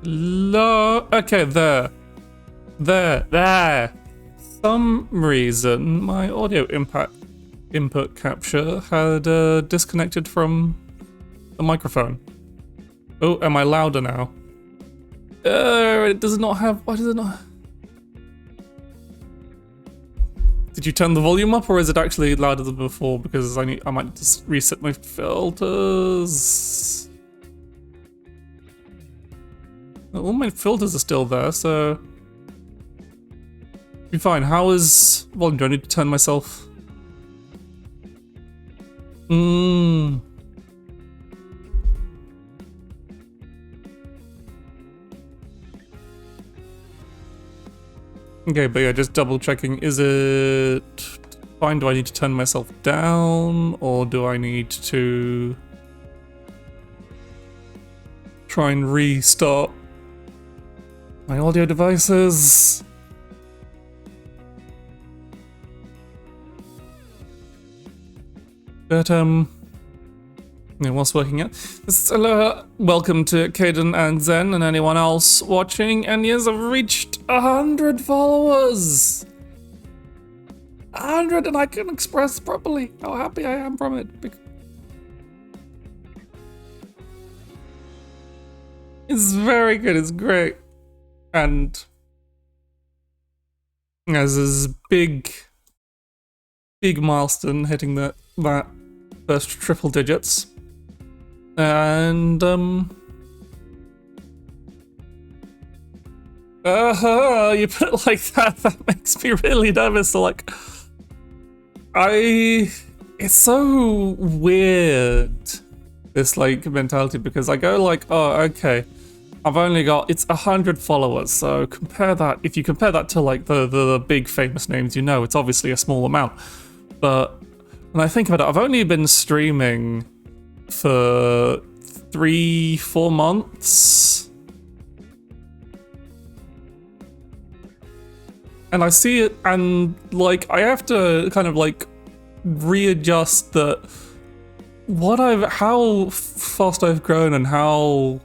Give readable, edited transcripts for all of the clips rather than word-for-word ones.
Okay, there. Some reason my audio input capture had disconnected from the microphone. Oh, am I louder now? It does not have. Why does it not? Did you turn the volume up, or is it actually louder than before? Because I might just reset my filters. All my filters are still there, so be fine. How is volume? Do I need to turn myself? Okay, but yeah, just double checking. Is it fine? Do I need to turn myself down, or do I need to try and restart my audio devices? But yeah, what's working out? Hello, welcome to Caden and Zen and anyone else watching. And yes, I've reached 100 followers. 100, and I can express properly how happy I am from it. It's very good. It's great, and as this big milestone hitting that first triple digits. And you put it like that, that makes me really nervous. So like, it's so weird, this like mentality, because I go like, oh, okay, I've only got, it's 100 followers, so compare that, if you compare that to like the big famous names, you know, it's obviously a small amount. But when I think about it, I've only been streaming for 3-4 months, and I see it, and like I have to kind of like readjust that how fast I've grown and how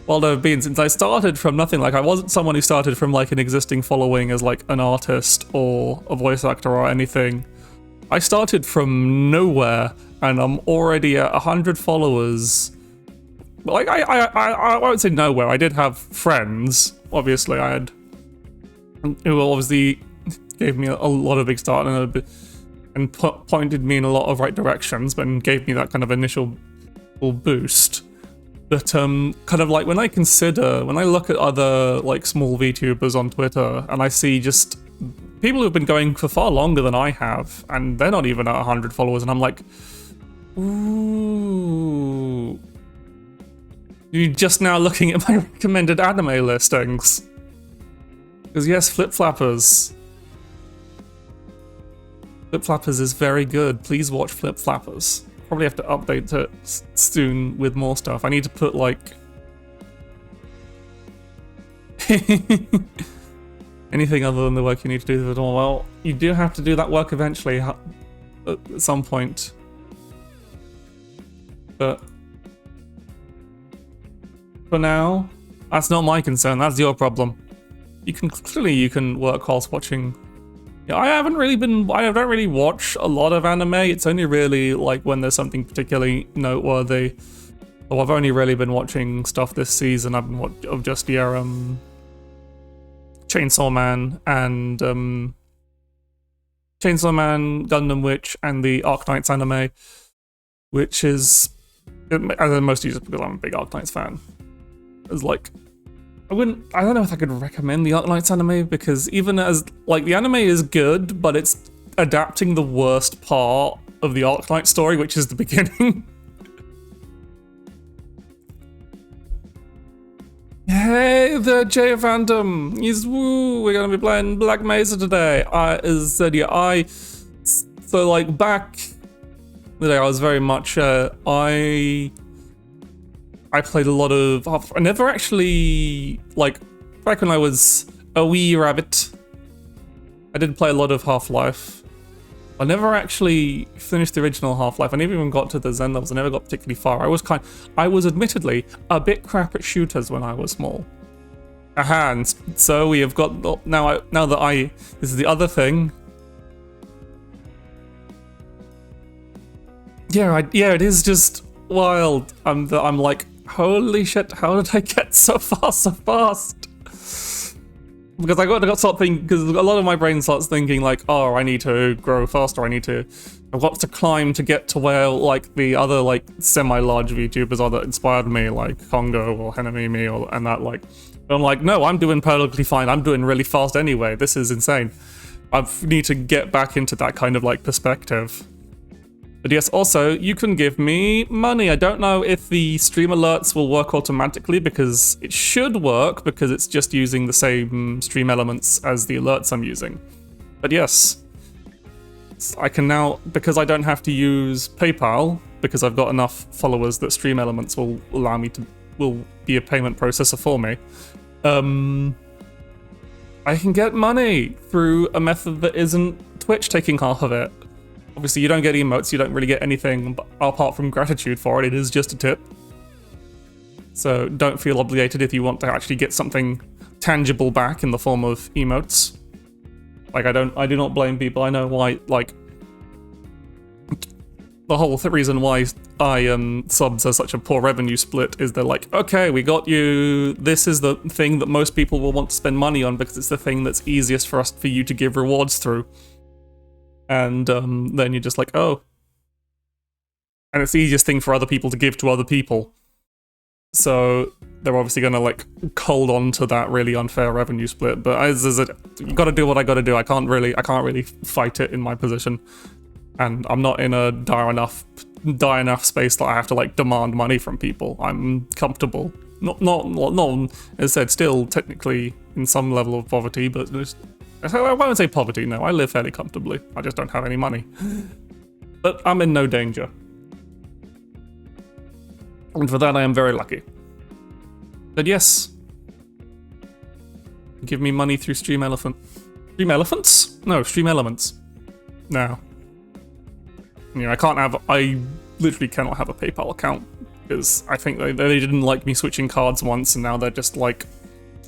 well I've been since I started from nothing. Like I wasn't someone who started from like an existing following as like an artist or a voice actor or anything. I started from nowhere, and I'm already at 100 followers. Like I won't say nowhere. I did have friends, obviously. I had, who obviously gave me a lot of big start and pointed me in a lot of right directions, but gave me that kind of initial boost. But kind of like when I look at other like small VTubers on Twitter, and I see just people who've been going for far longer than I have, and they're not even at 100 followers, and I'm like, ooh. You're just now looking at my recommended anime listings. Because yes, Flip Flappers. Flip Flappers is very good. Please watch Flip Flappers. Probably have to update it soon with more stuff. I need to put like anything other than the work you need to do with it all. Well, you do have to do that work eventually at some point. But for now, that's not my concern. That's your problem. You can work whilst watching. Yeah, I don't really watch a lot of anime. It's only really like when there's something particularly noteworthy. Oh, I've only really been watching stuff this season. I've been of just Chainsaw Man and Chainsaw Man, Gundam Witch, and the Arknights anime, which is mostly just because I'm a big Arknights fan. It's like I don't know if I could recommend the Arknights anime, because even as like the anime is good, but it's adapting the worst part of the Arknight story, which is the beginning. Hey there, Jay Phantom. We're gonna be playing Black Mesa today. So like back the day I was very much I played a lot of I never actually, like, back when I was a wee rabbit, I did play a lot of Half-Life. I never actually finished the original Half-Life. I never even got to the Zen levels. I never got particularly far. I was admittedly a bit crap at shooters when I was small. Aha, and so we have got this is the other thing. Yeah, it is just wild. I'm like, holy shit, how did I get so far so fast? Because I got to start thinking, because a lot of my brain starts thinking like, oh, I need to grow faster, I've got to climb to get to where like the other like semi-large VTubers are that inspired me, like Congo or Henamimi and that like. But I'm like, no, I'm doing perfectly fine, I'm doing really fast anyway, this is insane. I need to get back into that kind of like perspective. But yes, also, you can give me money. I don't know if the stream alerts will work automatically, because it should work, because it's just using the same stream elements as the alerts I'm using. But yes, I can now, because I don't have to use PayPal, because I've got enough followers that stream elements will allow me to, will be a payment processor for me. I can get money through a method that isn't Twitch taking half of it. Obviously, you don't get emotes, you don't really get anything apart from gratitude for it. It is just a tip. So don't feel obligated if you want to actually get something tangible back in the form of emotes. Like, I do not blame people. I know why, like, the whole reason why subs has such a poor revenue split is they're like, okay, we got you, this is the thing that most people will want to spend money on because it's the thing that's easiest for you to give rewards through. And then you're just like, oh. And it's the easiest thing for other people to give to other people. So they're obviously gonna like hold on to that really unfair revenue split. But you gotta do what I gotta do. I can't really fight it in my position. And I'm not in a dire enough space that I have to like demand money from people. I'm comfortable. Not as I said, still technically in some level of poverty, but just, I won't say poverty, no, I live fairly comfortably. I just don't have any money. But I'm in no danger. And for that I am very lucky. But yes. Give me money through Stream Elephant. Stream Elephants? No, Stream Elements. No. You know, I literally cannot have a PayPal account. Because I think they didn't like me switching cards once and now they're just like,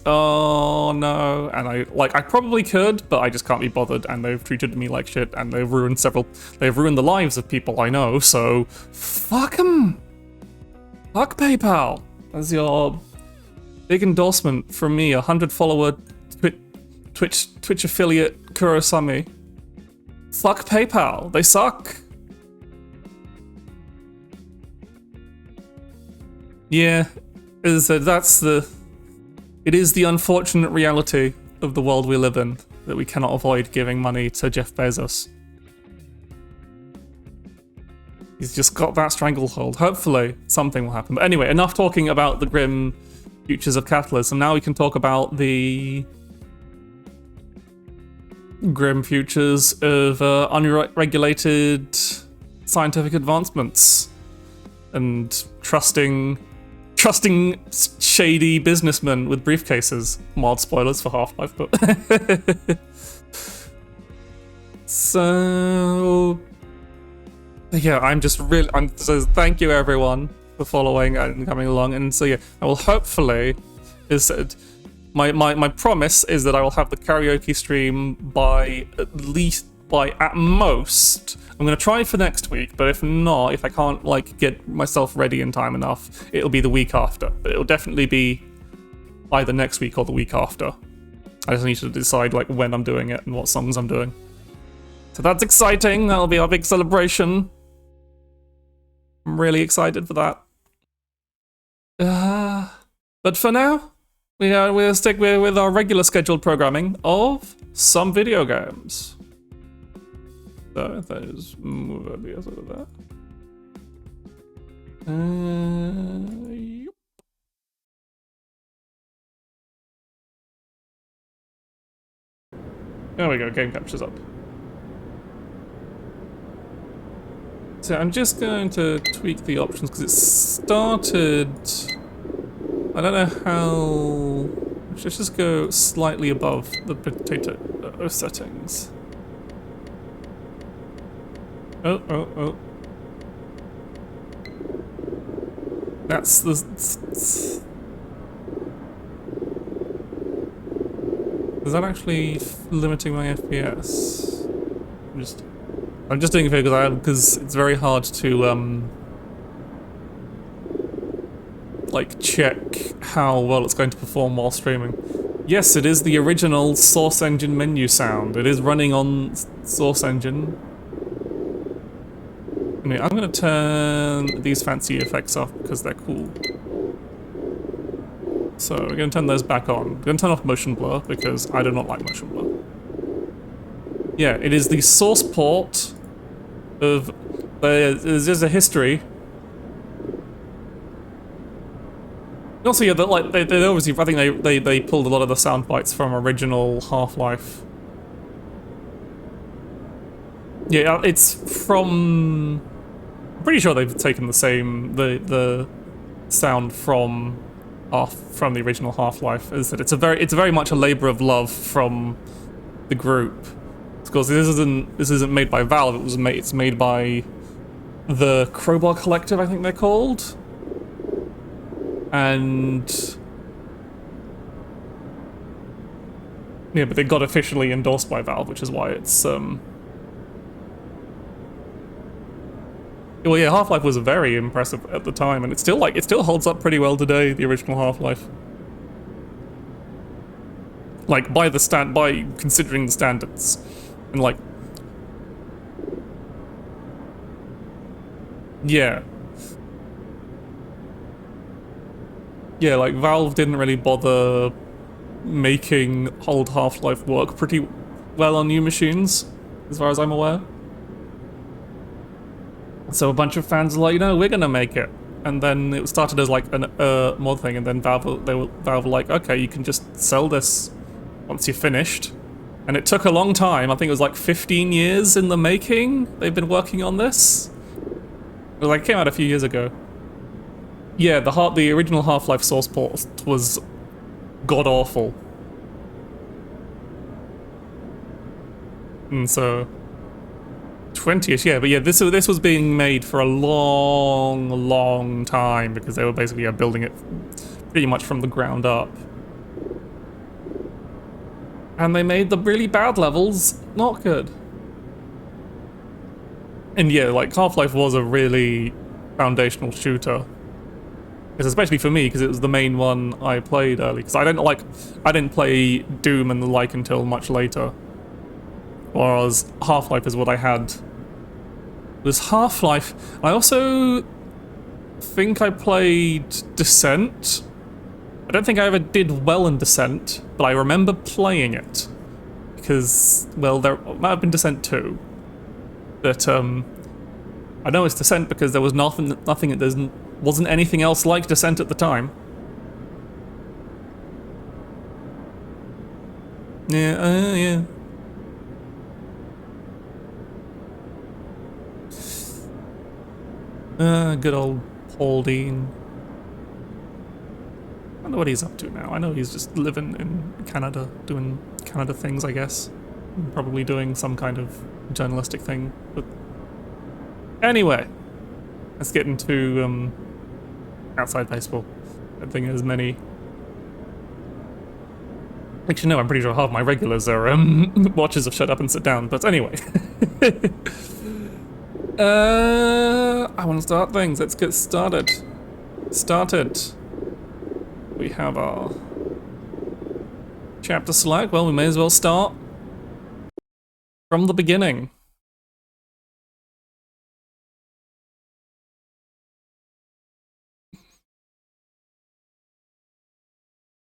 oh no, and I probably could, but I just can't be bothered, and they've treated me like shit, and they've ruined the lives of people I know, so fuck them. Fuck PayPal. As your big endorsement from me, 100 follower Twitch affiliate Kurosami. Fuck PayPal, they suck. Yeah, it is the unfortunate reality of the world we live in, that we cannot avoid giving money to Jeff Bezos. He's just got that stranglehold. Hopefully, something will happen. But anyway, enough talking about the grim futures of capitalism. Now we can talk about the grim futures of unregulated scientific advancements and trusting shady businessmen with briefcases. Mild spoilers for Half-Life, but so yeah, so thank you everyone for following and coming along. And so yeah, I will hopefully my promise is that I will have the karaoke stream by at most. I'm gonna try for next week, but if not, if I can't like get myself ready in time enough, it'll be the week after. But it'll definitely be either next week or the week after. I just need to decide like when I'm doing it and what songs I'm doing. So that's exciting. That'll be our big celebration. I'm really excited for that. But for now, we'll stick with our regular scheduled programming of some video games. So if that is move ideas out of that. Yep. There we go, game capture's up. So I'm just going to tweak the options because it started. I don't know how. Let's just go slightly above the potato settings. Oh, oh, oh. That's the... Is that actually limiting my FPS? I'm just doing it because it's very hard to like check how well it's going to perform while streaming. Yes, it is the original Source Engine menu sound. It is running on Source Engine. Anyway, I'm gonna turn these fancy effects off because they're cool. So we're gonna turn those back on. We're gonna turn off motion blur because I do not like motion blur. Yeah, it is the source port of... There's a history. Also, yeah, like they obviously, I think they pulled a lot of the sound bites from original Half-Life. Yeah, it's from... I'm pretty sure they've taken the same the sound from the original Half-Life. Is that it's very much a labor of love from the group. Of course, this isn't made by Valve. It's made by the Crowbar Collective, I think they're called. And yeah, but they got officially endorsed by Valve, which is why it's well, yeah, Half-Life was very impressive at the time, and it still holds up pretty well today, the original Half-Life. Like by considering the standards. And like yeah. Yeah, like Valve didn't really bother making old Half-Life work pretty well on new machines, as far as I'm aware. So a bunch of fans were like, you know, we're gonna make it. And then it started as like a mod thing, and then Valve were like, okay, you can just sell this once you're finished. And it took a long time. I think it was like 15 years in the making. They've been working on this. It like came out a few years ago. Yeah, the original Half-Life source port was god-awful. And so 20ish, yeah, but yeah, this was being made for a long time because they were basically building it pretty much from the ground up. And they made the really bad levels not good. And yeah, like Half-Life was a really foundational shooter. It's especially for me because it was the main one I played early. Because I didn't play Doom and the like until much later. Whereas Half-Life is what I had. It was Half-Life. I also think I played Descent. I don't think I ever did well in Descent, but I remember playing it. Because, well, there might have been Descent 2. But, I know it's Descent because there was wasn't anything else like Descent at the time. Yeah, yeah. Good old Paul Dean. I don't know what he's up to now. I know he's just living in Canada, doing Canada things, I guess. Probably doing some kind of journalistic thing. But anyway, let's get into outside baseball. I don't think there's many. Actually, no, I'm pretty sure half my regulars are watchers of Shut Up and Sit Down. But anyway. I want to start things. Let's get started. We have our chapter select. Well, we may as well start from the beginning.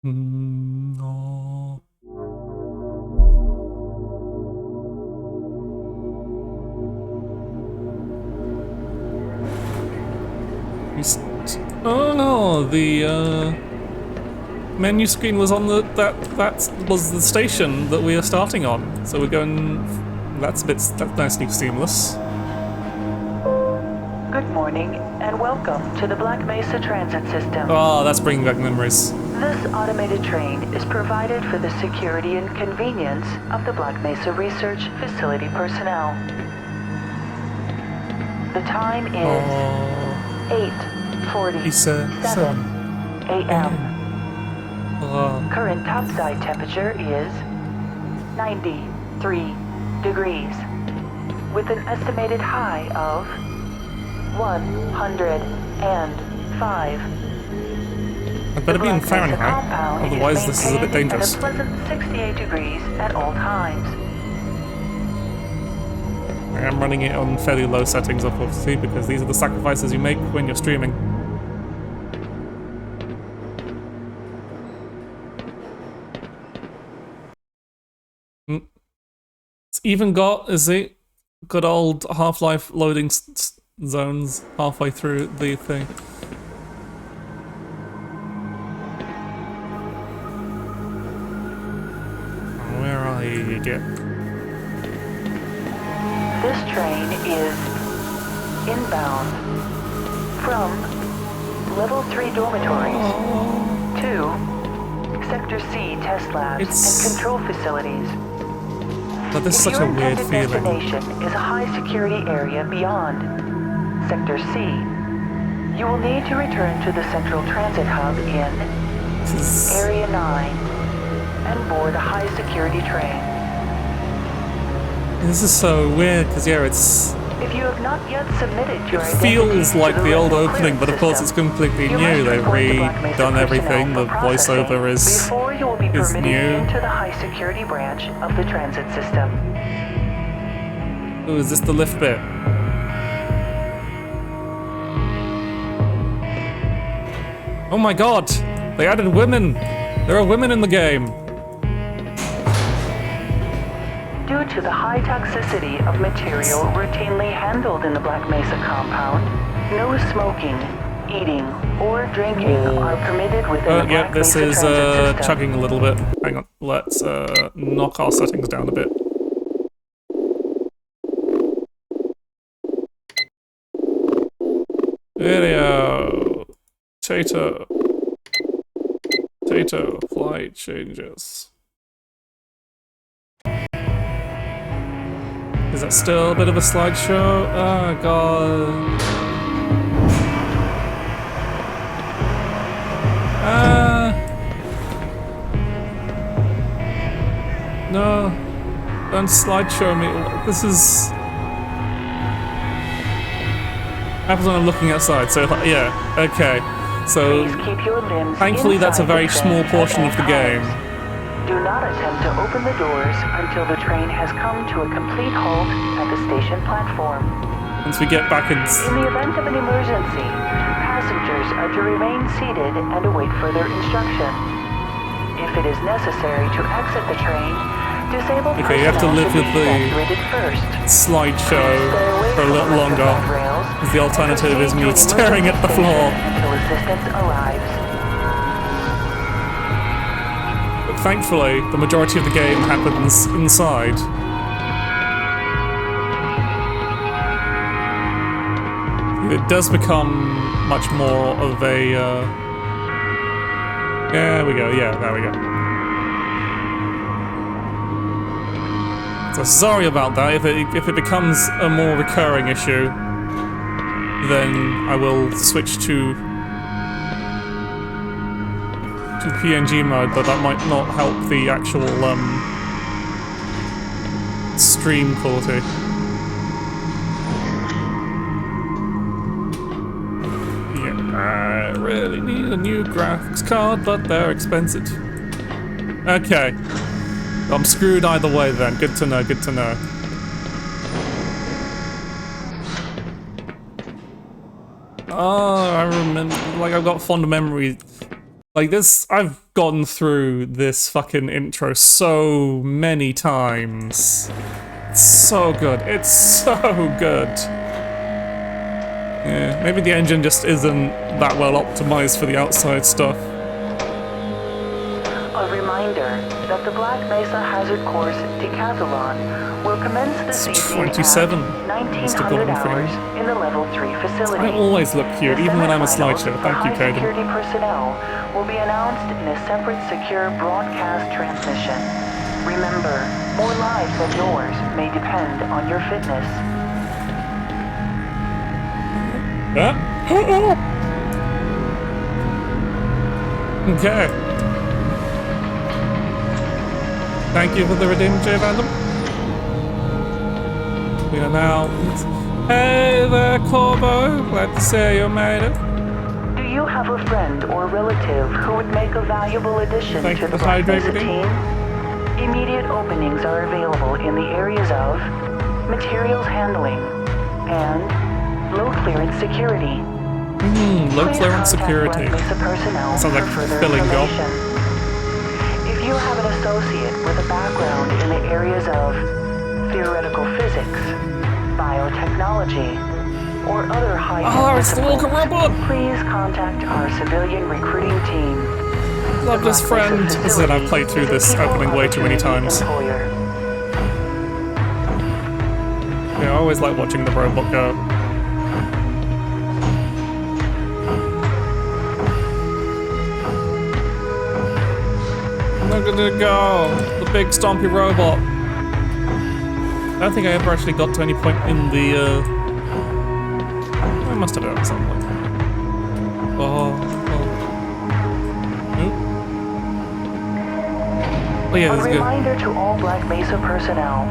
No. Oh no, the menu screen was on that was the station that we are starting on. So we're going. That's nicely seamless. Good morning and welcome to the Black Mesa transit system. Oh, that's bringing back memories. This automated train is provided for the security and convenience of the Black Mesa Research Facility personnel. The time is Oh, 8:47 a.m. Current topside temperature is 93 degrees, with an estimated high of 105. I'd better be in Fahrenheit, otherwise this is a bit dangerous. At a pleasant 68 degrees at all times. I am running it on fairly low settings, obviously, because these are the sacrifices you make when you're streaming. It's even got, is it? Good old Half-Life loading zones halfway through the thing. Where are you, idiot? This train is inbound from Level 3 dormitories to Sector C test labs and control facilities. But this is such a weird feeling. Your destination is a high-security area beyond Sector C. You will need to return to the Central Transit Hub in Area 9 and board a high-security train. This is so weird, because yeah, it's... If you have not yet submitted your it feels like the old opening, but of course it's completely new. They've redone everything. The voiceover is new. Into the high security branch of the transit system. Ooh, is this the lift bit? Oh my god! They added women! There are women in the game! Due to the high toxicity of material routinely handled in the Black Mesa compound, no smoking, eating, or drinking are permitted within the Black this Mesa is transit system. chugging a little bit. Hang on, let's knock our settings down a bit. Video. Tato. Flight changes. Is that still a bit of a slideshow? Oh god. No. Don't slideshow me. This is... happens when I'm looking outside, so yeah, okay. So, thankfully that's a very small portion of the game. Do not attempt to open the doors until the train has come to a complete halt at the station platform. Once we get back in... In the event of an emergency, passengers are to remain seated and await further instruction. If it is necessary to exit the train, disabled okay, you have to live with the slideshow for a little longer, because the alternative is me staring at the floor. Until assistance arrives. Thankfully, the majority of the game happens inside. It does become much more of a, there we go, yeah, there we go. So sorry about that. If it becomes a more recurring issue, then I will switch to PNG mode, but that might not help the actual stream quality. Yeah, I really need a new graphics card, but they're expensive. Okay. I'm screwed either way then. Good to know, good to know. Oh, I remember, like, I've got fond memories. Like this, I've gone through this fucking intro so many times. It's so good. It's so good. Yeah, maybe the engine just isn't that well optimized for the outside stuff. A reminder that the Black Mesa Hazard Course Decathlon will commence this evening 27. at 1900 hours in the Level 3 facility. I always look cute, even when I'm a slideshow. Thank you, Caden. Security personnel will be announced in a separate secure broadcast transmission. Remember, more lives than yours may depend on your fitness. Okay. Thank you for the redeemed J Vandam. We are now. Hey there, Corbo. Glad to see you made it. Do you have a friend or relative who would make a valuable addition Thank to you the for Black Mesa hydrating. team? Immediate openings are available in the areas of materials handling and low clearance security. Low Please clearance contact security. Black Mesa personnel Sounds like for further filling job. information. If you have an associate with a background in the areas of theoretical physics, biotechnology, or other high-tech it's the Walker disciplines, robot! please contact our civilian recruiting team. Love this friend. As I said, I've played through this opening way too many times. Yeah, I always like watching the robot go. Look at it go! The big stompy robot. I don't think I ever actually got to any point in the, I must have done at some point. Oh yeah, A that's good. reminder to all Black Mesa personnel.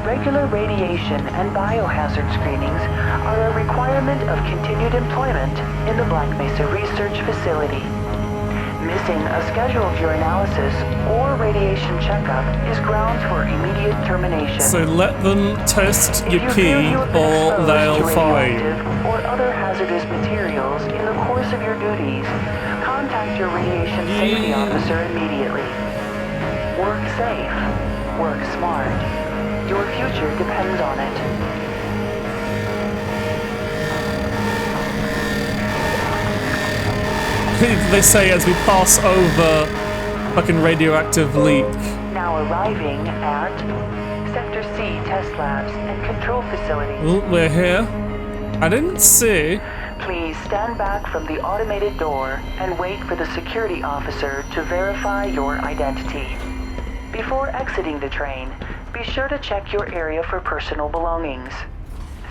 Regular radiation and biohazard screenings are a requirement of continued employment in the Black Mesa Research Facility. Missing a scheduled urinalysis or radiation checkup is grounds for immediate termination. So let them test your If you pee feel you have been or exposed they'll to fine. radioactive or other hazardous materials in the course of your duties, contact your radiation safety officer immediately. Work safe. Work smart. Your future depends on it. They say as we pass over fucking radioactive leak. Now arriving at Sector C test labs and control facilities. Oh, we're here. I didn't see. Please stand back from the automated door and wait for the security officer to verify your identity. Before exiting the train, be sure to check your area for personal belongings.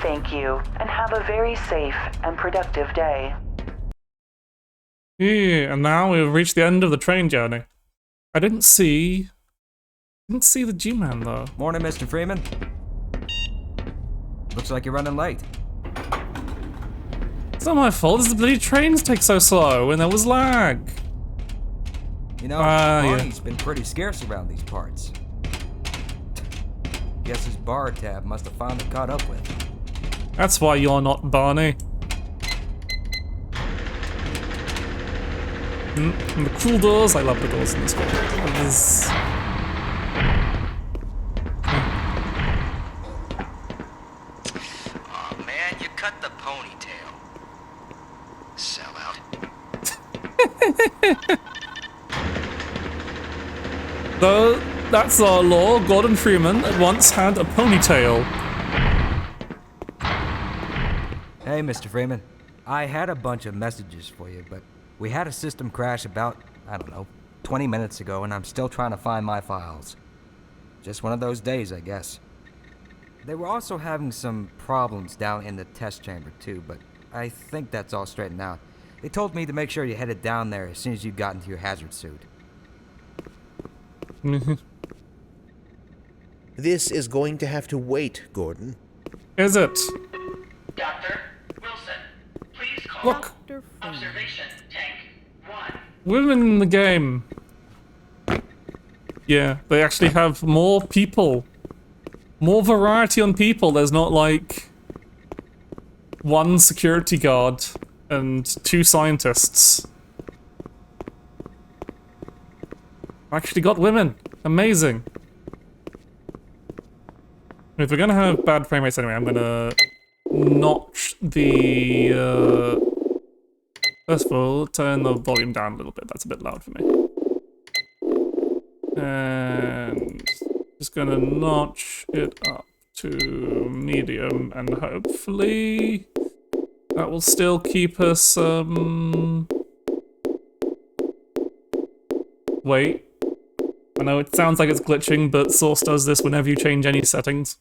Thank you, and have a very safe and productive day. Yeah, and now we've reached the end of the train journey. I didn't see the G-Man though. Morning, Mr. Freeman. Looks like you're running late. It's not my fault. The bloody trains take so slow, and there was lag. You know, yeah. Barney's been pretty scarce around these parts. Guess his bar tab must have finally caught up with him. That's why you're not Barney. And the cool doors. I love the doors in this game. Aw, man, you cut the ponytail. Sellout. Though that's our law. Gordon Freeman once had a ponytail. Hey, Mr. Freeman. I had a bunch of messages for you, but we had a system crash about, I don't know, 20 minutes ago, and I'm still trying to find my files. Just one of those days, I guess. They were also having some problems down in the test chamber, too, but I think that's all straightened out. They told me to make sure you headed down there as soon as you got into your hazard suit. This is going to have to wait, Gordon. Is it? Dr. Wilson, please call Look, observation tank 1. women in the game. Yeah, they actually have more people. More variety on people. There's not like one security guard and 2 scientists. Actually got women. Amazing. If we're gonna have bad frame rates anyway, I'm gonna notch the first of all, turn the volume down a little bit. That's a bit loud for me. And just gonna notch it up to medium, and hopefully that will still keep us wait. I know it sounds like it's glitching, but Source does this whenever you change any settings.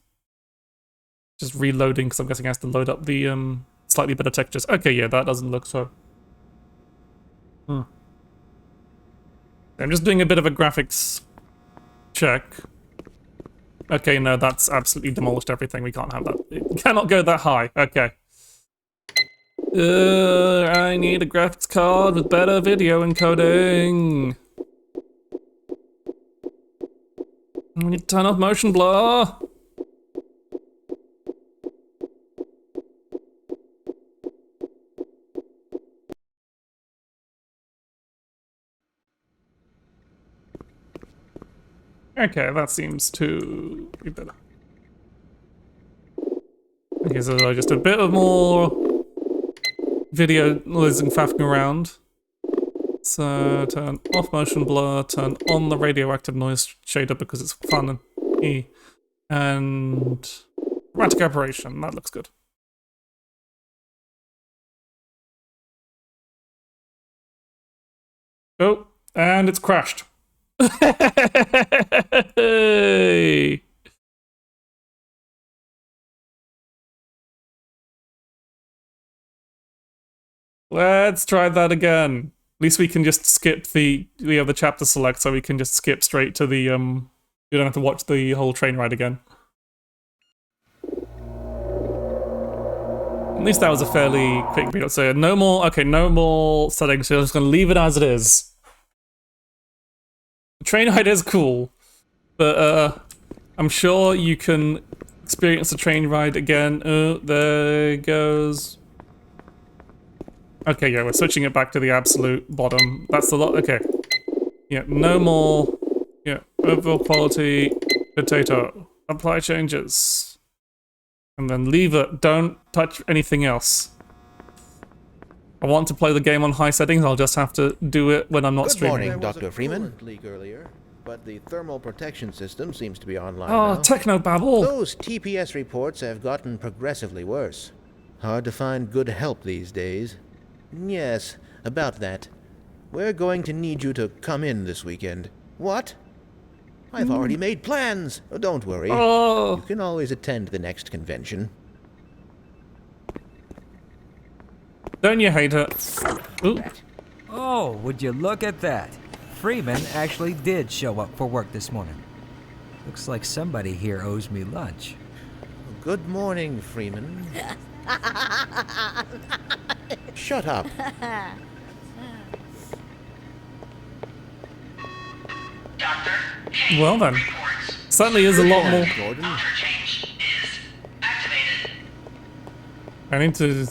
Just reloading, because I'm guessing it has to load up the slightly better textures. Okay, yeah, that doesn't look so. I'm just doing a bit of a graphics check. Okay, no, that's absolutely demolished everything. We can't have that. It cannot go that high. Okay. I need a graphics card with better video encoding. We need to turn off motion blur. Okay, that seems to be better. Okay, so just a bit of more video noise and faffing around. So turn off motion blur, turn on the radioactive noise shader because it's fun and chromatic aberration. That looks good. Oh, and it's crashed. Hey. Let's try that again. At least we can just skip we have the chapter select, so we can just skip straight to the, you don't have to watch the whole train ride again. At least that was a fairly quick video. So no more settings, so I'm just gonna leave it as it is. The train ride is cool, but I'm sure you can experience the train ride again. Oh, there it goes. Okay, yeah, we're switching it back to the absolute bottom. That's a lot. Okay. Yeah, no more. Yeah, overall quality, potato. Apply changes. And then leave it. Don't touch anything else. I want to play the game on high settings. I'll just have to do it when I'm not streaming. Good morning, Dr. Freeman. Leak earlier, but the thermal protection system seems to be online Oh, now. technobabble. Those TPS reports have gotten progressively worse. Hard to find good help these days. Yes, about that. We're going to need you to come in this weekend. What? I've already made plans. Oh, don't worry. Oh. You can always attend the next convention. Don't you hate it? Ooh. Oh, would you look at that? Freeman actually did show up for work this morning. Looks like somebody here owes me lunch. Good morning, Freeman. Shut up. Well then. Certainly is a lot more. Gordon. I need to...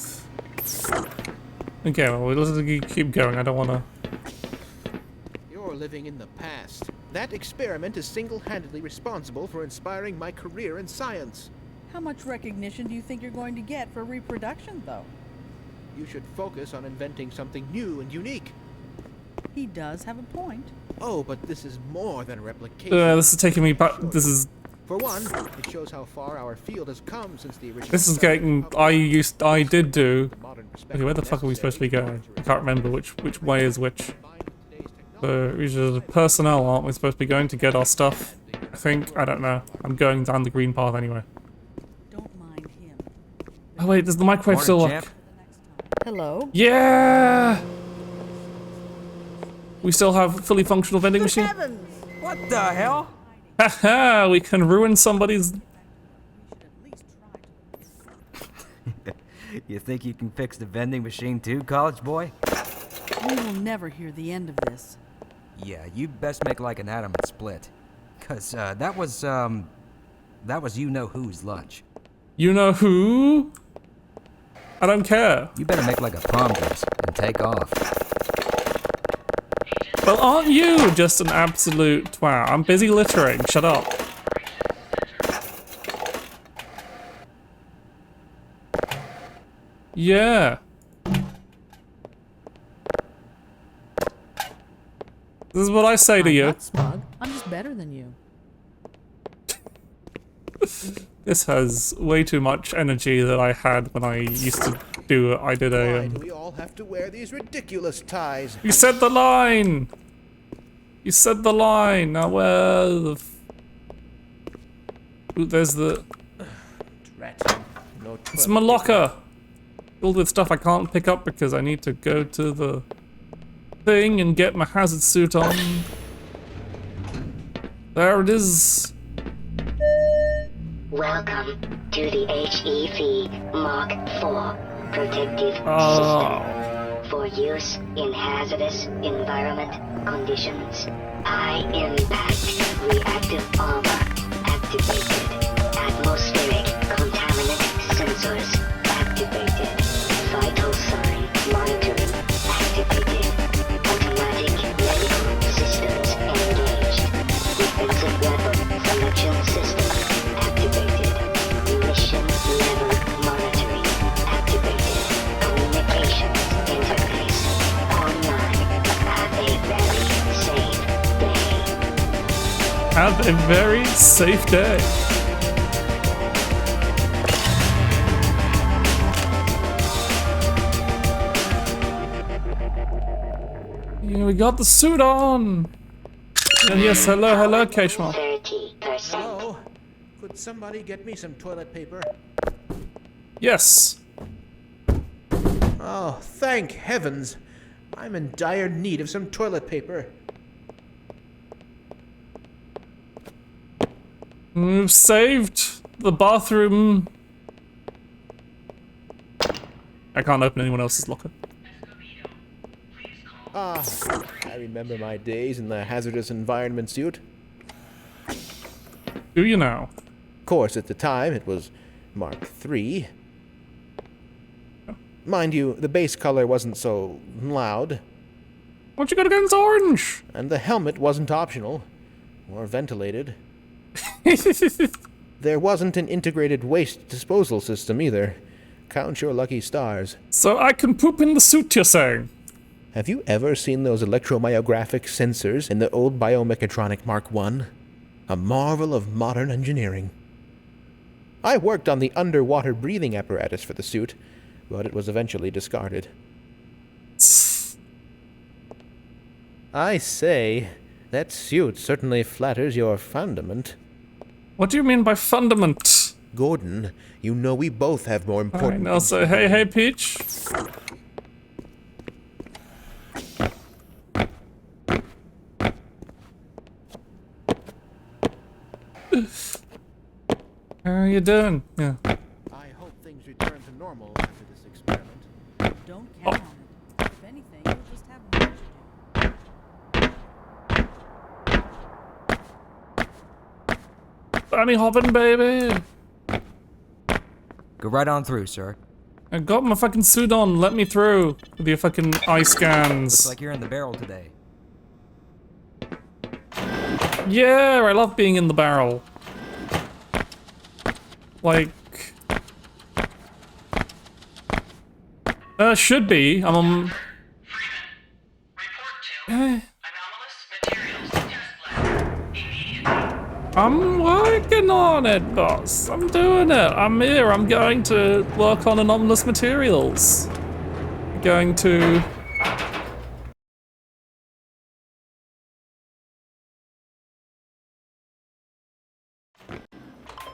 Okay, well, let's keep going. I don't want to... You're living in the past. That experiment is single-handedly responsible for inspiring my career in science. How much recognition do you think you're going to get for reproduction, though? You should focus on inventing something new and unique. He does have a point. Oh, but this is more than replication. this is taking me back. This is... For one, it shows how far our field has come since the original... This is getting... I did do... Okay, where the fuck are we supposed to be going? I can't remember which way is which. So, usually the personnel, aren't we supposed to be going to get our stuff? I think. I don't know. I'm going down the green path anyway. Don't mind him. Oh wait, does the microwave still Morning, work? champ. Hello? Yeah! We still have fully functional vending machine? Heavens! What the hell? Haha, we can ruin somebody's... You think you can fix the vending machine too, college boy? We will never hear the end of this. Yeah, you best make like an atom and split. Cause that was you-know-who's lunch. You know who? I don't care. You better make like a prom dress and take off. Well, aren't you just an absolute twat? I'm busy littering. Shut up. Yeah. This is what I say to I'm you. not smug. I'm just better than you. This has way too much energy that I had when I used to do it. I did Why a... do we all have to wear these ridiculous ties? You said the line! You said the line! Now where the... Ooh, there's the... Drat. No It's my locker! filled with stuff I can't pick up because I need to go to the thing and get my hazard suit on. There it is. Welcome to the HEV Mark IV protective Oh. system for use in hazardous environment conditions. High impact reactive armor activated. Atmospheric contaminant sensors activated. Vital sign monitoring activated. Automatic medical systems engaged. Defensive weapon selection system activated. Mission level monitoring activated. Communications interface online. Have a very safe day. Have a very safe day. Yeah, we got the suit on. And yes, hello, Keshma. 30%. Hello? Could somebody get me some toilet paper? Yes. Oh, thank heavens. I'm in dire need of some toilet paper. We've saved the bathroom. I can't open anyone else's locker. Ah, I remember my days in the hazardous environment suit. Do you now? Of course, at the time, it was Mark III. Mind you, the base color wasn't so loud, What you got against orange? and the helmet wasn't optional or ventilated. There wasn't an integrated waste disposal system either. Count your lucky stars. So I can poop in the suit, you're saying? Have you ever seen those electromyographic sensors in the old biomechatronic Mark I? A marvel of modern engineering. I worked on the underwater breathing apparatus for the suit, but it was eventually discarded. I say, that suit certainly flatters your fundament. What do you mean by fundament? Gordon, you know we both have more Alright, important... now say hey, Peach. How you doing? Yeah. I hope things return to normal after this experiment. Don't count on it. If anything, you'll just have more to do. Bunny hopping, baby. Go right on through, sir. I got my fucking suit on. Let me through with your fucking eye scans. Looks like you're in the barrel today. Yeah, I love being in the barrel. Like, should be. I'm on. I'm working on it, boss. I'm doing it. I'm here. I'm going to work on anomalous materials. Going to.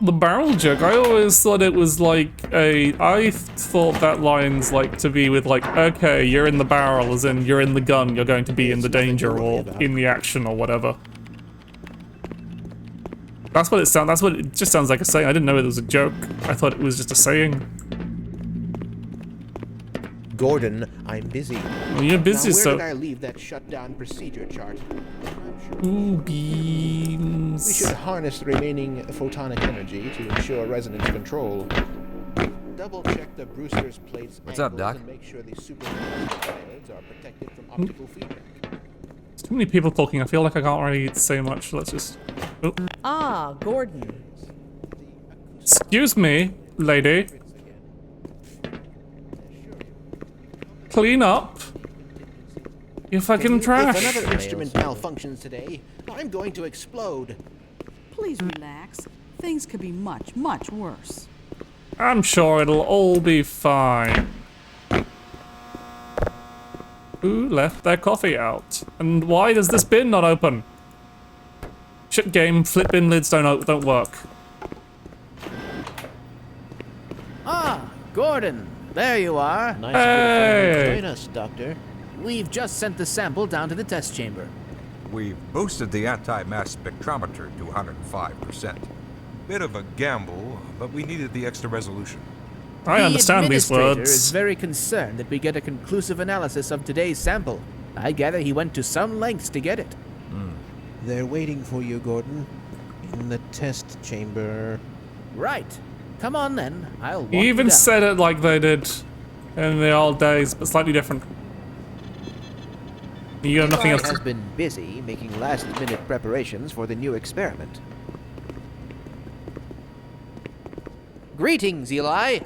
The barrel joke, I always thought it was like I thought that line's like to be with like, okay, you're in the barrel, as in you're in the gun, you're going to be in the danger or in the action or whatever. That's what it just sounds like a saying. I didn't know it was a joke. I thought it was just a saying. Gordon, I'm busy. Well, you're busy, now, where so. did I leave that shutdown procedure chart? Ooh, We beams. should harness the remaining photonic energy to ensure resonance control. Double check the Brewster's plates What's up, angles Doc? and make sure the superconductor diodes are protected from optical feedback. There's too many people talking. I feel like I can't really say much. Let's just. Oh. Ah, Gordon. Excuse me, lady. Clean up your fucking trash. If another instrument malfunctions today, I'm going to explode. Please relax. Things could be much, much worse. I'm sure it'll all be fine. Who left their coffee out? And why does this bin not open? Shit game, flip bin lids don't work. Ah, Gordon. There you are. Nice of you to Hey! finally join us, Doctor. We've just sent the sample down to the test chamber. We've boosted the anti-mass spectrometer to 105%. Bit of a gamble, but we needed the extra resolution. I understand these The administrator words. is very concerned that we get a conclusive analysis of today's sample. I gather he went to some lengths to get it. They're waiting for you, Gordon. In the test chamber. Right. Come on then. I'll walk He you even down. said it like they did in the old days, but slightly different. You have nothing Eli else has to... been busy making last-minute preparations for the new experiment. Greetings, Eli.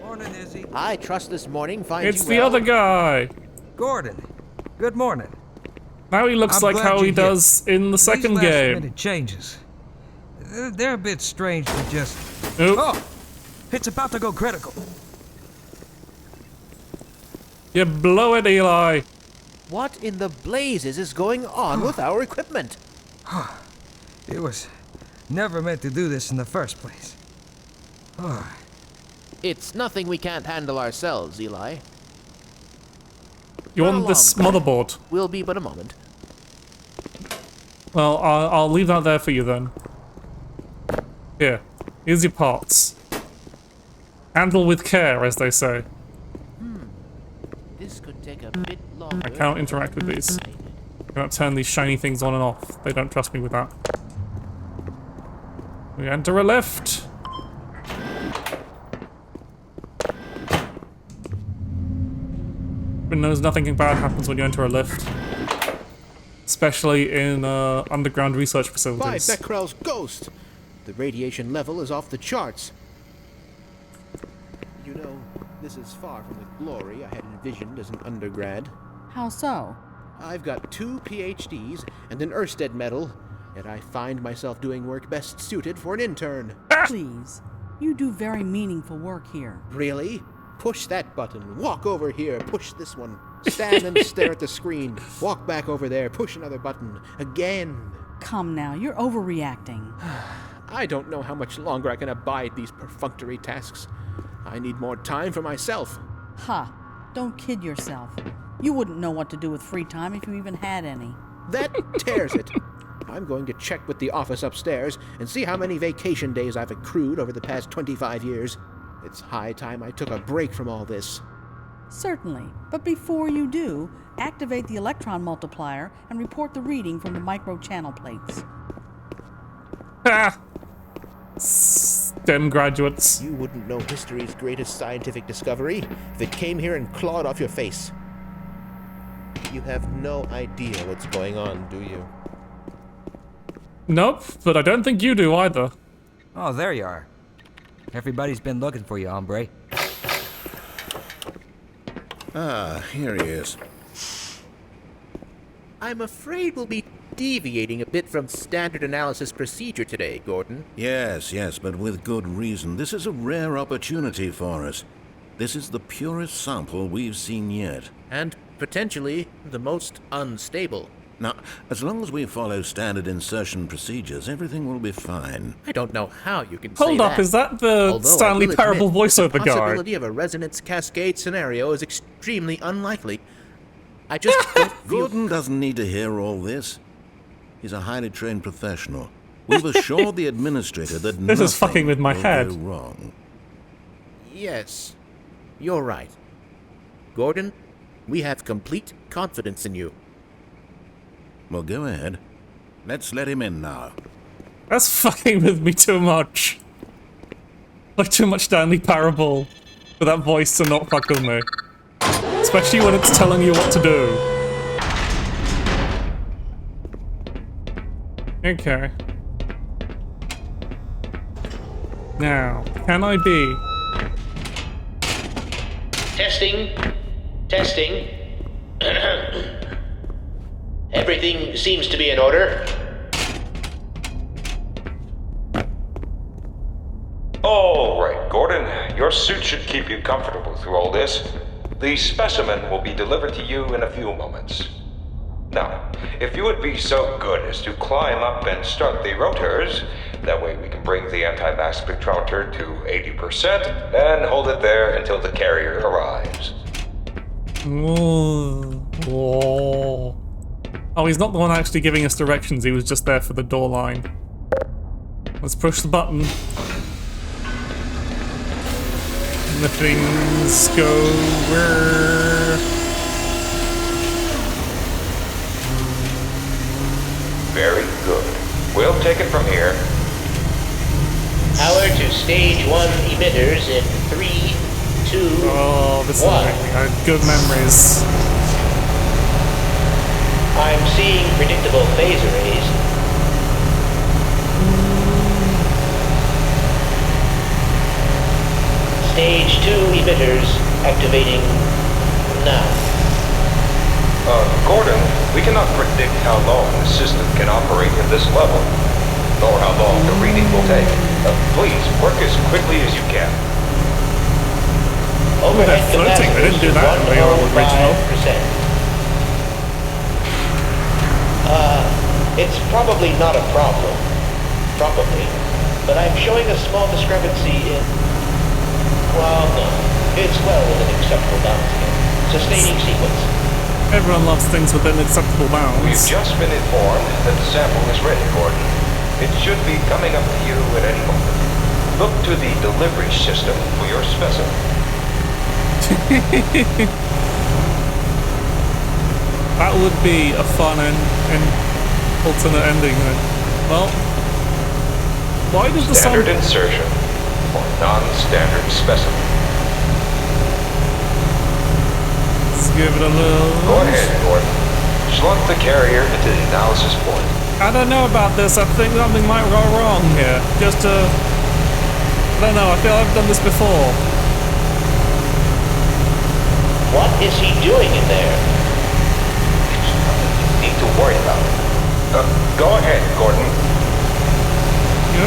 Morning, Izzy. I trust this morning finds It's you the well. other guy. Gordon. Good morning. Now he looks I'm like glad how he you're here. does in the second These game. last-minute changes. They're a bit strange to just... Nope. Oh! It's about to go critical. You blow it, Eli. What in the blazes is going on with our equipment? It was never meant to do this in the first place. It's nothing we can't handle ourselves, Eli. You Run want this along. motherboard? Will be but a moment. Well, I'll leave that there for you then. Here. Here's your parts. Handle with care, as they say. This could take a bit longer. I cannot interact with these. I cannot turn these shiny things on and off. They don't trust me with that. We enter a lift. Everyone knows nothing bad happens when you enter a lift. Especially in underground research By facilities. Becquerel's ghost! The radiation level is off the charts. You know, this is far from the glory I had envisioned as an undergrad. How so? I've got 2 PhDs and an Ørsted medal, yet I find myself doing work best suited for an intern. Please. You do very meaningful work here. Really? Push that button, walk over here, push this one, stand and stare at the screen, walk back over there, push another button, again. Come now, you're overreacting. I don't know how much longer I can abide these perfunctory tasks. I need more time for myself. Ha! Don't kid yourself. You wouldn't know what to do with free time if you even had any. That tears it. I'm going to check with the office upstairs and see how many vacation days I've accrued over the past 25 years. It's high time I took a break from all this. Certainly, but before you do, activate the electron multiplier and report the reading from the micro-channel plates. Ha! STEM graduates. You wouldn't know history's greatest scientific discovery if it came here and clawed off your face. You have no idea what's going on, do you? Nope, but I don't think you do either. Oh, there you are. Everybody's been looking for you, hombre. Ah, here he is. I'm afraid we'll be deviating a bit from standard analysis procedure today, Gordon. Yes, but with good reason. This is a rare opportunity for us. This is the purest sample we've seen yet. And potentially the most unstable. Now, as long as we follow standard insertion procedures, everything will be fine. I don't know how you can say Hold up, that. is that the Although I Stanley will Parable admit voiceover the guy? possibility of a resonance cascade scenario is extremely unlikely. I just don't feel... Gordon doesn't need to hear all this. He's a highly trained professional. We've assured the administrator that This is nothing fucking with my will head. go wrong. Yes, you're right. Gordon, we have complete confidence in you. Well, go ahead. Let's let him in now. That's fucking with me too much. Like too much Stanley Parable for that voice to not fuck with me. Especially when it's telling you what to do. Okay. Now, can I be? Testing. Everything seems to be in order. All right, Gordon. Your suit should keep you comfortable through all this. The specimen will be delivered to you in a few moments. Now, if you would be so good as to climb up and start the rotors, That way we can bring the anti-mass spectrometer to 80% and hold it there until the carrier arrives. Oh, he's not the one actually giving us directions, he was just there for the door line. Let's push the button. And the things go where... Very good. We'll take it from here. Power to stage 1 emitters in 3, 2, Oh, this 1. is making good memories. I'm seeing predictable phase arrays. Stage 2 emitters activating now. Gordon, we cannot predict how long the system can operate at this level, nor how long the reading will take. Please, work as quickly as you can. Overhead they're floating. They didn't do that in the original. 105%. It's probably not a problem. Probably. But I'm showing a small discrepancy in... Well, no. It's well within acceptable bounds again. Sustaining sequence. Everyone loves things within acceptable bounds. We've just been informed that the sample is ready, Gordon. It should be coming up to you at any moment. Look to the delivery system for your specimen. That would be a fun and alternate ending then. Well, why does the Standard insertion or non-standard specimen. Let's give it a little... Go ahead, Gordon. Slot the carrier into the analysis point. I don't know about this. I think something might go wrong here. I don't know. I feel I've done this before. What is he doing in there? It's nothing you need to worry about. Go ahead, Gordon.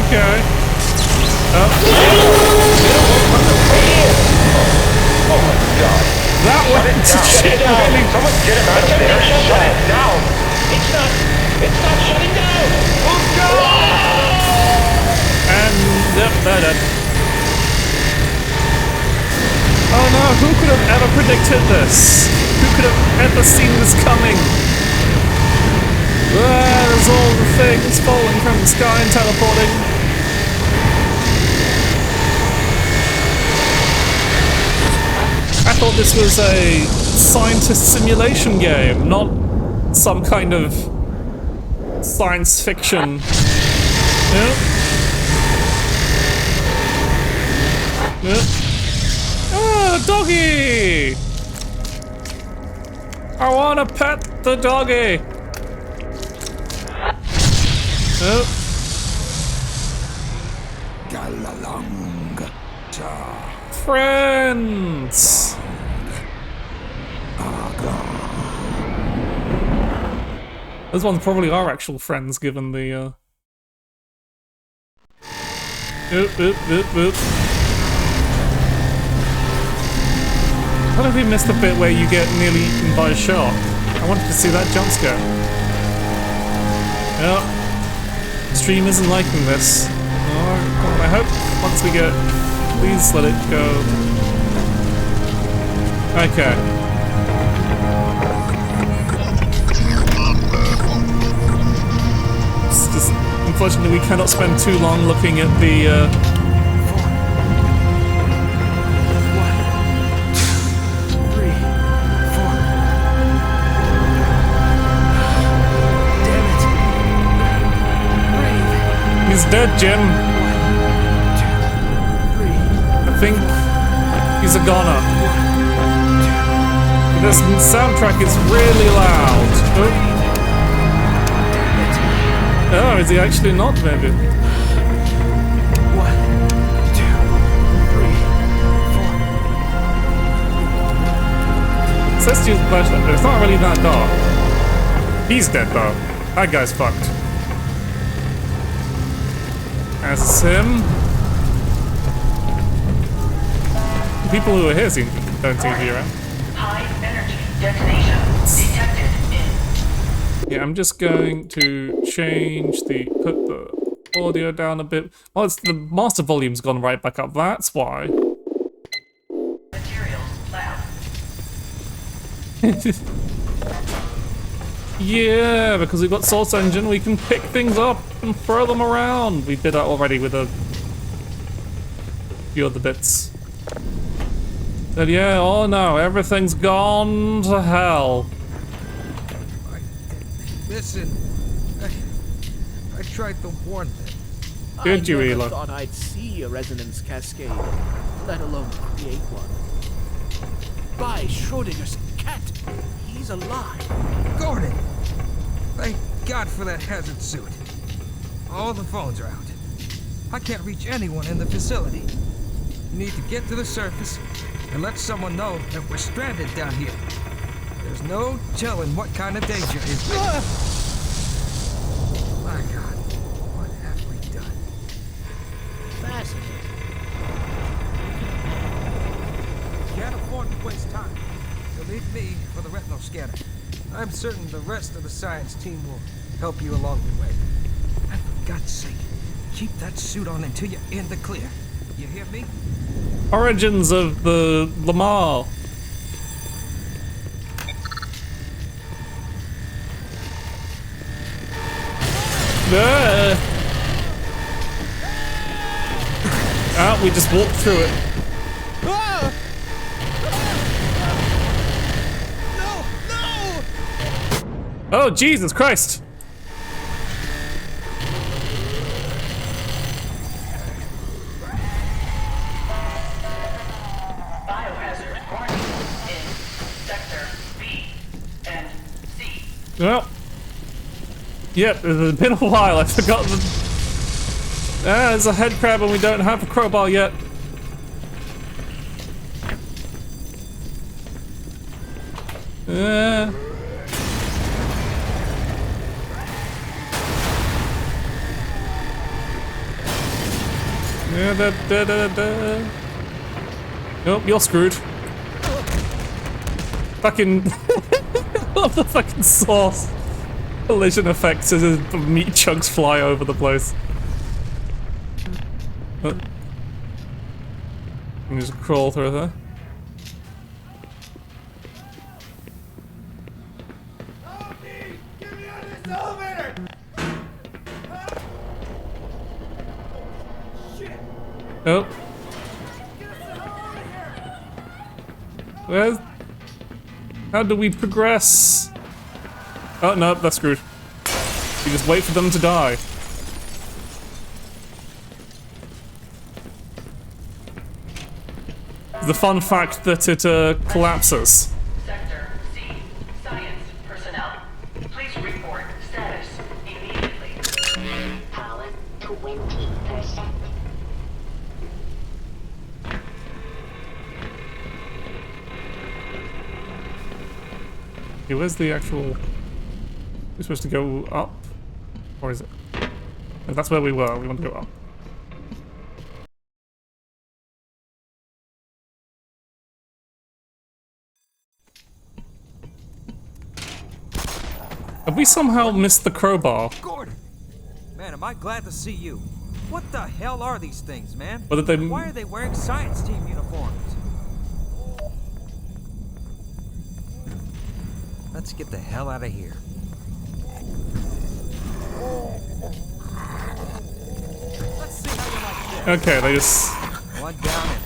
Okay. Oh my God. That Shut it down. Shut it down. Really? Someone get him out of there. Shut it down. It's not shutting down. Oh God. And yep, they're dead. Oh no, who could have ever predicted this? Who could have ever seen this coming? There's all the things falling from the sky and teleporting. I thought this was a scientist simulation game, not some kind of science fiction. Yep. Yep. Ah, doggy! I wanna pet the doggy! Oh. Friends! Those ones probably are actual friends, given the, Oop, oop, oop, oop. What if we missed the bit where you get nearly eaten by a shark? I wanted to see that jump scare. Yep. Stream isn't liking this. Oh, I hope once we get... Please let it go. Okay. It's just, unfortunately, we cannot spend too long looking at the... He's dead, Jim. 1, 2, 3. I think he's a goner. 1, 2, 3. This soundtrack is really loud. Oh, is he actually not, maybe? 1, 2, 3, 4. So let's use the flashlight, but it's not really that dark. He's dead, though. That guy's fucked. As him. People who are here don't seem to be around. High energy detonation detected in. Yeah, I'm just going to change the... put the audio down a bit. Oh, it's the master volume's gone right back up. That's why. Materials lab. Yeah, because we've got Source Engine, we can pick things up and throw them around. We did that already with a few other bits. But yeah, oh no, everything's gone to hell. Listen, I tried to warn them. Did you, I never Ela? thought I'd see a resonance cascade, let alone create one. By Schrodinger's cat, he's alive. Gordon! Thank God for that hazard suit. All the phones are out. I can't reach anyone in the facility. You need to get to the surface and let someone know that we're stranded down here. There's no telling what kind of danger is. My God, what have we done? Fascinating. Can't afford to waste time. So leave me for the retinal scanner. I'm certain the rest of the science team will help you along the way. And for God's sake, keep that suit on until you're in the clear. You hear me? Origins of the Lamar. Ah, we just walked through it. Oh, Jesus Christ! Biohazard warning in sector B and C. Well, yep, it's been a while. I forgot the. Ah, there's a head crab and we don't have a crowbar yet. Nope, you're screwed. Fucking. Love the fucking sauce. Collision effects as the meat chunks fly over the place. You just crawl through there. Oh. Where's... How do we progress? Oh, no, that's screwed. You just wait for them to die. The fun fact that it collapses. Sector C. Science personnel. Please report status immediately. Power 20%. Okay, where's the actual... We're supposed to go up? Or is it? No, that's where we were. We want to go up. Have we somehow missed the crowbar? Gordon! Man, am I glad to see you. What the hell are these things, man? What did they... Why are they wearing science team uniforms? Let's get the hell out of here. Let's see how you like this. Okay, they just... One down and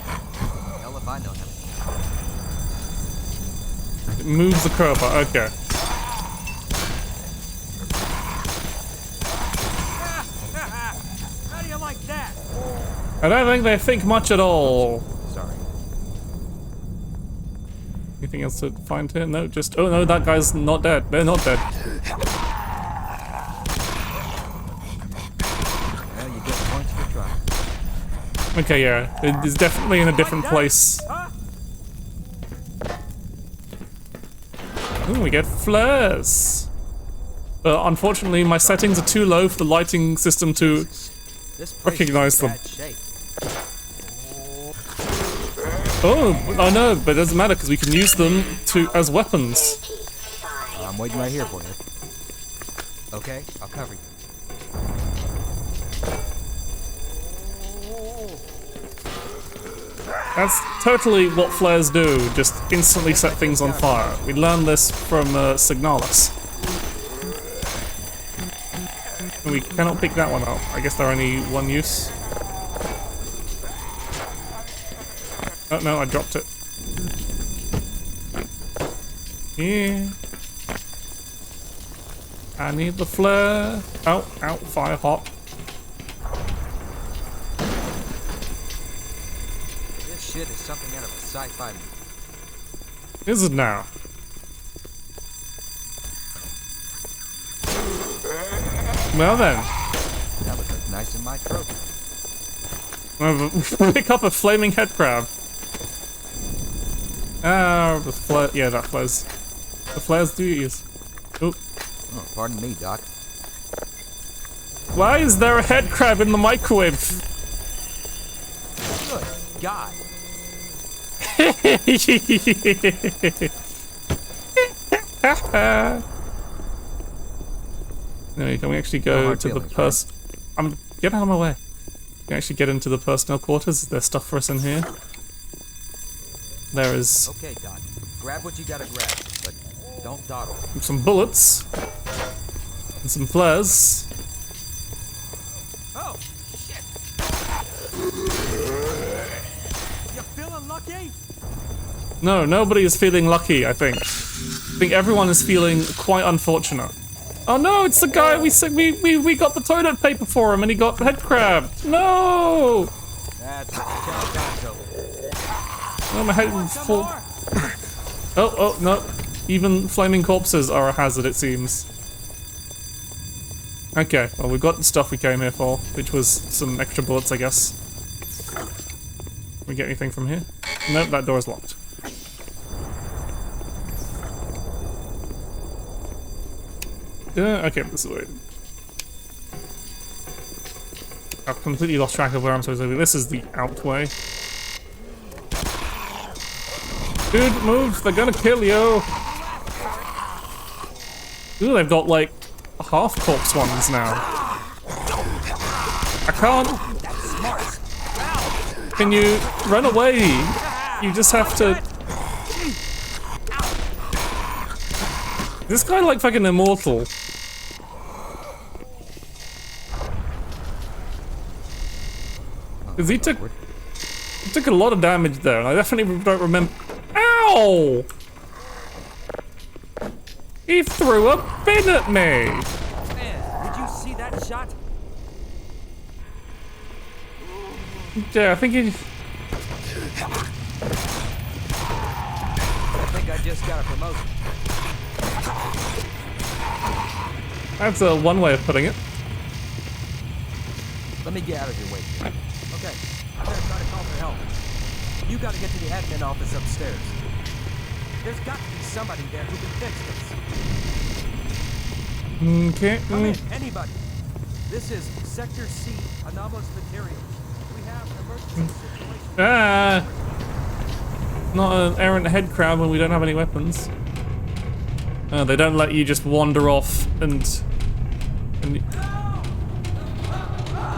hell if I know how. It moves the crowbar, okay. How do you like that? I don't think they think much at all. Sorry. Anything else to find here? No, just... Oh no, that guy's not dead. They're not dead. Well, you get points for trying. Okay, yeah. It is definitely in a different place. Ooh, we get flares. Unfortunately, my settings are too low for the lighting system to recognize them. Oh no, but it doesn't matter because we can use them as weapons. I'm waiting right here for you. Okay, I'll cover you. That's totally what flares do, just instantly set things on fire. We learned this from Signalis. And we cannot pick that one up. I guess they're only one use. Oh no, I dropped it. Yeah. I need the flare. Oh, out, fire hot. This shit is something out of a sci-fi movie. Is it now? Well then. That would look nice in my trophy. Pick up a flaming head crab. Ah, the flare. Yeah, that flares. The flares do use. Oop. Oh, pardon me, Doc. Why is there a head crab in the microwave? Good God. No, can we actually go to the person? Get out of my way. Can we actually get into the personnel quarters? Is there stuff for us in here? There is. Okay, Doc. Grab what you gotta grab, but don't dawdle. Some bullets. And some flares. Oh, shit! You feeling lucky? No, nobody is feeling lucky, I think. I think everyone is feeling quite unfortunate. Oh no, it's the guy we got the toilet paper for him and he got head crabbed. No! That's oh, my head is full. Oh, no. Even flaming corpses are a hazard, it seems. Okay, well, we've got the stuff we came here for, which was some extra bullets, I guess. Can we get anything from here? Nope, that door is locked. Okay, this is weird. I've completely lost track of where I'm supposed to be. This is the out way. Dude, move! They're gonna kill you! Ooh, they've got like half corpse ones now. I can't. Can you run away? You just have to. Is this guy like fucking immortal? Because he took a lot of damage there, and I definitely don't remember. Ow! He threw a bin at me! Man, did you see that shot? Yeah, I think he... I think I just got a promotion. That's one way of putting it. Let me get out of your way. Okay, I'm gonna try to call for help. You gotta get to the admin office upstairs. There's got to be somebody there who can fix this. Okay. Come in, anybody. This is Sector C, anomalous materials. We have an emergency situation. Ah! Not an errant head crab when we don't have any weapons. They don't let you just wander off and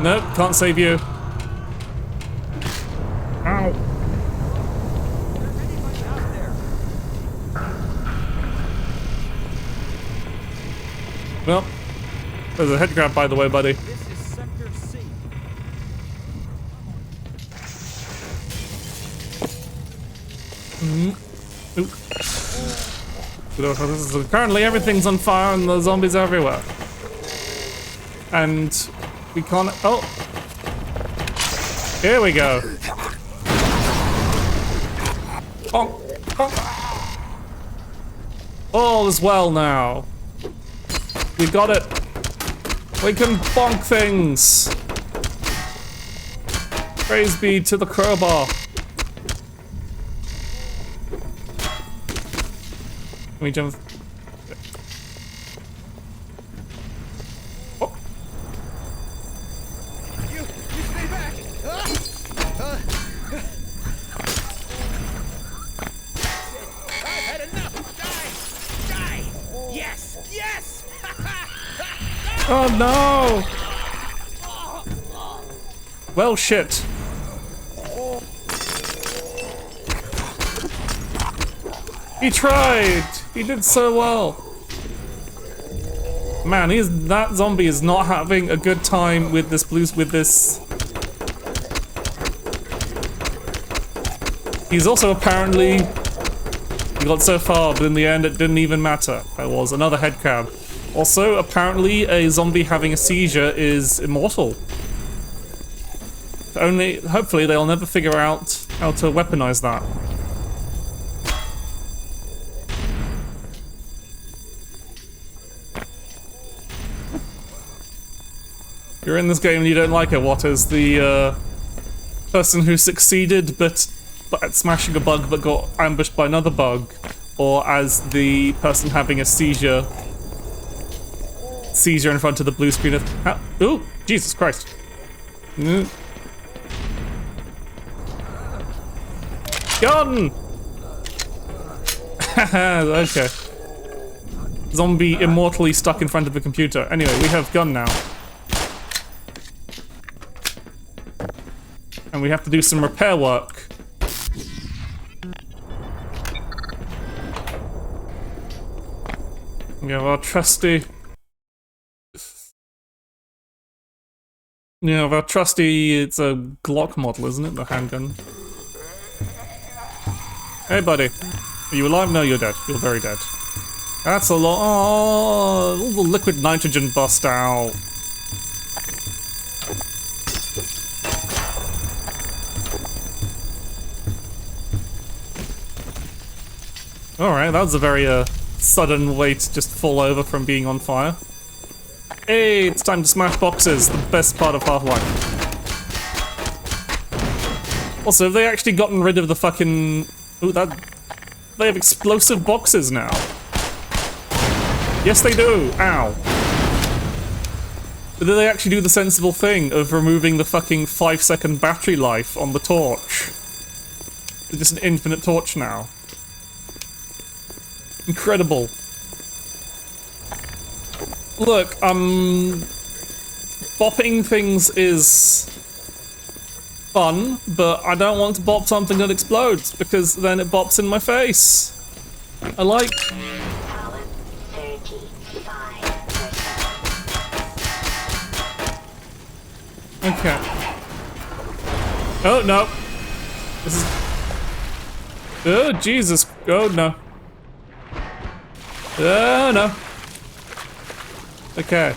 nope, can't save you. Ow. Well, there's a head crab, by the way, buddy. This is Sector C. Currently, everything's on fire and the zombies are everywhere. And we can't. Oh! Here we go. Bonk, bonk. All is well now. We got it. We can bonk things. Praise be to the crowbar. Can we jump? Oh. You stay back. I've had enough. Die. Yes. Oh no! Well, shit. He tried! He did so well. Man, that zombie is not having a good time with this He's also apparently... He got so far, but in the end it didn't even matter. There was another headcrab. Also, apparently a zombie having a seizure is immortal. Hopefully they'll never figure out how to weaponize that. If you're in this game and you don't like it, what is the person who succeeded but at smashing a bug but got ambushed by another bug, or as the person having a seizure in front of the blue screen of ooh, Jesus Christ. Gun! Okay. Zombie immortally stuck in front of the computer. Anyway, we have gun now. And we have to do some repair work. We have our trusty... Yeah, our trusty... It's a Glock model, isn't it? The handgun. Hey, buddy. Are you alive? No, you're dead. You're very dead. That's a lot. Oh, all the liquid nitrogen bust out. Alright, that was a very sudden way to just fall over from being on fire. Hey, it's time to smash boxes, the best part of Half-Life. Also, have they actually gotten rid of the fucking... Ooh, they have explosive boxes now. Yes, they do. Ow. But do they actually do the sensible thing of removing the fucking 5-second battery life on the torch? It's just an infinite torch now. Incredible. Look, bopping things is fun, but I don't want to bop something that explodes, because then it bops in my face. I like... Okay. Oh, no. This is... Oh, Jesus. Oh, no. Oh, no. Okay.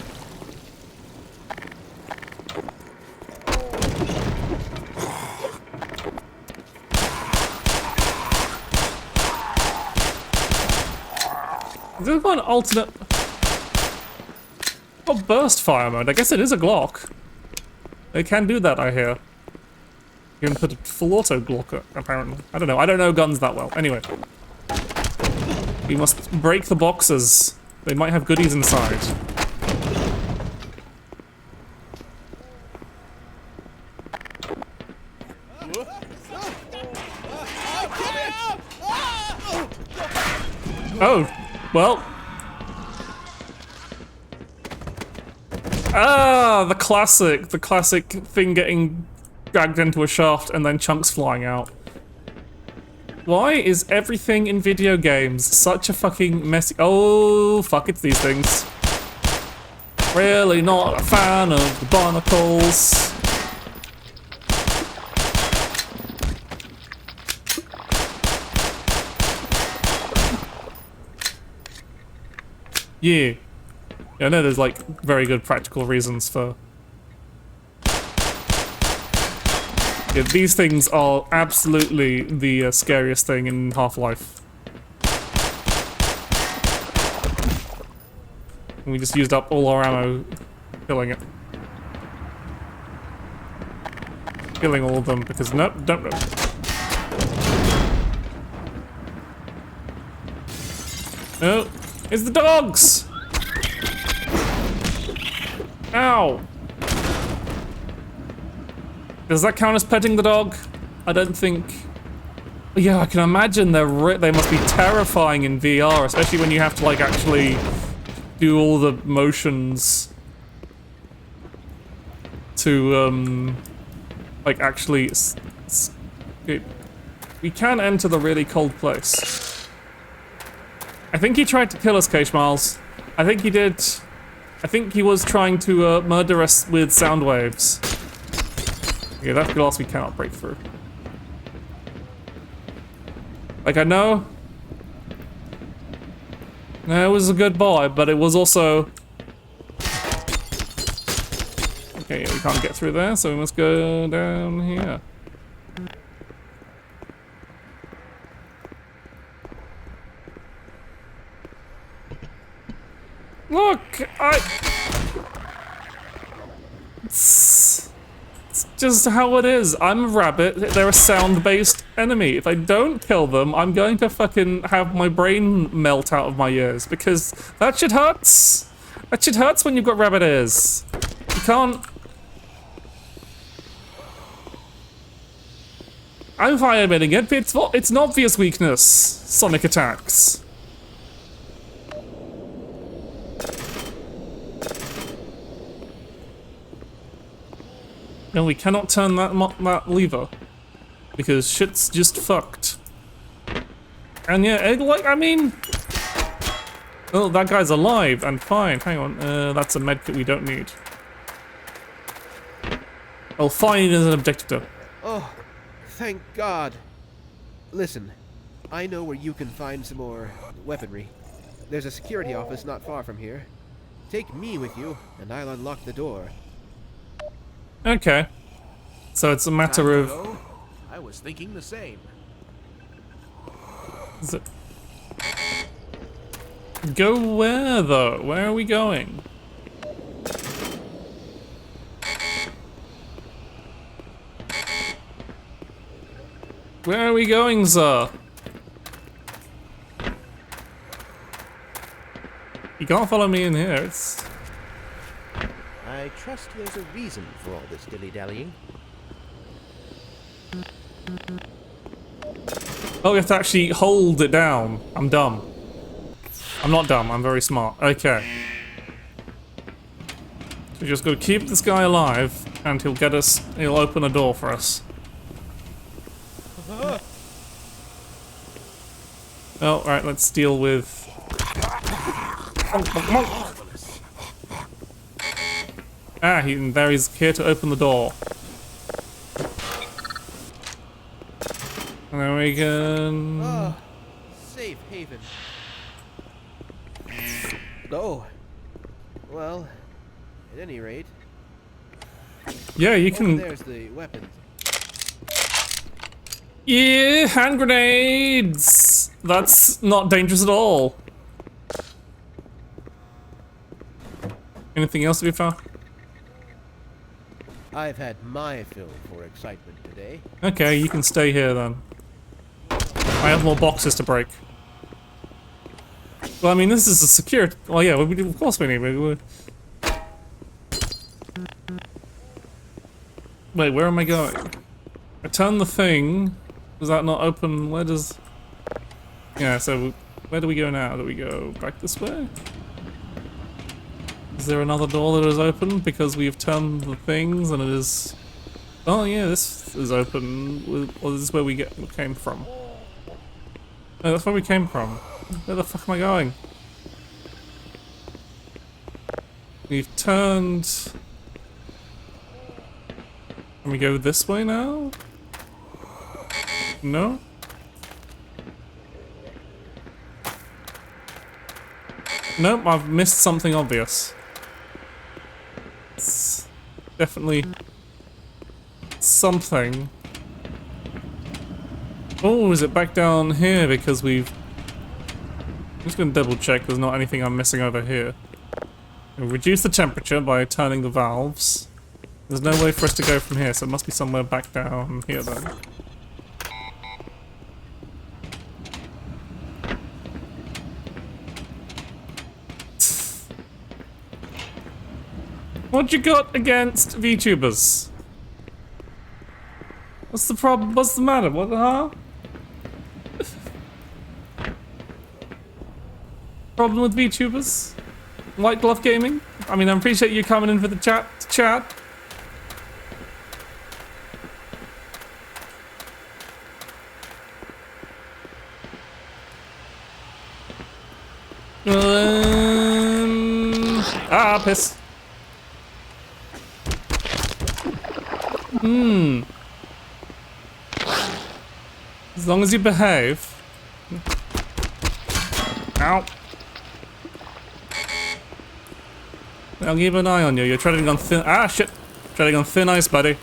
Is this one alternate? Oh, burst fire mode. I guess it is a Glock. They can do that, I hear. You can put a full auto Glock, apparently. I don't know. I don't know guns that well. Anyway. We must break the boxes. They might have goodies inside. Oh, well. Ah, the classic thing getting dragged into a shaft and then chunks flying out. Why is everything in video games such a fucking messy... Oh, fuck, it's these things. Really not a fan of the barnacles. Yeah. I know there's like very good practical reasons for... Yeah, these things are absolutely the scariest thing in Half-Life. We just used up all our ammo killing it. Killing all of them because nope, don't. No, it's the dogs! Ow! Does that count as petting the dog? I don't think... Yeah, I can imagine they must be terrifying in VR, especially when you have to, like, actually do all the motions to, like, actually... We can enter the really cold place. I think he tried to kill us, Cage Miles. I think he did. I think he was trying to murder us with sound waves. Okay, that glass we cannot break through. Like, I know... No, it was a good boy, but it was also... Okay, we can't get through there, so we must go down here. Look, It's just how it is. I'm a rabbit. They're a sound-based enemy. If I don't kill them, I'm going to fucking have my brain melt out of my ears because that shit hurts. That shit hurts when you've got rabbit ears. You can't. I'm firemanning it. It's an obvious weakness. Sonic attacks. No, we cannot turn that lever because shit's just fucked. And yeah, I mean, oh, that guy's alive and fine. Hang on, that's a medkit we don't need. Oh, fine is an objective. Oh, thank God. Listen, I know where you can find some more weaponry. There's a security office not far from here. Take me with you, and I'll unlock the door. Okay. So it's a matter of... I was thinking the same. Is it... Go where, though? Where are we going? Where are we going, sir? You can't follow me in here, it's... I trust there's a reason for all this dilly-dallying. Oh, we have to actually hold it down. I'm dumb. I'm not dumb, I'm very smart. Okay. So we just gotta keep this guy alive, and he'll open a door for us. Oh, right, let's deal with... Ah, there he's here to open the door. And then we can... Oh, safe haven. Oh. Well, at any rate... Yeah, you can... There's the weapons. Yeah, hand grenades! That's not dangerous at all. Anything else to be found? I've had my fill for excitement today. Okay, you can stay here then. I have more boxes to break. Well, I mean, this is a security... Well, yeah, of course we need... Wait, where am I going? I turn the thing. Does that not open? Where does... Yeah, so where do we go now? Do we go back this way? Is there another door that is open because we've turned the things and it is... Oh yeah, this is open. Well, this is where we came from. No, that's where we came from. Where the fuck am I going? We've turned... Can we go this way now? No? Nope, I've missed something obvious. It's definitely something. Oh, is it back down here because we've... I'm just gonna double check there's not anything I'm missing over here. We'll reduce the temperature by turning the valves. There's no way for us to go from here, so it must be somewhere back down here then. What you got against VTubers? What's the problem? What's the matter? What, huh? Problem with VTubers? White Glove Gaming? I mean, I appreciate you coming in for the chat. Piss. As long as you behave. Ow. I'll keep an eye on you. You're treading on thin. Ah, shit. Treading on thin ice, buddy.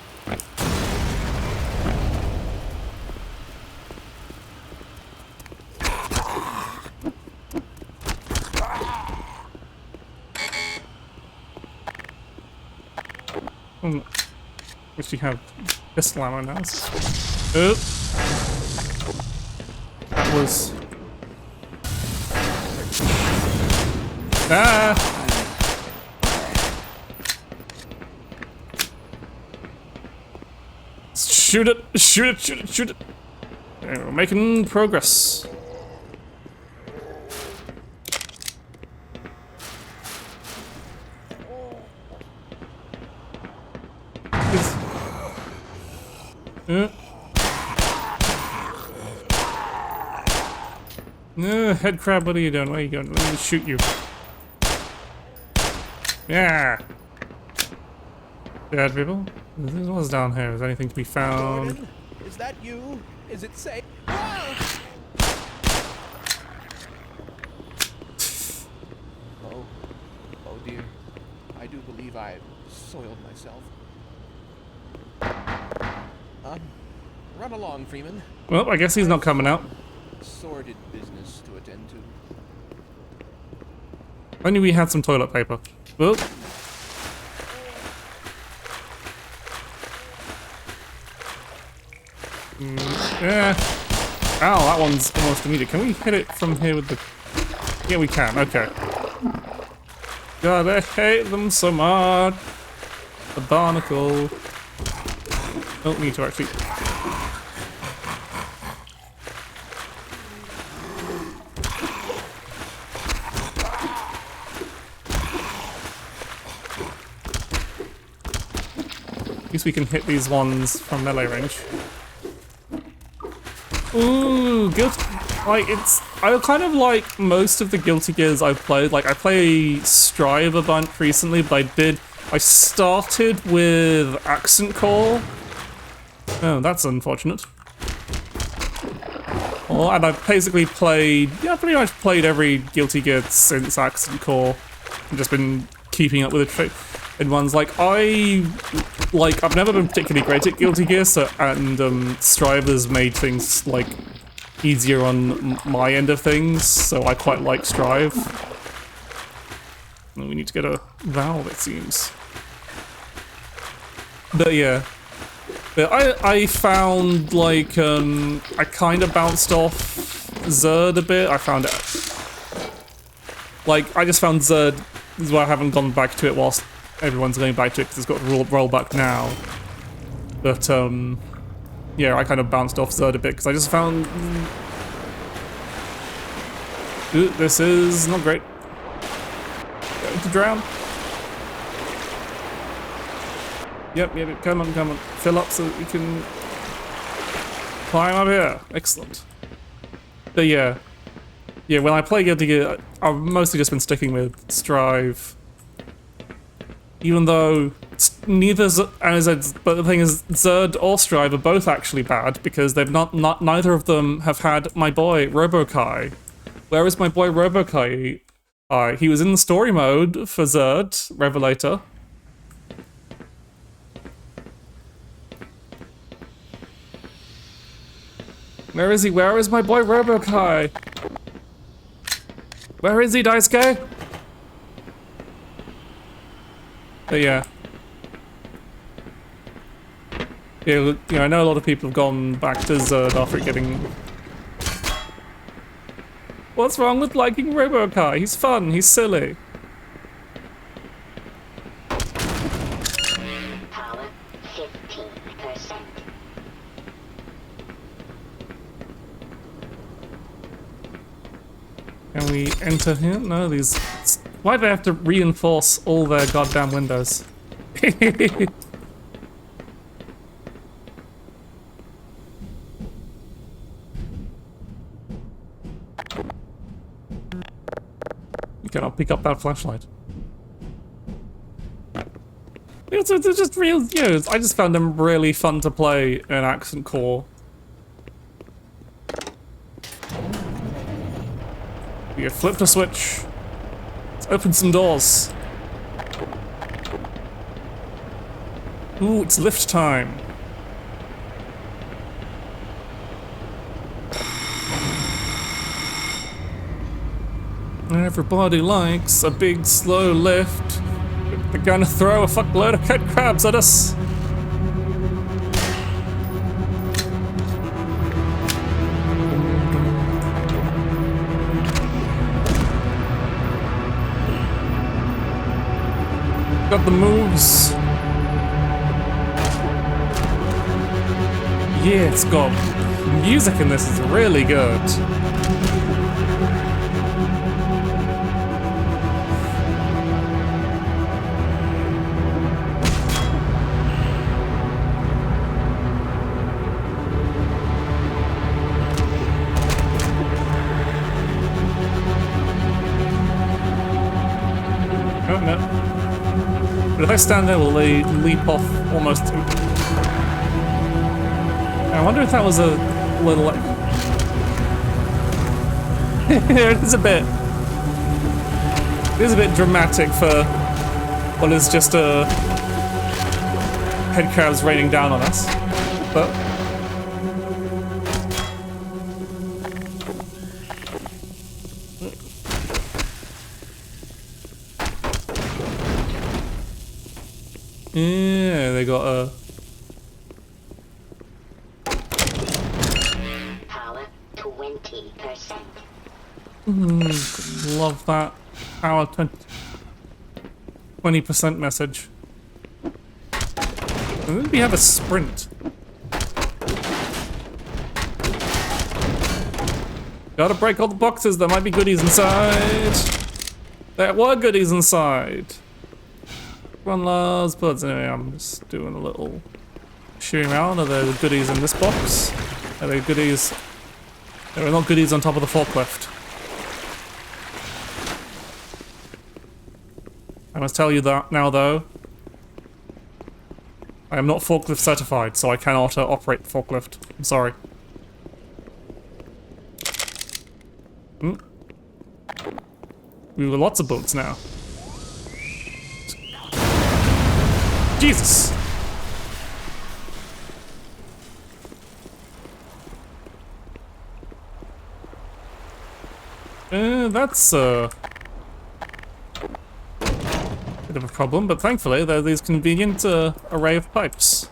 Wish you had pistol ammo now. Oop. That was. Ah! Shoot it! Shoot it! Shoot it! Shoot it! Okay, we're making progress. Head crab, what are you doing? Where are you going? Let me shoot you. Yeah! Dead people? What's down here? Is there anything to be found? Gordon, is that you? Is it safe? Oh dear. I do believe I soiled myself. Run along, Freeman. Well, I guess he's not coming out. Sordid business to attend to. If only we had some toilet paper. Well. Yeah. Ow, that one's almost immediate. Can we hit it from here with the... Yeah, we can. Okay. God, I hate them so much. The barnacle. Don't need to actually... At least we can hit these ones from melee range. Ooh, Guilty... Like, it's... I kind of like most of the Guilty Gears I've played. Like, I play Strive a bunch recently, but I started with Accent Core. Oh, that's unfortunate. Well, and I've basically played... Yeah, pretty much played every Guilty Gear since Accent Core. I've just been keeping up with the ones. Like, I've never been particularly great at Guilty Gear, and Strive has made things, like, easier on my end of things, so I quite like Strive. We need to get a valve, it seems. But yeah. But I found, like, I kind of bounced off Zerd a bit. I found it... Like, I just found Zerd... This is why I haven't gone back to it whilst everyone's going back to it, because it's got rollback now. But, yeah, I kind of bounced off Zerd a bit, because I just found... Ooh, this is not great. Going to drown. Yep, come on. Fill up so that we can climb up here. Excellent. But yeah. Yeah, when I play Guilty Gear, I've mostly just been sticking with Strive. Even though neither but the thing is, Zerd or Strive are both actually bad because they've neither of them have had my boy Robokai. Where is my boy Robokai? He was in the story mode for Zerd Revelator. Where is he? Where is my boy Robokai? Where is he, Daisuke? But yeah. Yeah, you know, I know a lot of people have gone back to Zerd after getting... What's wrong with liking Robokai? He's fun, he's silly. Power 15%. Can we enter here? No, these... Why do they have to reinforce all their goddamn windows? Okay, I'll pick up that flashlight. They're just real, you know, I just found them really fun to play in Accent Core. You flipped a switch. Let's open some doors. Ooh, it's lift time. Everybody likes a big slow lift. They're gonna throw a fuckload of cat crabs at us. Got the moves. Yeah, it's got music in this is really good. Oh no. But if I stand there, will they leap off almost? I wonder if that was a little like... it is a bit dramatic for what is just a head crabs raining down on us, but yeah, they got a Power 20%. love that power 20% message. And then we have a sprint. Gotta break all the boxes, there might be goodies inside. There were goodies inside. One loves bullets. Anyway, I'm just doing a little shooting around. Are there goodies in this box? Are there goodies? There are not goodies on top of the forklift. I must tell you that now, though. I am not forklift certified, so I cannot operate the forklift. I'm sorry. We've got lots of bullets now. Jesus! That's a bit of a problem, but thankfully there are these convenient array of pipes.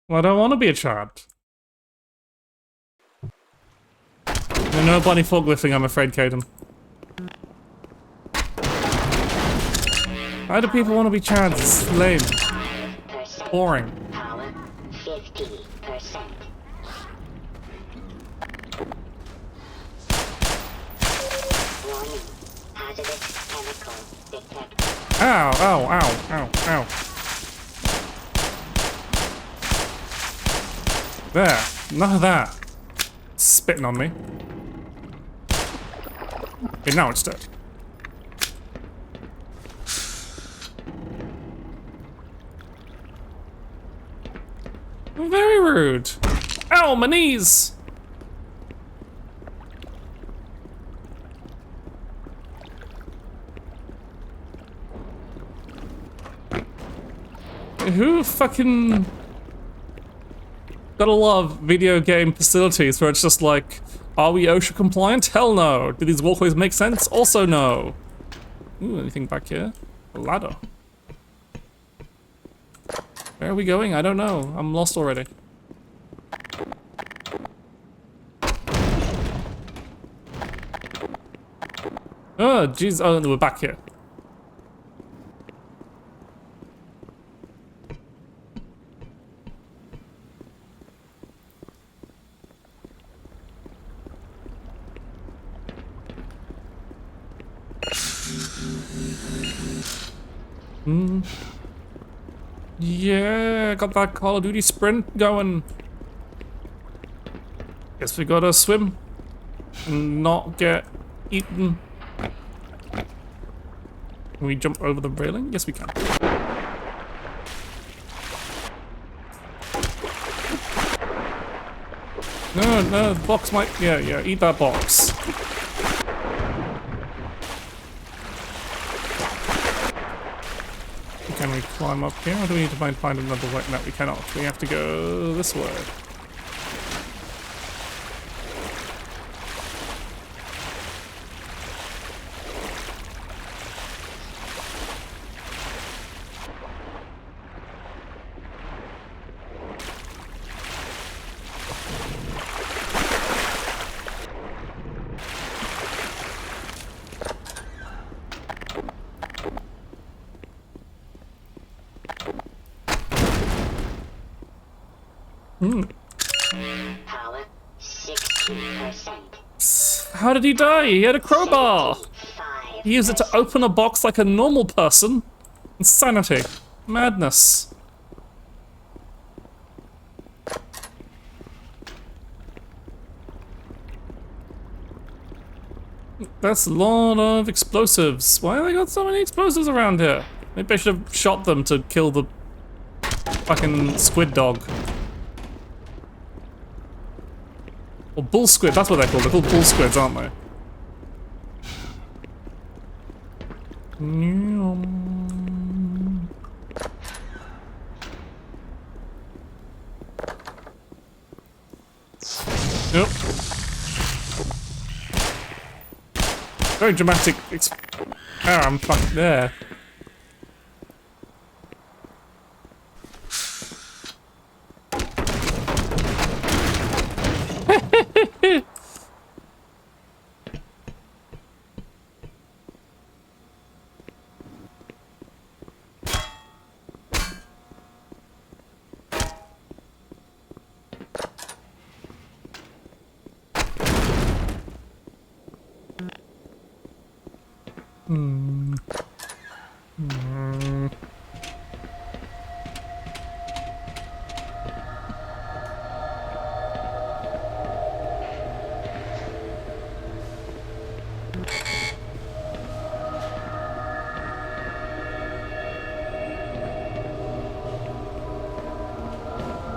Well, I don't want to be a Chad. No bloody forklifting, I'm afraid, Caden. Why do people want to be Chads? It's lame. Boring. Power 50%. Warning. Hazardous chemical detected. Ow, ow, ow, ow, ow. There. None of that. Spitting on me. Okay, now it's dead. Very rude. Ow, my knees! Who fucking... Gotta love video game facilities where it's just like, are we OSHA compliant? Hell no. Do these walkways make sense? Also no. Ooh, anything back here? A ladder. Where are we going? I don't know. I'm lost already. Oh, jeez. Oh, we're back here. Yeah, got that Call of Duty sprint going. Guess we gotta swim and not get eaten. Can we jump over the railing? Yes, we can. No, the box might... Yeah, eat that box. Can we climb up here, or do we need to find another way? No, we cannot. We have to go this way. Power 60%. How did he die? He had a crowbar. He used it to open a box like a normal person. Insanity. Madness. That's a lot of explosives. Why have they got so many explosives around here? Maybe I should have shot them to kill the fucking squid dog. Or bull squid, that's what they're called. They're called bull squids, aren't they? Nope. Very dramatic. I'm fucking there.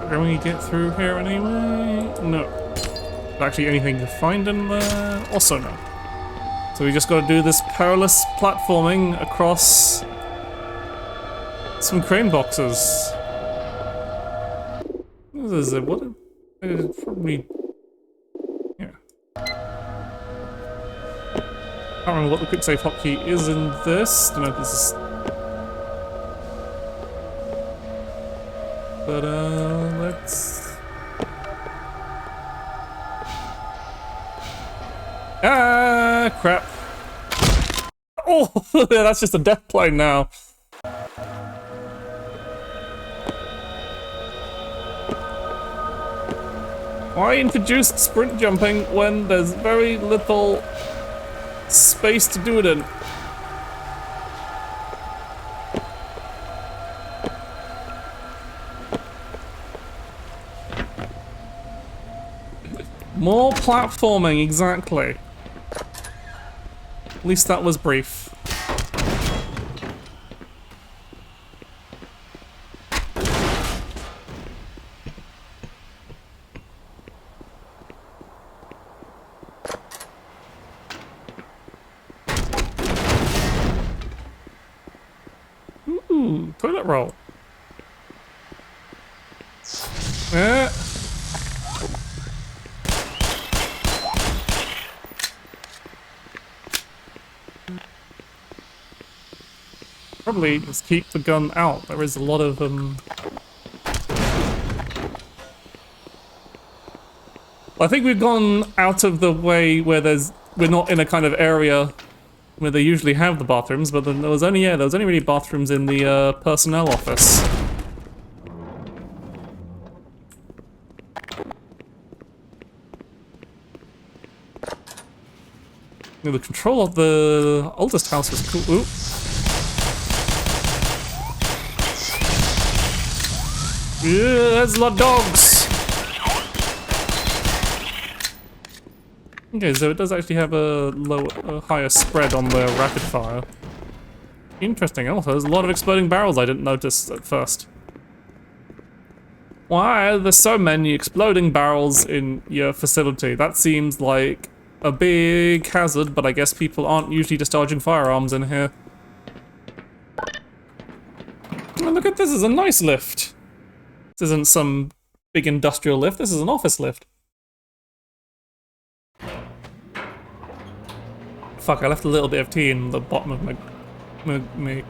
Can we get through here anyway? No. Actually, anything to find in there? Also no. So we just gotta do this perilous platforming across some crane boxes. What is it? What? It's probably... Yeah. I don't remember what the quick save hotkey is in this. Don't know if this is... But, let's... Ah, crap. Oh, yeah, that's just a death plane now. Why introduce sprint jumping when there's very little space to do it in? More platforming, exactly. At least that was brief. Ooh, toilet roll. Probably just keep the gun out. There is a lot of I think we've gone out of the way where we're not in a kind of area where they usually have the bathrooms, but then there was only really bathrooms in the personnel office. The control of the oldest house was cool. Ooh. Yeah, there's a lot of dogs. Okay, so it does actually have a higher spread on the rapid fire. Interesting. Also, there's a lot of exploding barrels I didn't notice at first. Why are there so many exploding barrels in your facility? That seems like a big hazard, but I guess people aren't usually discharging firearms in here. Oh, look at this, is a nice lift. This isn't some big industrial lift, this is an office lift. Fuck, I left a little bit of tea in the bottom of my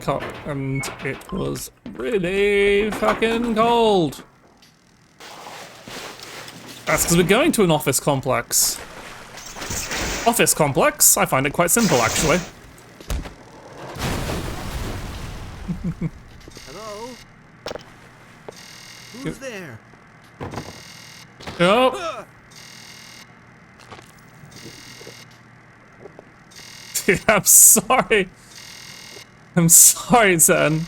cup, and it was really fucking cold. That's because we're going to an office complex. Office complex? I find it quite simple, actually. Hello? Who's there? Oh. Dude, I'm sorry. I'm sorry, son.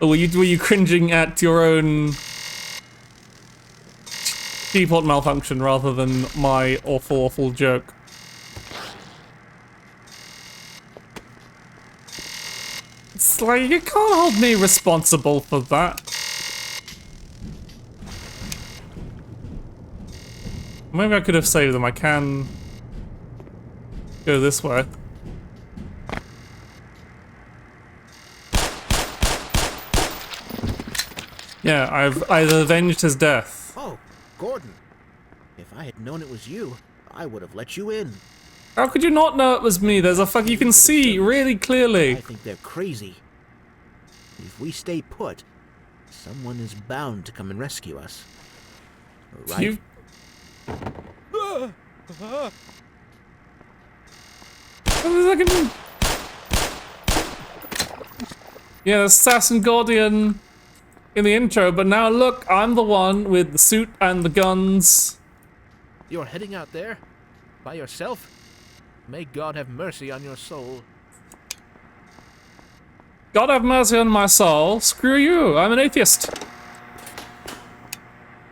Were you cringing at your own teapot malfunction rather than my awful joke? It's like, you can't hold me responsible for that. Maybe I could have saved them. I can go this way. Yeah, I've avenged his death. Oh, Gordon. If I had known it was you, I would have let you in. How could you not know it was me? There's a fuck, you can see really clearly. I think they're crazy. If we stay put, someone is bound to come and rescue us. Right? You... Yeah, Assassin Gordian in the intro, but now look, I'm the one with the suit and the guns. You're heading out there? By yourself? May God have mercy on your soul. God have mercy on my soul. Screw you, I'm an atheist.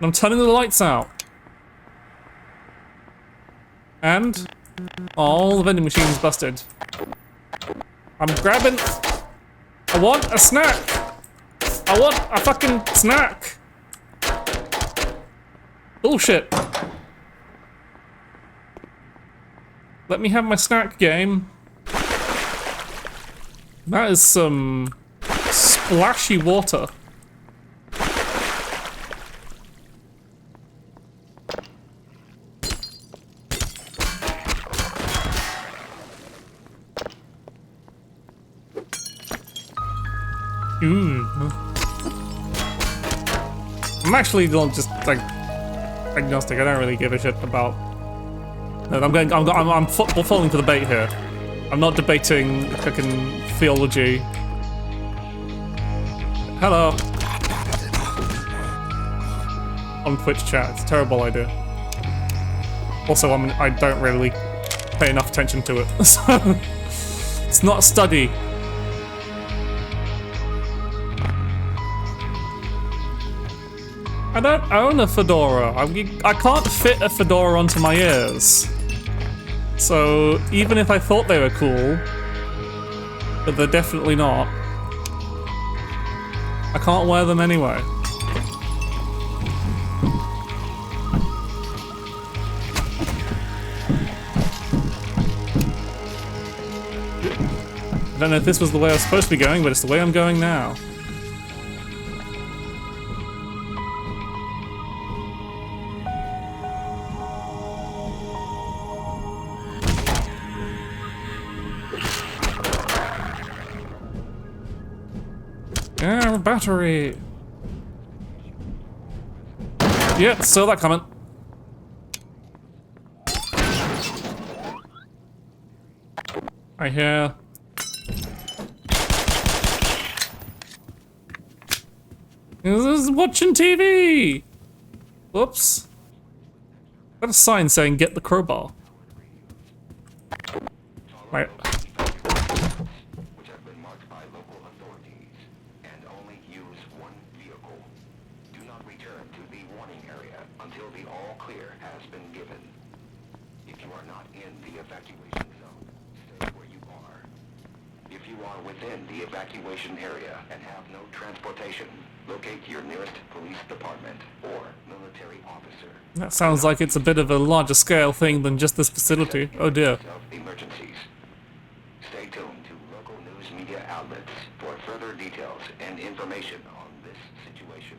I'm turning the lights out. And all the vending machines busted. I'm grabbing... I want a snack! I want a fucking snack! Bullshit. Let me have my snack game. That is some splashy water. Ooh. I'm actually not just like agnostic. I don't really give a shit about. No, I'm falling for the bait here. I'm not debating fucking theology. Hello. On Twitch chat, it's a terrible idea. Also, I don't really pay enough attention to it, so it's not a study. I don't own a fedora. I can't fit a fedora onto my ears. So even if I thought they were cool, but they're definitely not, I can't wear them anyway. I don't know if this was the way I was supposed to be going, but it's the way I'm going now. Yeah, battery. Yeah, saw that coming. I hear. This is watching TV. Whoops. Got a sign saying "Get the crowbar." Right. Do not return to the warning area until the all clear has been given. If you are not in the evacuation zone, stay where you are. If you are within the evacuation area and have no transportation, locate your nearest police department or military officer. That sounds like it's a bit of a larger scale thing than just this facility. Oh dear. Emergencies. Stay tuned to local news media outlets for further details and information on this situation.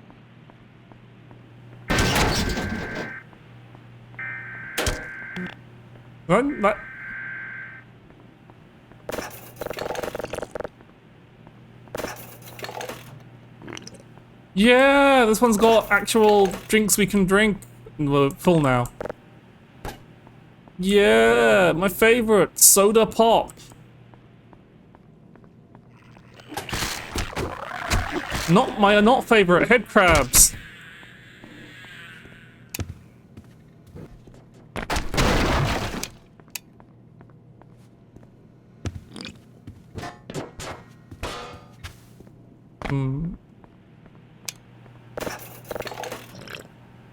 What? Yeah, this one's got actual drinks we can drink. We're full now. Yeah, my favorite, soda pop. Not my not favorite, head crabs.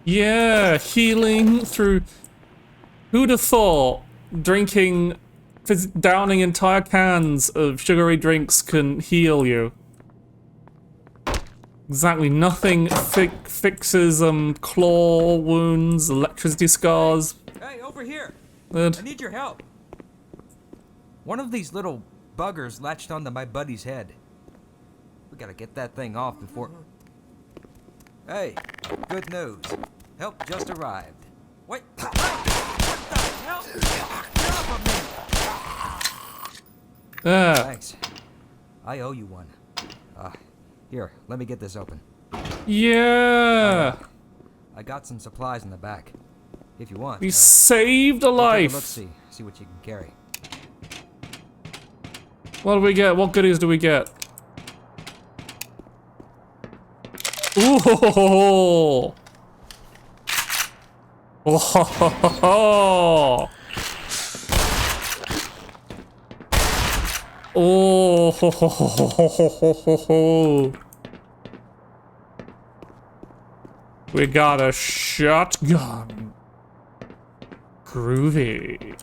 Yeah, healing through... Who'd have thought downing entire cans of sugary drinks can heal you? Exactly, nothing fixes claw wounds, electricity scars. Hey, over here! Good. I need your help. One of these little buggers latched onto my buddy's head. We gotta get that thing off before... Hey, good news. Help just arrived. Wait! What the hell? Get off of me! Thanks. I owe you one. Here, let me get this open. Yeah! I got some supplies in the back. If you want. We saved a life! Let's see what you can carry. What do we get? What goodies do we get? Ooh! Oh! Oh! We got a shotgun. Groovy.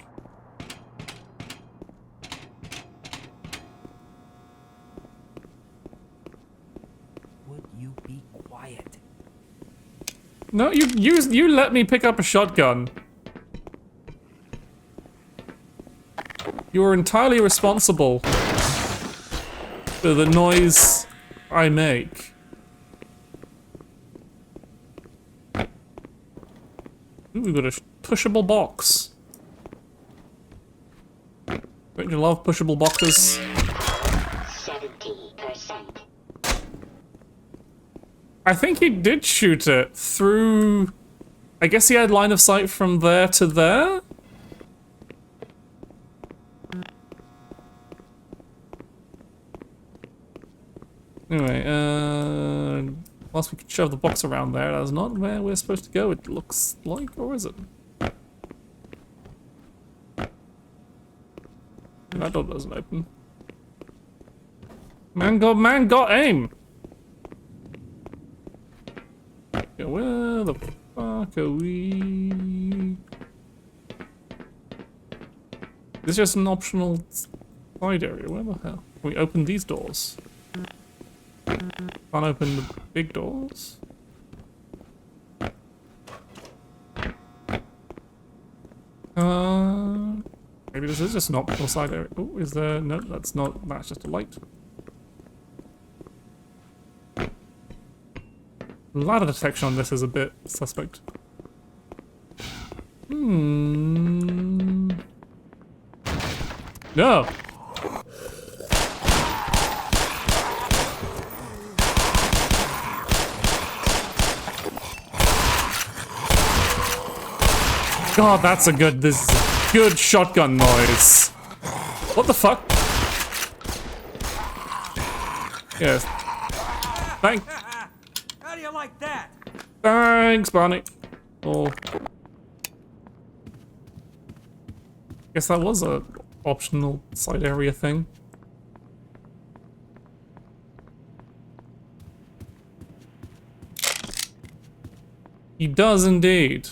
Would you be quiet? No, you let me pick up a shotgun. You are entirely responsible for the noise I make. Ooh, we got a pushable box. Don't you love pushable boxes? 70%. I think he did shoot it through... I guess he had line of sight from there to there? Anyway, whilst we can shove the box around there, that's not where we're supposed to go, it looks like, or is it? That door doesn't open. Man got aim! Yeah, where the fuck are we? This is just an optional side area, where the hell? Can we open these doors? Can't open the big doors. Maybe this is just an optional side area. Oh, is there? No, that's not. That's just a light. Ladder detection on this is a bit suspect. No. God, that's a good, this is a good shotgun noise. What the fuck? Yes. How do you like that? Thanks, Barney. Oh. Guess that was a optional side area thing. He does indeed.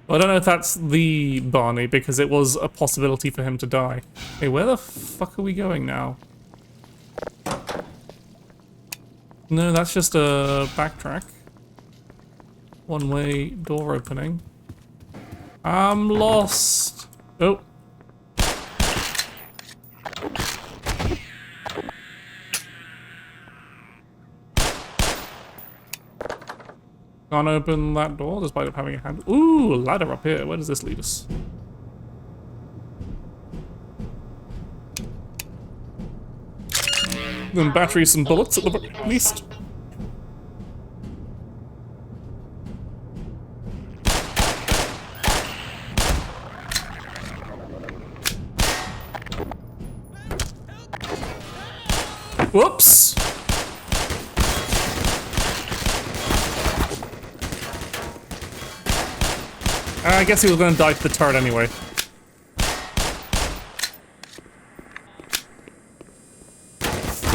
I don't know if that's the Barney, because it was a possibility for him to die. Hey, where the fuck are we going now? No, that's just a backtrack. One-way door opening. I'm lost. Oh. Can't open that door despite it having a handle. Ooh, a ladder up here. Where does this lead us? Then batteries and bullets at the very least. Whoops! I guess he was going to die to the turret anyway.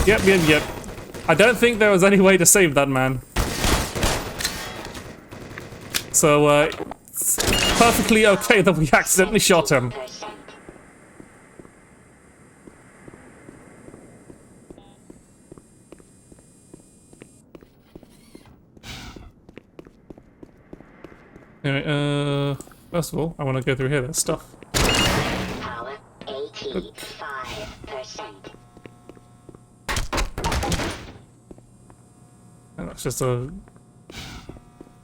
Yep. I don't think there was any way to save that man. So, it's perfectly okay that we accidentally shot him. Anyway, first of all, I want to go through here. There's stuff. Power 85%. And that's just a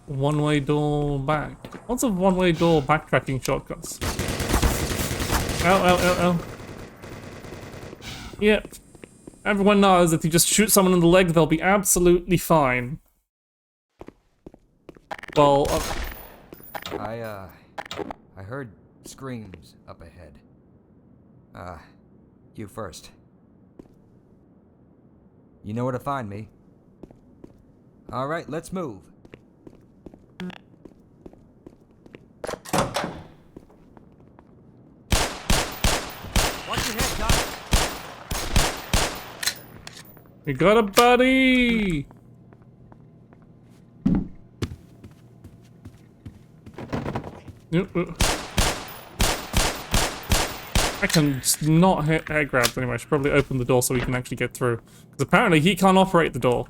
one-way door back. Lots of one-way door backtracking shortcuts. Ow. Yep. Everyone knows if you just shoot someone in the leg, they'll be absolutely fine. Well, I heard screams up ahead. You first. You know where to find me. All right, let's move. Watch your head, Doc. we got a buddy! I can not hit head grabs anyway. I should probably open the door so we can actually get through. Because apparently he can't operate the door.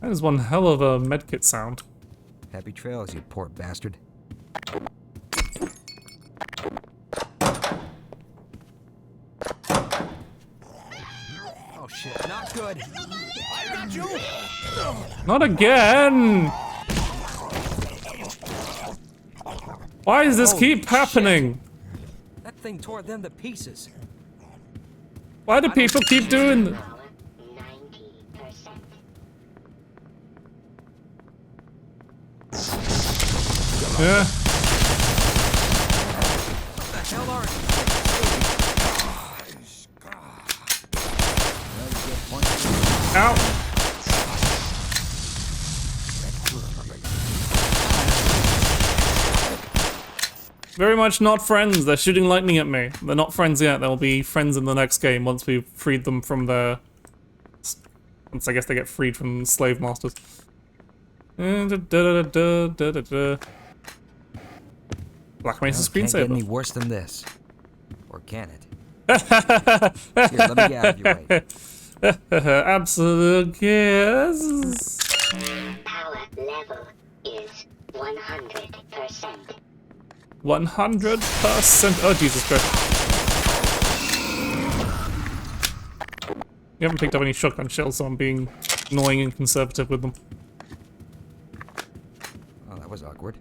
That is one hell of a medkit sound. Happy trails, you poor bastard. Oh shit, not good. I got you! Not again! Why does this keep happening? That thing tore them to pieces. Why do people keep doing this? Yeah. What the hell are you? Ow. Very much not friends. They're shooting lightning at me. They're not friends yet. They'll be friends in the next game once we've freed them from their... Once I guess they get freed from slave masters. Black Mesa screensaver. Can't get any worse than this. Or can it? Here, let me get out of your way. Absolute yes. Power level is 100%. 100%. Oh, Jesus Christ. You haven't picked up any shotgun shells, so I'm being annoying and conservative with them. Oh, that was awkward.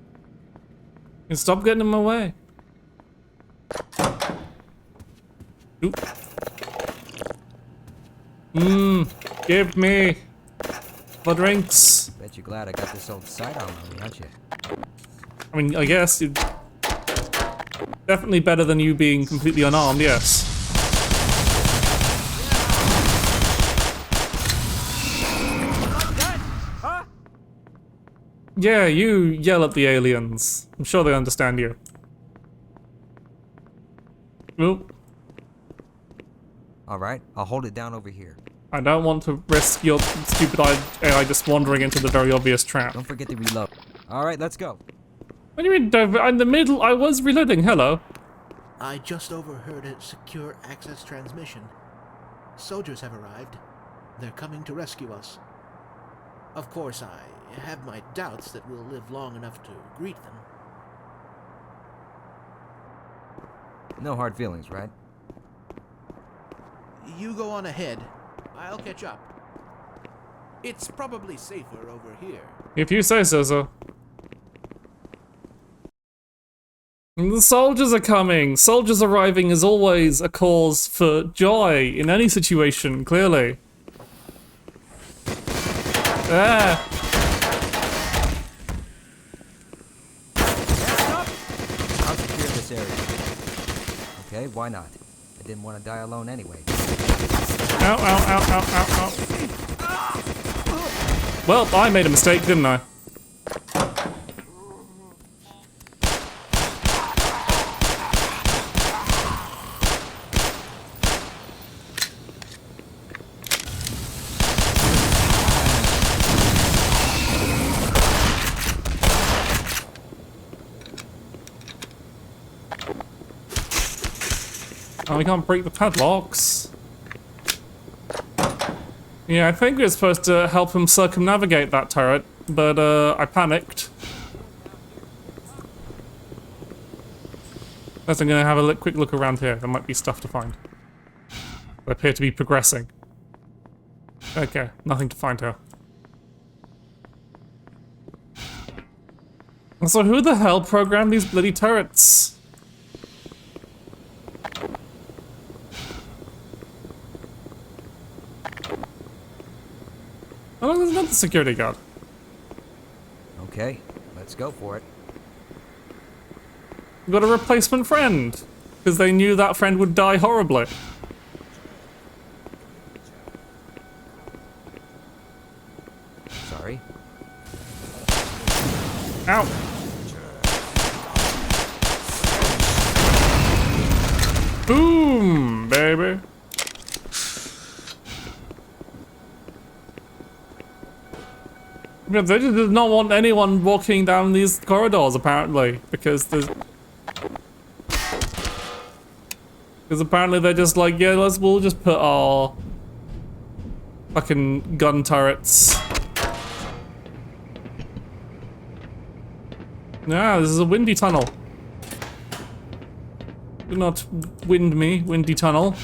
And stop getting in my way. Oop. Give me the drinks. Bet you're glad I got this old sidearm on me, aren't you? I mean, I guess you'd definitely better than you being completely unarmed, yes. Yeah, you yell at the aliens. I'm sure they understand you. Oop. All right, I'll hold it down over here. I don't want to risk your stupid AI just wandering into the very obvious trap. Don't forget to reload. All right, let's go. What do you mean, Dave? In the middle, I was reloading. Hello. I just overheard a secure access transmission. Soldiers have arrived. They're coming to rescue us. Of course, I have my doubts that we'll live long enough to greet them. No hard feelings, right? You go on ahead. I'll catch up. It's probably safer over here. If you say so, sir. The soldiers are coming. Soldiers arriving is always a cause for joy in any situation, clearly. Ah. I'll secure this area. Okay, why not? I didn't want to die alone anyway. Ow, ow, ow, ow, ow, ow. Well, I made a mistake, didn't I? Oh, we can't break the padlocks. Yeah, I think we were supposed to help him circumnavigate that turret, but I panicked. First, I'm gonna have a quick look around here. There might be stuff to find. We appear to be progressing. Okay, nothing to find here. So who the hell programmed these bloody turrets? Oh, there's another security guard. Okay, let's go for it. We got a replacement friend, because they knew that friend would die horribly. Sorry. Ow! Boom, baby. Yeah, they just did not want anyone walking down these corridors, apparently, because there's... Because apparently they're just like, yeah, we'll just put our fucking gun turrets. Yeah, this is a windy tunnel. Do not wind me, windy tunnel.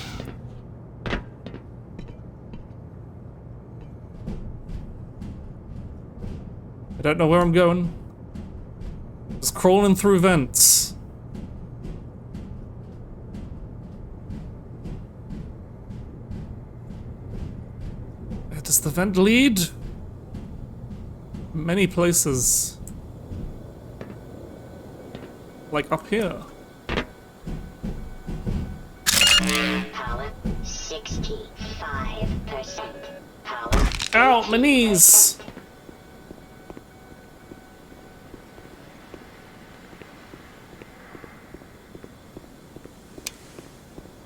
I don't know where I'm going. Just crawling through vents. Where does the vent lead? Many places. Like up here. Power 65%. Power. Ow, my knees!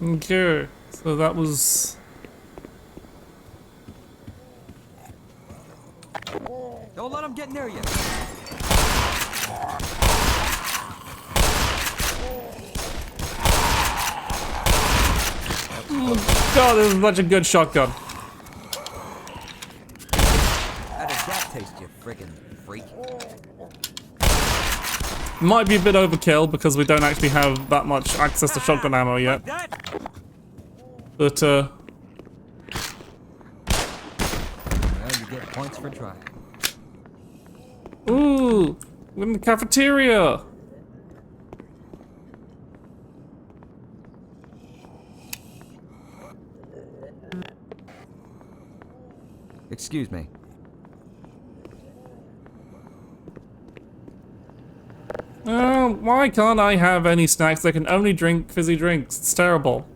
Okay, so that was... Don't let them get near you. God, this is such a good shotgun. How does that taste, you friggin' freak? Might be a bit overkill because we don't actually have that much access to shotgun ammo yet. But, Well, you get points for trying. ooh, we're in the cafeteria. Excuse me. Why can't I have any snacks? I can only drink fizzy drinks. It's terrible.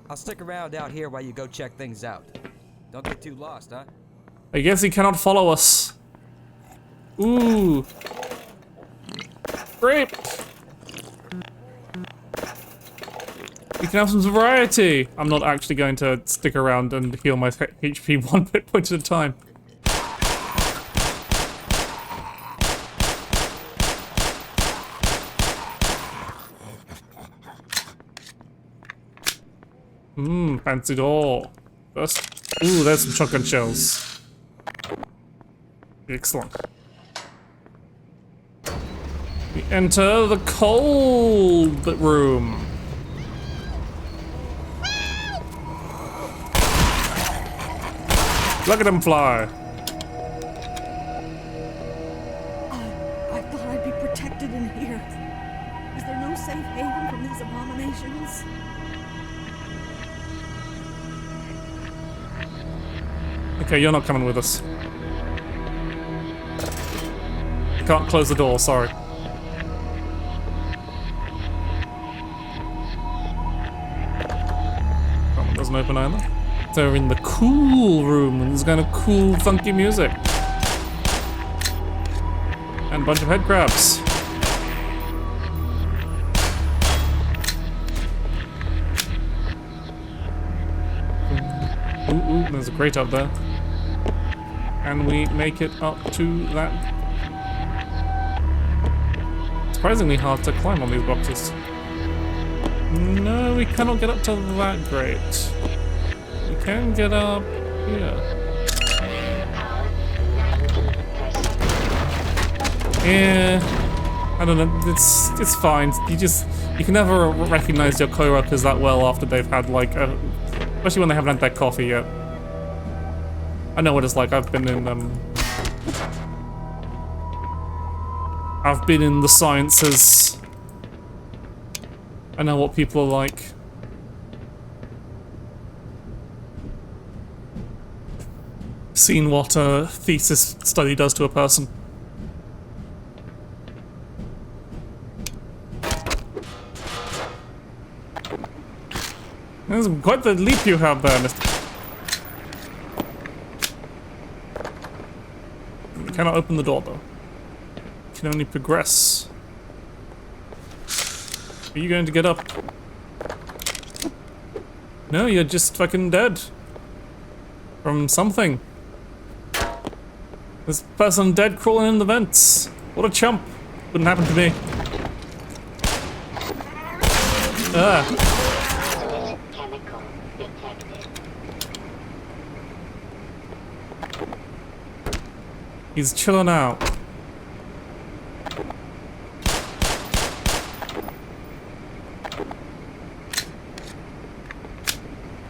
I'll stick around out here while you go check things out. Don't get too lost, huh? I guess he cannot follow us. Ooh. Great. We can have some variety. I'm not actually going to stick around and heal my HP one hit point at a time. Fancy door. First, ooh, there's some shotgun shells. Excellent. We enter the cold room. Look at him fly. I thought I'd be protected in here. Is there no safe haven from these abominations? Okay, you're not coming with us. I can't close the door, sorry. Oh, it doesn't open either. So we're in the cool room, and there's kind of cool, funky music. And a bunch of head crabs. Ooh, there's a crate up there. And we make it up to that. Surprisingly hard to climb on these boxes. No, we cannot get up to that grate. We can get up here. Yeah, I don't know. It's fine. You can never recognize your co-workers that well after they've had like especially when they haven't had their coffee yet. I know what it's like. I've been in the sciences. I know what people are like. Seen what a thesis study does to a person. There's quite the leap you have there, Mr. You cannot open the door, though. You can only progress. Are you going to get up? No, you're just fucking dead. From something. This person dead crawling in the vents. What a chump. Wouldn't happen to me. Ah. He's chilling out.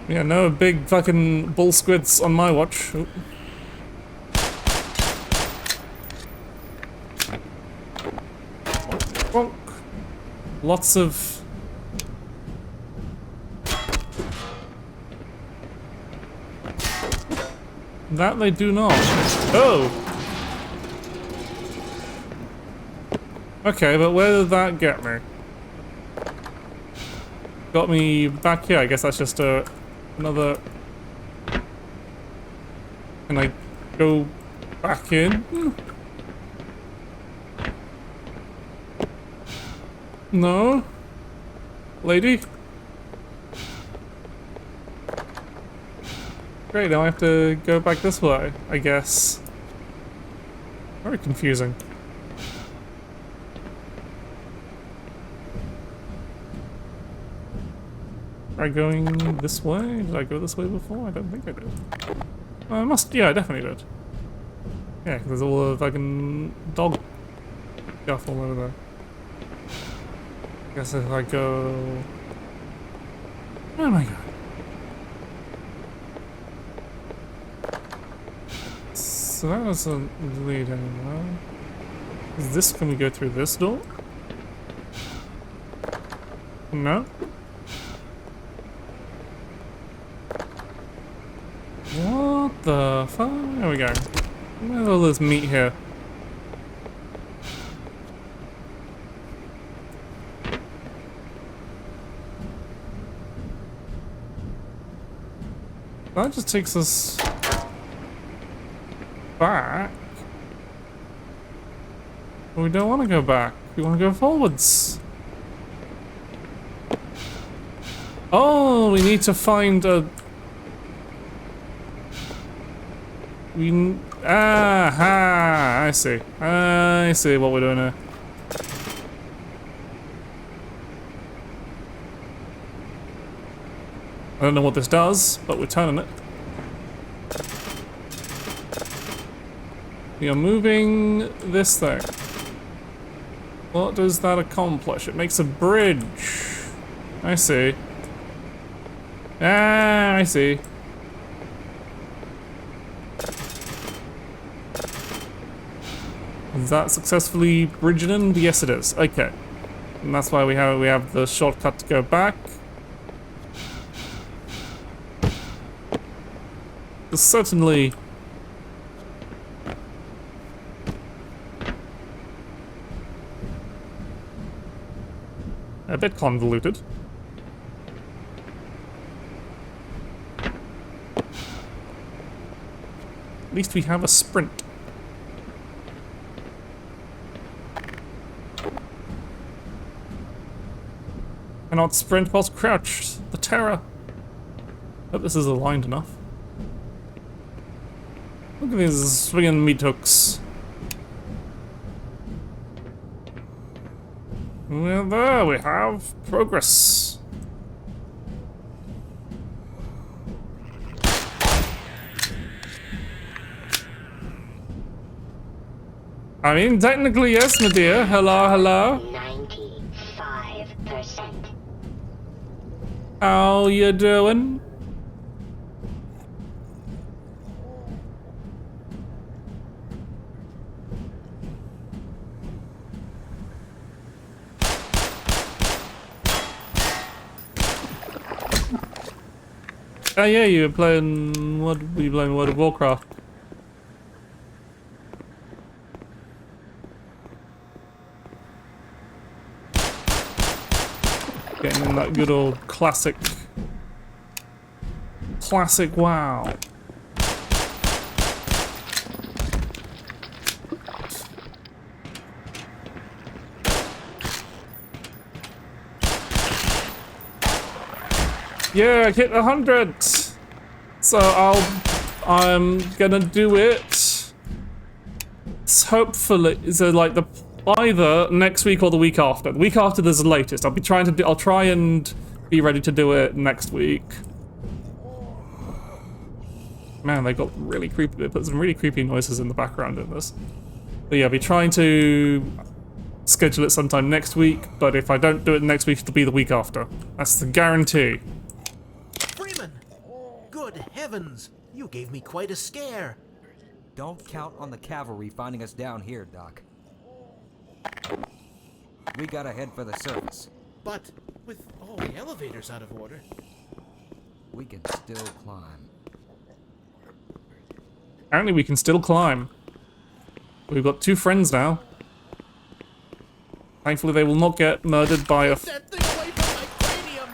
Yeah, no big fucking bull squids on my watch. Ooh. Bonk. Lots of... That they do not. Oh! Okay, but where did that get me? Got me back here. I guess that's just another... Can I go back in? No? Lady? Great, now I have to go back this way, I guess. Very confusing. Am I going this way? Did I go this way before? I don't think I did. I must, yeah, I definitely did. Yeah, because there's all the fucking dog stuff all over there. I guess if I go... Oh my god. So that was a lead anyway. Is this, can we go through this door? No? What the fuck? There we go. Where's all this meat here? That just takes us back. But we don't want to go back. We want to go forwards. Oh, we need to find a... Aha! I see. I see what we're doing here. I don't know what this does, but we're turning it. We are moving this thing. What does that accomplish? It makes a bridge. I see. Ah, I see. Is that successfully bridging? Yes, it is. Okay, and that's why we have the shortcut to go back. There's certainly a bit convoluted. At least we have a sprint. Cannot sprint whilst crouched. The terror. Hope this is aligned enough. Look at these swinging meat hooks. Well, there we have progress. I mean, technically, yes, my dear. Hello, hello. 95%. How you doing? Oh yeah, you were playing, what were you playing, World of Warcraft? Getting in that good old classic WoW. Yeah, I hit 100. So I'm gonna do it. Hopefully, so like either next week or the week after. The week after there's the latest. I'll try and be ready to do it next week. Man, they got really creepy. They put some really creepy noises in the background in this. But yeah, I'll be trying to schedule it sometime next week. But if I don't do it next week, it'll be the week after. That's the guarantee. Freeman! Good heavens! You gave me quite a scare. Don't count on the cavalry finding us down here, Doc. We gotta head for the surface. But with all the elevators out of order, we can still climb. Apparently we can still climb. We've got 2 friends now. Thankfully they will not get murdered by a... that thing away from my cranium!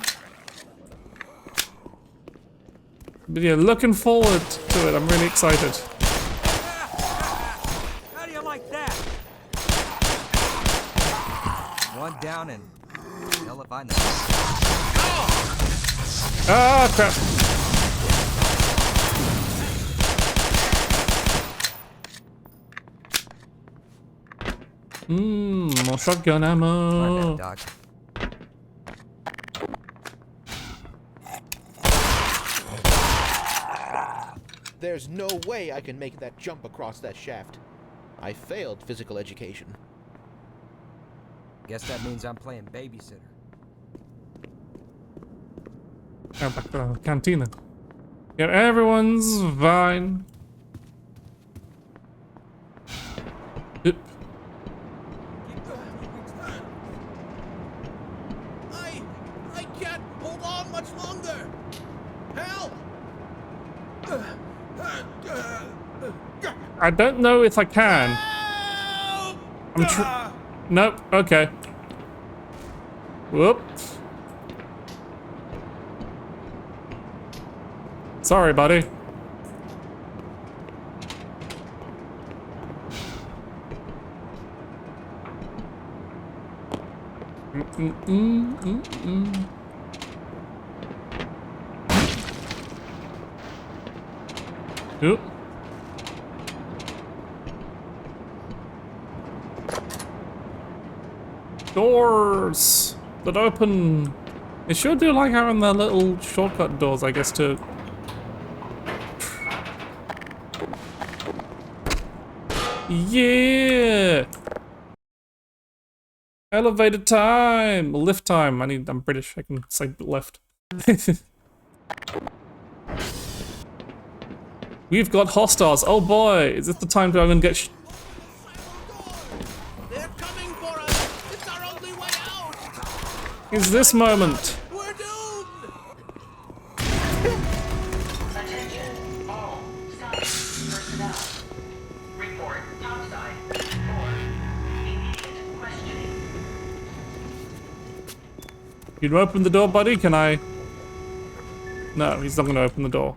But yeah, looking forward to it. I'm really excited. How do you like that? One down and hell if I know. Ah, crap. More shotgun ammo. My bad, Doc. There's no way I can make that jump across that shaft. I failed physical education. Guess that means I'm playing babysitter. Go back to the cantina. Yeah, everyone's fine. Oop. I can't hold on much longer! Help! I don't know if I can. Nope, okay. Whoops. Sorry, buddy. Oop. Doors that open. It should do like having the little shortcut doors, I guess, to... Yeah! Elevator time! Lift time. I'm British, I can say lift. We've got hostiles. Oh boy, is this the time to even get They're coming for us! It's our only way out! Is this moment? We're doomed! Attention, all science personnel. Report topside for immediate questioning. You open the door, buddy? Can I? No, he's not gonna open the door.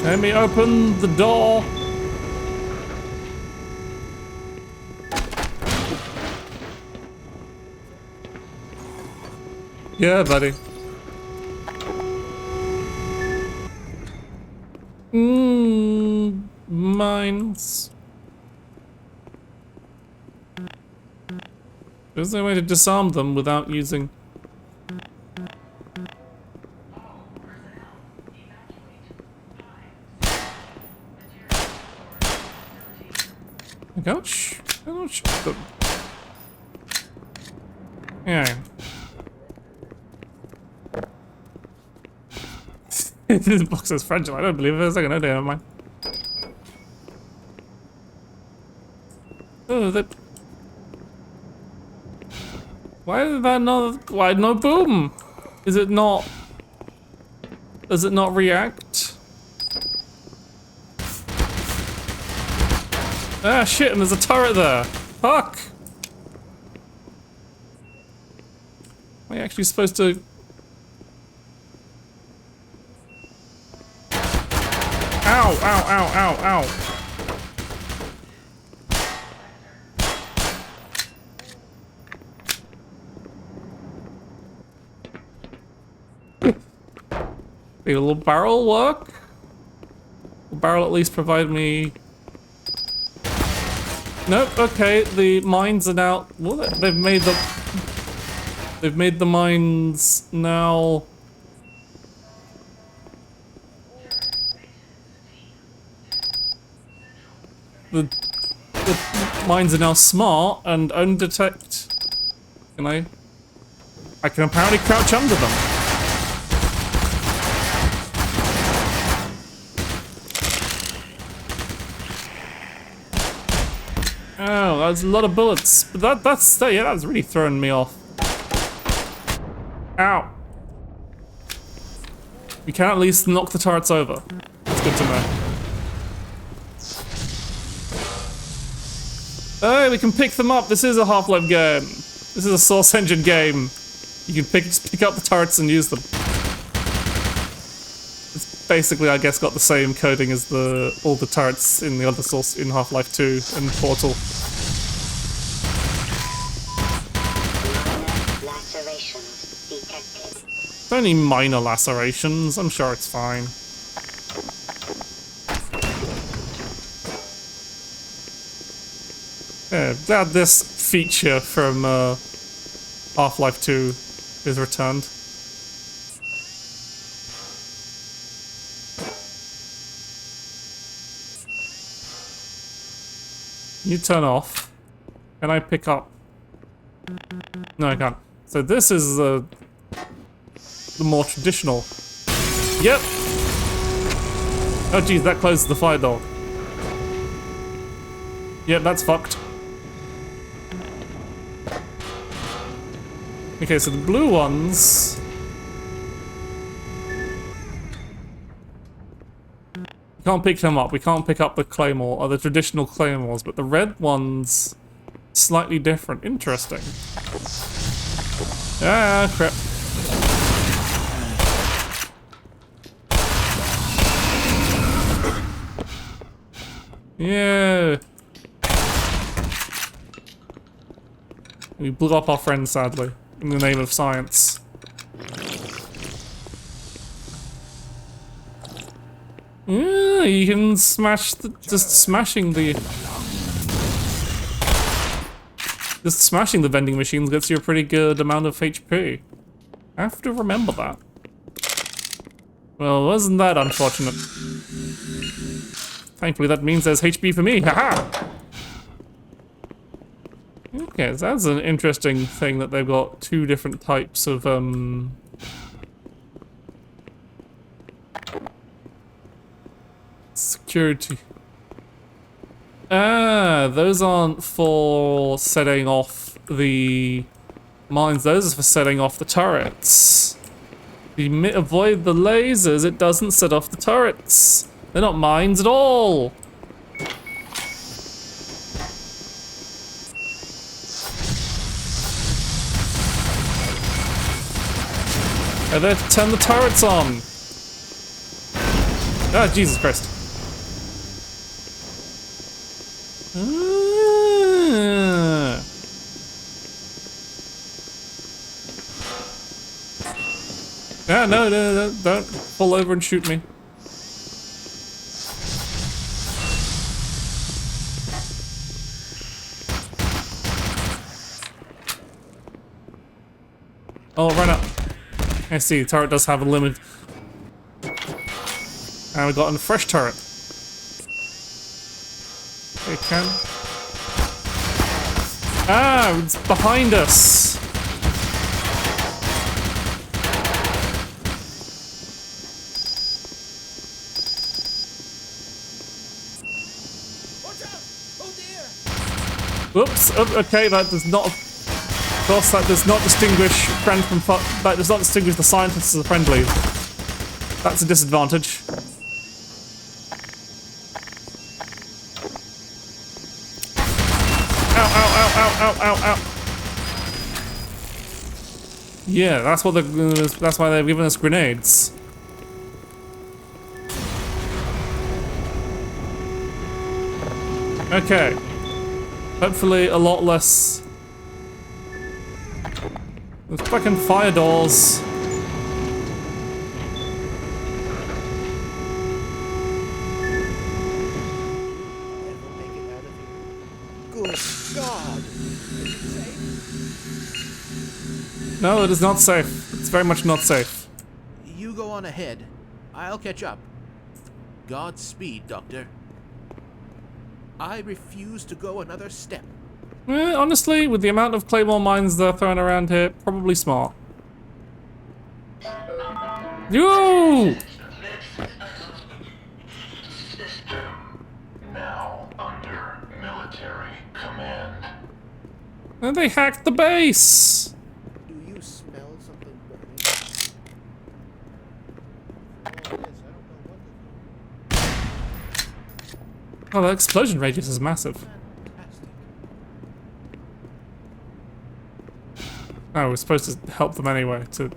Let me open the door. Yeah, buddy. Mines. Is there a way to disarm them without using... I don't shoot them. Yeah. This box is fragile. I don't believe it for a second. Oh, never mind. Oh, that. Why did that not? Why no boom? Is it not? Does it not react? Ah, shit! And there's a turret there. Fuck! Am I actually supposed to? Ow! Ow! Ow! Ow! Ow! The little barrel work? The barrel at least provide me... Nope, okay, the mines are now... What? They've made the mines now... The mines are now smart and only detect... Can I can apparently crouch under them. Oh, that's a lot of bullets. But that's really throwing me off. Ow. We can at least knock the turrets over. That's good to know. Hey, we can pick them up. This is a Half-Life game. This is a Source Engine game. You can just pick up the turrets and use them. It's basically, I guess, got the same coding as all the turrets in the other Source in Half-Life 2 and Portal. Lacerations detected. Only minor lacerations. I'm sure it's fine. Yeah, glad this feature from Half-Life 2 is returned. You turn off. Can I pick up? No, I can't. So this is the more traditional. Yep. Oh geez, that closes the fire door. Yep, that's fucked. Okay, so the blue ones... We can't pick them up. We can't pick up the claymore, or the traditional claymores, but the red ones... Slightly different. Interesting. Ah, crap. Yeah. We blew up our friend, sadly. In the name of science. Yeah, you can smash just smashing the vending machines gets you a pretty good amount of HP. I have to remember that. Well, wasn't that unfortunate? Thankfully, that means there's HP for me. Haha! Okay, so that's an interesting thing that they've got two different types of, security. Ah, those aren't for setting off the mines, those are for setting off the turrets. If you avoid the lasers, it doesn't set off the turrets. They're not mines at all. They're there to turn the turrets on. Ah, Jesus Christ. Yeah, no, don't pull over and shoot me. Oh, run up. I see, the turret does have a limit. And we've got a fresh turret. Okay, can. Ah, it's behind us. Whoops, oh, okay, that does not, of course, that does not distinguish friend from that does not distinguish the scientists as friendly. That's a disadvantage. Ow, ow, ow, ow, ow, ow, ow. Yeah, that's what that's why they've given us grenades. Okay. Hopefully a lot less. There's fucking fire doors. Good God! No, it is not safe. It's very much not safe. You go on ahead. I'll catch up. Godspeed, Doctor. I refuse to go another step. Honestly, with the amount of claymore mines they're throwing around here, probably smart. Yo! Now under military command. And they hacked the base! Do you smell something burning? Oh, the explosion radius is massive. Oh, we're supposed to help them anyway, to...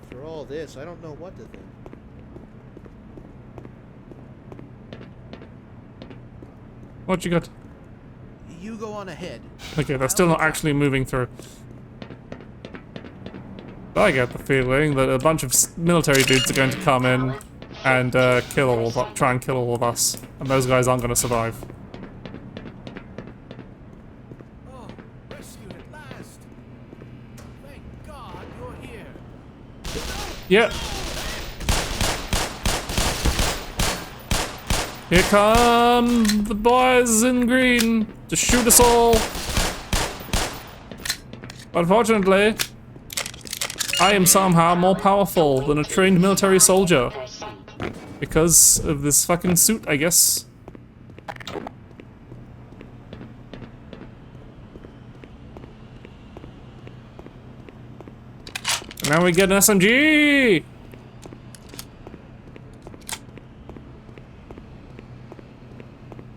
After all this, I don't know what to think. What you got? You go on ahead. Okay, they're still not actually moving through. But I get the feeling that a bunch of military dudes are going to come in and try and kill all of us. And those guys aren't going to survive. Oh, rescued at last. Thank God you're here. Yep. Here come the boys in green to shoot us all. Unfortunately, I am somehow more powerful than a trained military soldier. Because of this fucking suit, I guess. And now we get an SMG!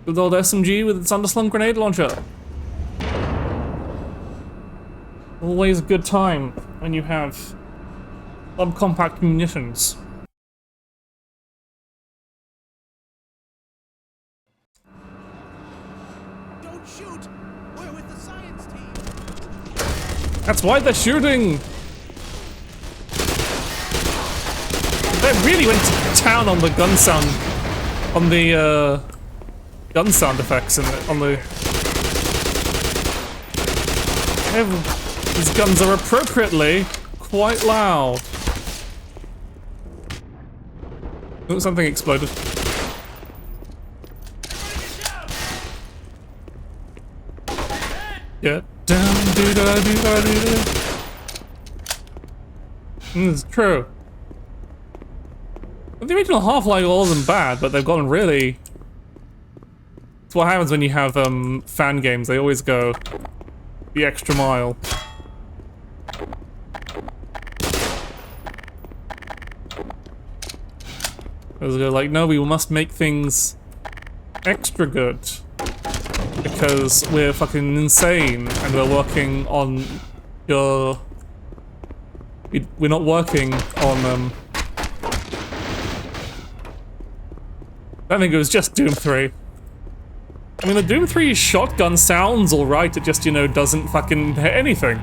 Good old SMG with its underslung grenade launcher. Always a good time when you have subcompact munitions. Don't shoot! We're with the science team! That's why they're shooting! They really went to town on the gun sound, on the gun sound effects and on the. These guns are appropriately quite loud. Oh, something exploded. Yeah. Down, do da do da do da. It's true. Well, the original Half-Life wasn't bad, but they've gotten really. It's what happens when you have fan games. They always go the extra mile. Because they're like, no, we must make things extra good. Because we're fucking insane and we're working on your... We're not working on, I think it was just Doom 3. I mean, the Doom 3 shotgun sounds alright, it just, you know, doesn't fucking hit anything.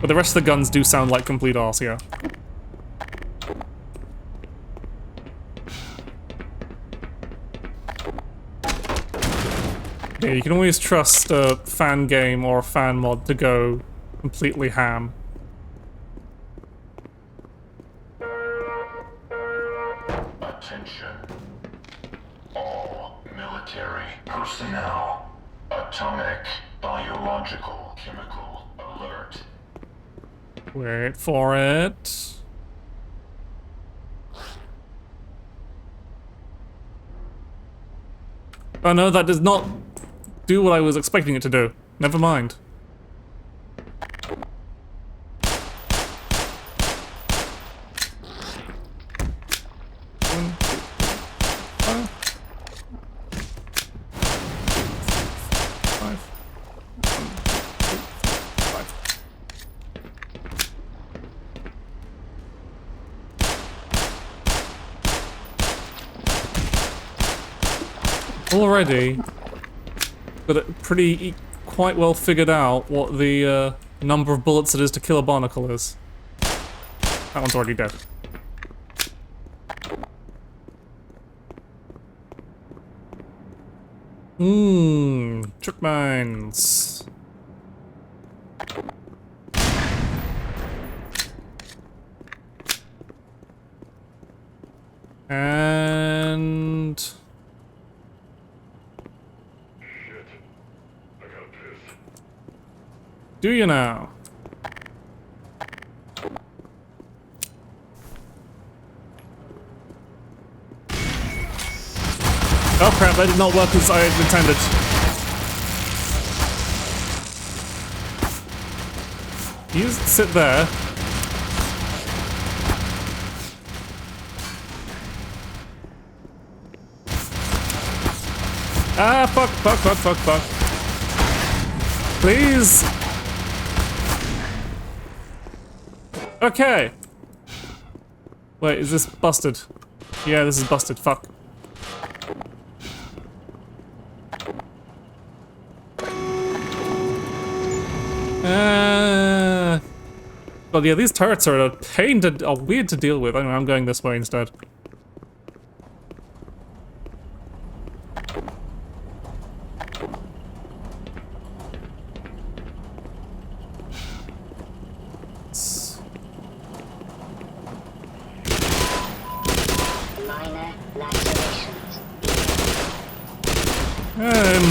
But the rest of the guns do sound like complete arse, yeah. Yeah, you can always trust a fan game or a fan mod to go completely ham. Attention. All military personnel. Atomic, biological, chemical alert. Wait for it. Oh no, that does not do what I was expecting it to do. Never mind. Already got it pretty quite well figured out what the number of bullets it is to kill a barnacle is. That one's already dead. Trick mines. And do you now? Oh crap, that did not work as I had intended. You just sit there. Ah, fuck. Please. Okay. Wait, is this busted? Yeah, this is busted. Fuck. Well, yeah, these turrets are a pain to, are weird to deal with. Anyway, I'm going this way instead.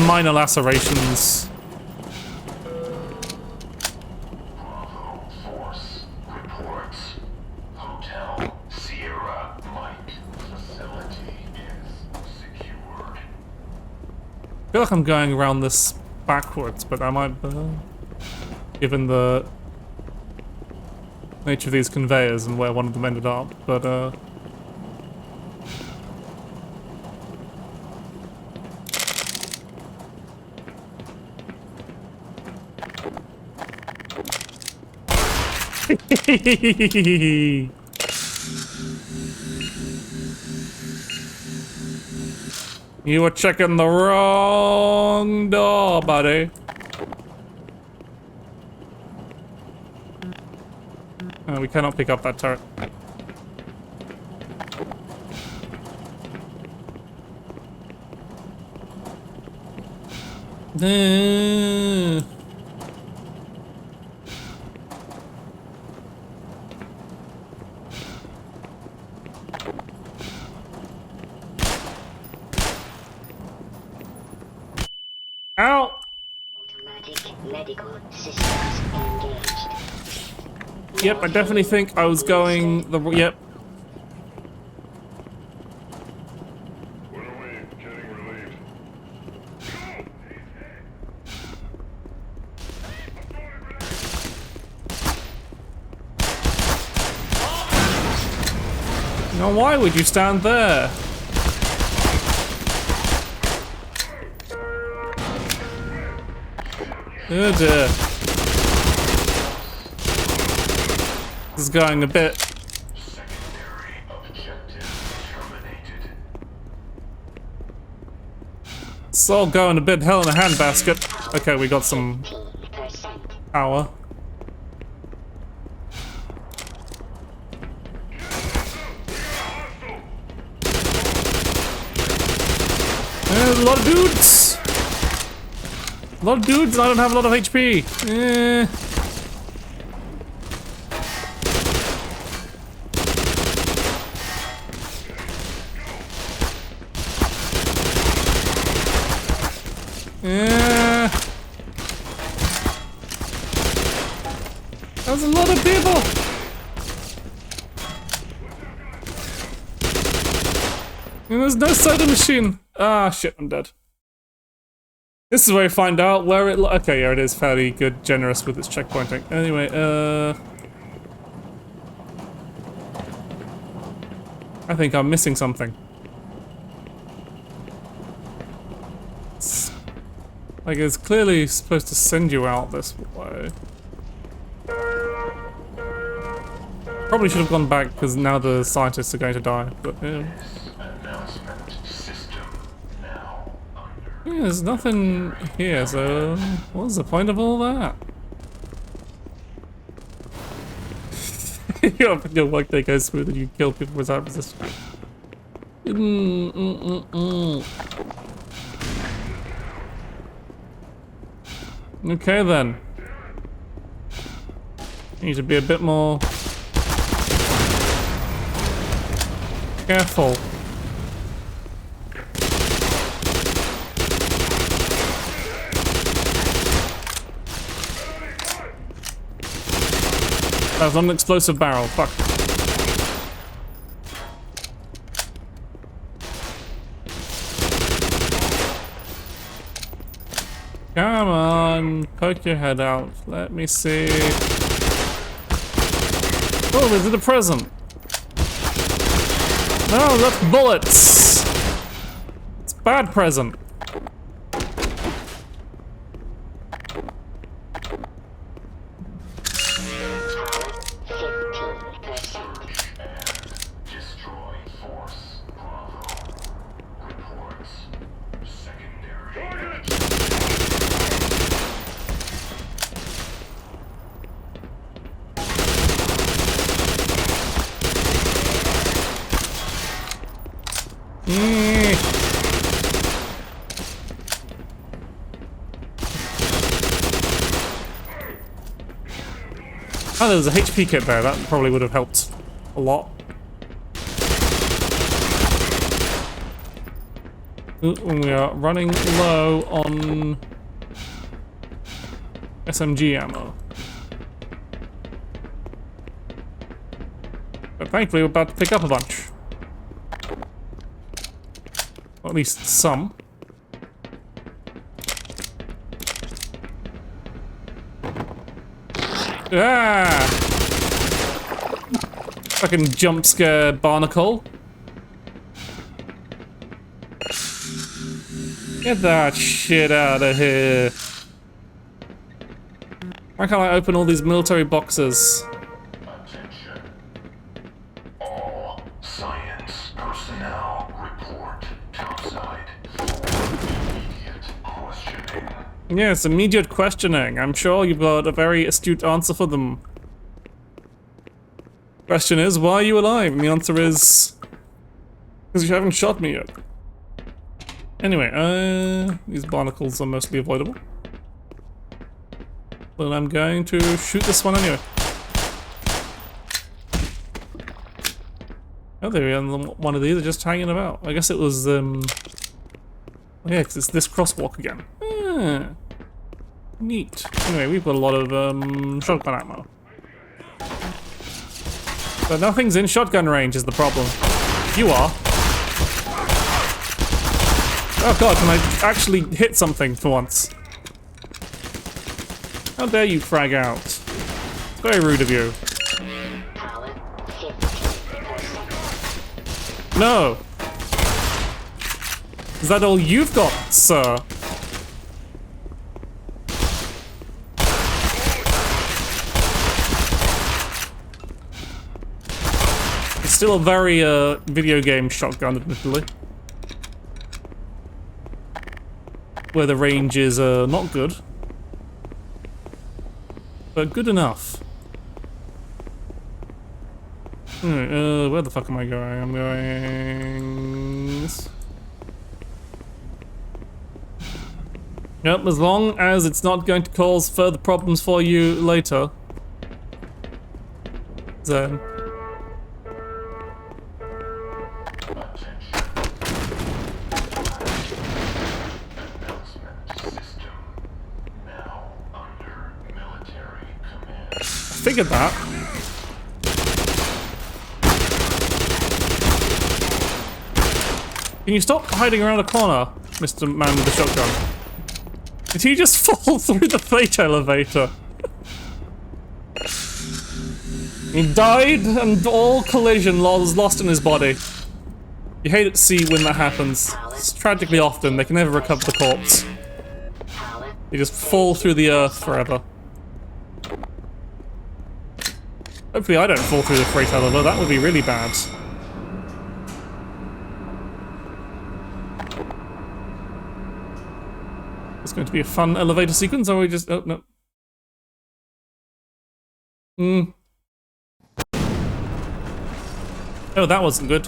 Minor lacerations. Bravo Force reports. Hotel Sierra Mike facility is secured. I feel like I'm going around this backwards, but I might, given the nature of these conveyors and where one of them ended up, but you were checking the wrong door, buddy. We cannot pick up that turret. Ow! Automatic medical systems engaged. Yep, I definitely think I was going the... Yep. Now why would you stand there? Oh dear. This is going a bit. It's all going a bit hell in a handbasket. Okay, we got some power. There's a lot of dudes! A lot of dudes and I don't have a lot of HP. There's a lot of people! And there's no soda machine! Ah, shit, I'm dead. This is where you find out where it... Okay, yeah, it is fairly good, generous with its checkpointing. Anyway, I think I'm missing something. Like, it's clearly supposed to send you out this way. Probably should have gone back because now the scientists are going to die, but yeah. Yeah, there's nothing here, so what's the point of all that? Your workday goes smooth and you kill people without resistance. Okay then. Need to be a bit more careful. That was not an explosive barrel, fuck. Come on, poke your head out. Let me see. Oh, is it a present? No, that's bullets. It's a bad present. Oh, there was a HP kit there. That probably would have helped a lot. Ooh, and we are running low on SMG ammo. But thankfully we're about to pick up a bunch. Or at least some. Ah! Fucking jump scare barnacle. Get that shit out of here. Why can't I open all these military boxes? Attention. All science personnel report topside for immediate questioning. Yes, immediate questioning. I'm sure you've got a very astute answer for them. Question is, why are you alive? And the answer is, because you haven't shot me yet. Anyway, these barnacles are mostly avoidable. But I'm going to shoot this one anyway. Oh, there we are. One of these are just hanging about. I guess it was, oh yeah, because it's this crosswalk again. Ah, neat. Anyway, we've got a lot of, shotgun ammo. But nothing's in shotgun range is the problem. You are. Oh god, can I actually hit something for once? How dare you frag out? It's very rude of you. No! Is that all you've got, sir? It's still a very, video game shotgun, admittedly. Where the range is, not good. But good enough. Alright, where the fuck am I going? I'm going... Yep, as long as it's not going to cause further problems for you later. Then... Figured that. Can you stop hiding around a corner, Mr. Man with the shotgun? Did he just fall through the freight elevator? He died and all collision was lost in his body. You hate to see when that happens. It's tragically often, they can never recover the corpse. They just fall through the earth forever. Hopefully I don't fall through the freight elevator, that would be really bad. It's going to be a fun elevator sequence, or we just... oh, no. Oh, that wasn't good.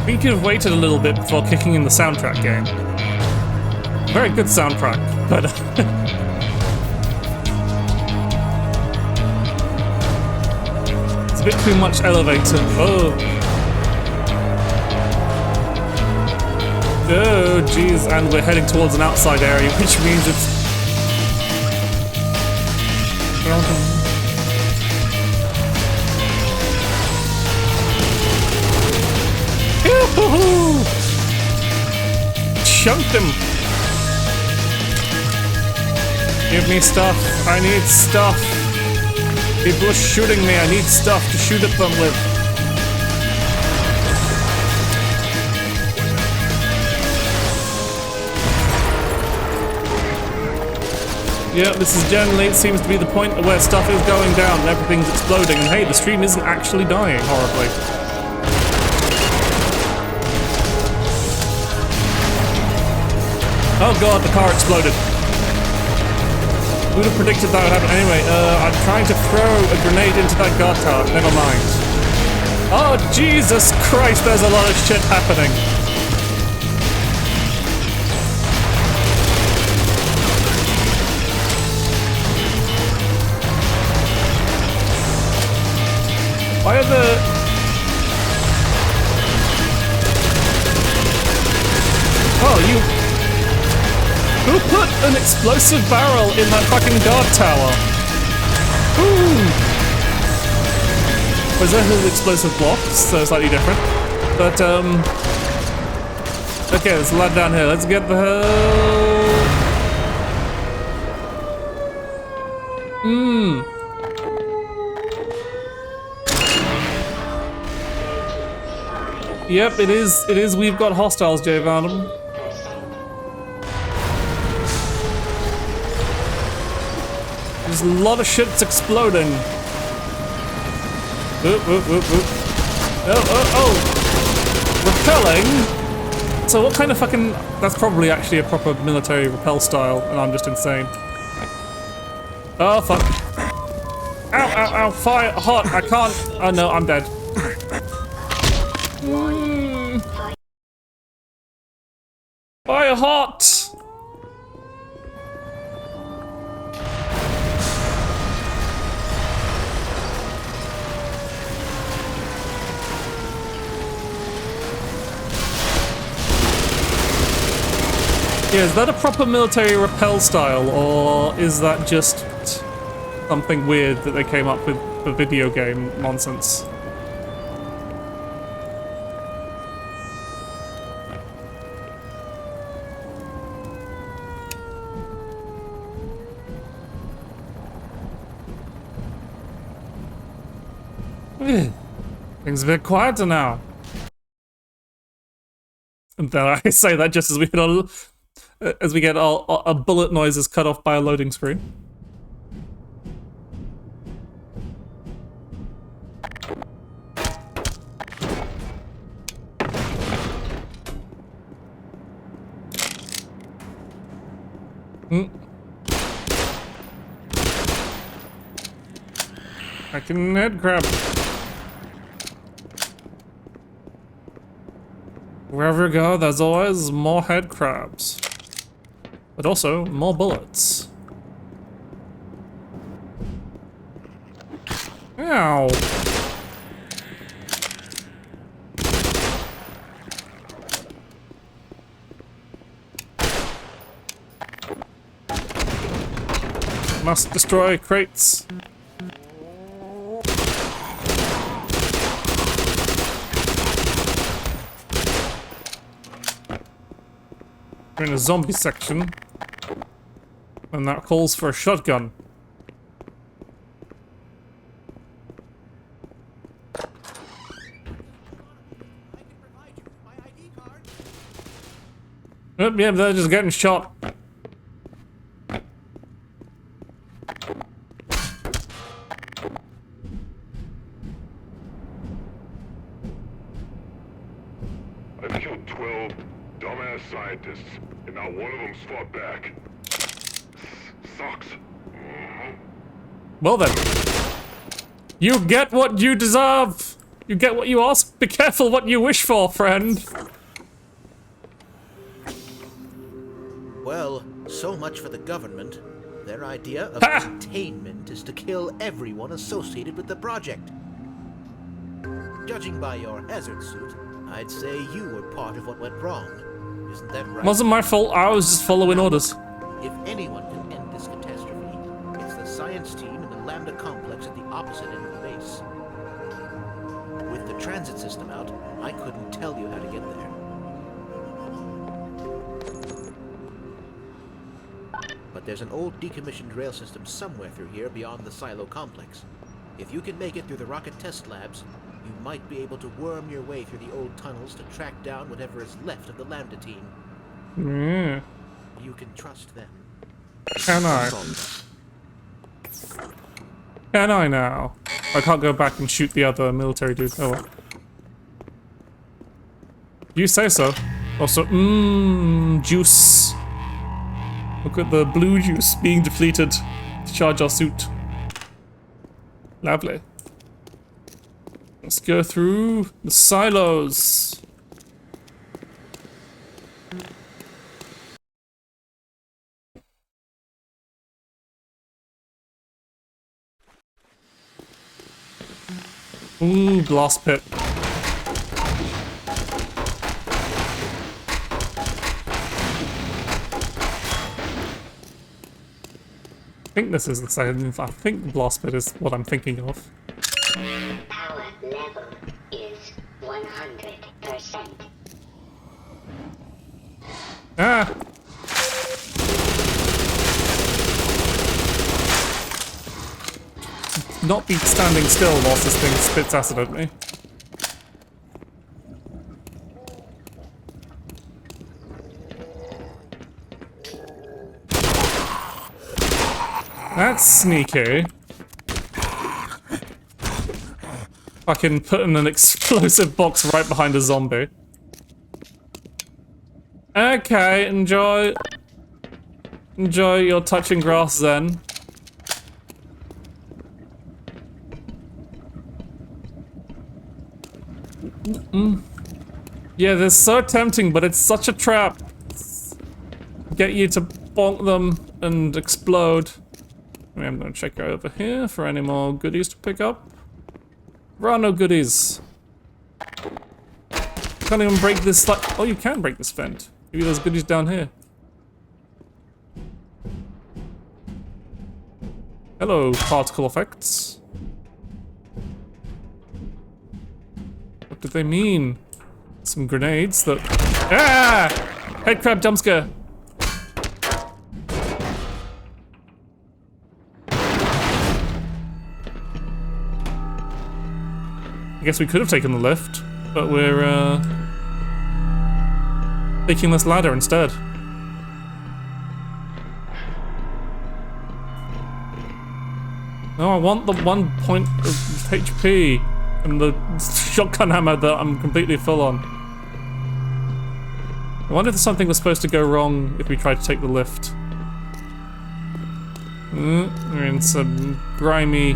We could have waited a little bit before kicking in the soundtrack game. Very good soundtrack, but... it's a bit too much elevator. Oh. Oh, jeez, and we're heading towards an outside area, which means it's... Yoo-hoo-hoo! Chunked him! Give me stuff. I need stuff. People are shooting me. I need stuff to shoot at them with. Yeah, this is generally, it seems to be the point where stuff is going down and everything's exploding. And hey, the stream isn't actually dying horribly. Oh god, the car exploded. Who'd have predicted that would happen? Anyway, I'm trying to throw a grenade into that guard tower. Never mind. Oh, Jesus Christ, there's a lot of shit happening. Why are the... Oh, you... Who put an explosive barrel in that fucking guard tower? Ooh! Was that his explosive blocks? So slightly different. But, okay, there's a lot down here. Let's get the hell... Yep, it is, we've got hostiles, J. Varnum. There's a lot of shit's exploding. Oop, oop, oop, oop. Oh, oh, oh! Repelling? So what kind of fucking... That's probably actually a proper military rappel style, and I'm just insane. Oh, fuck. Ow, ow, ow, fire, hot, I can't... Oh no, I'm dead. Fire hot! Yeah, is that a proper military rappel style, or is that just something weird that they came up with for video game nonsense? Things a bit quieter now. And then I say that just as we get our bullet noises cut off by a loading screen. I can head grab. Wherever you go, there's always more head crabs. But also, more bullets. Ow! Must destroy crates. We're in a zombie section, and that calls for a shotgun. Oh, yeah, they're just getting shot. I've killed 12 dumbass scientists, and not one of them's fought back. Sucks. Well then. You get what you deserve! You get what you ask. Be careful what you wish for, friend. Well, so much for the government. Their idea of containment is to kill everyone associated with the project. Judging by your hazard suit, I'd say you were part of what went wrong. Isn't that right? Wasn't my fault, I was just following orders. If anyone can end this catastrophe, it's the science team in the Lambda complex at the opposite end of the base. With the transit system out, I couldn't tell you how to get there. But there's an old decommissioned rail system somewhere through here beyond the silo complex. If you can make it through the rocket test labs, you might be able to worm your way through the old tunnels to track down whatever is left of the Lambda team. Yeah. You can trust them. Can I? Can I now? I can't go back and shoot the other military dude. Oh well. You say so. Also, juice. Look at the blue juice being depleted to charge our suit. Lovely. Let's go through the silos. Ooh, blast pit. I think this is the second. I think blast pit is what I'm thinking of. Power level is 100%. Ah! Not be standing still whilst this thing spits acid at me. That's sneaky. Fucking putting an explosive box right behind a zombie. Okay, enjoy your touching grass then. Yeah, they're so tempting, but it's such a trap. Get you to bonk them and explode. I mean, I'm gonna check over here for any more goodies to pick up. There are no goodies. Can't even break this, like, oh, you can break this vent. Maybe there's goodies down here. Hello, particle effects. What did they mean? Some grenades that... Ah! Head crab jump scare. I guess we could have taken the lift, but we're taking this ladder instead. No, I want the 1 point of HP and the shotgun hammer that I'm completely full on. I wonder if something was supposed to go wrong if we tried to take the lift. We're in some grimy,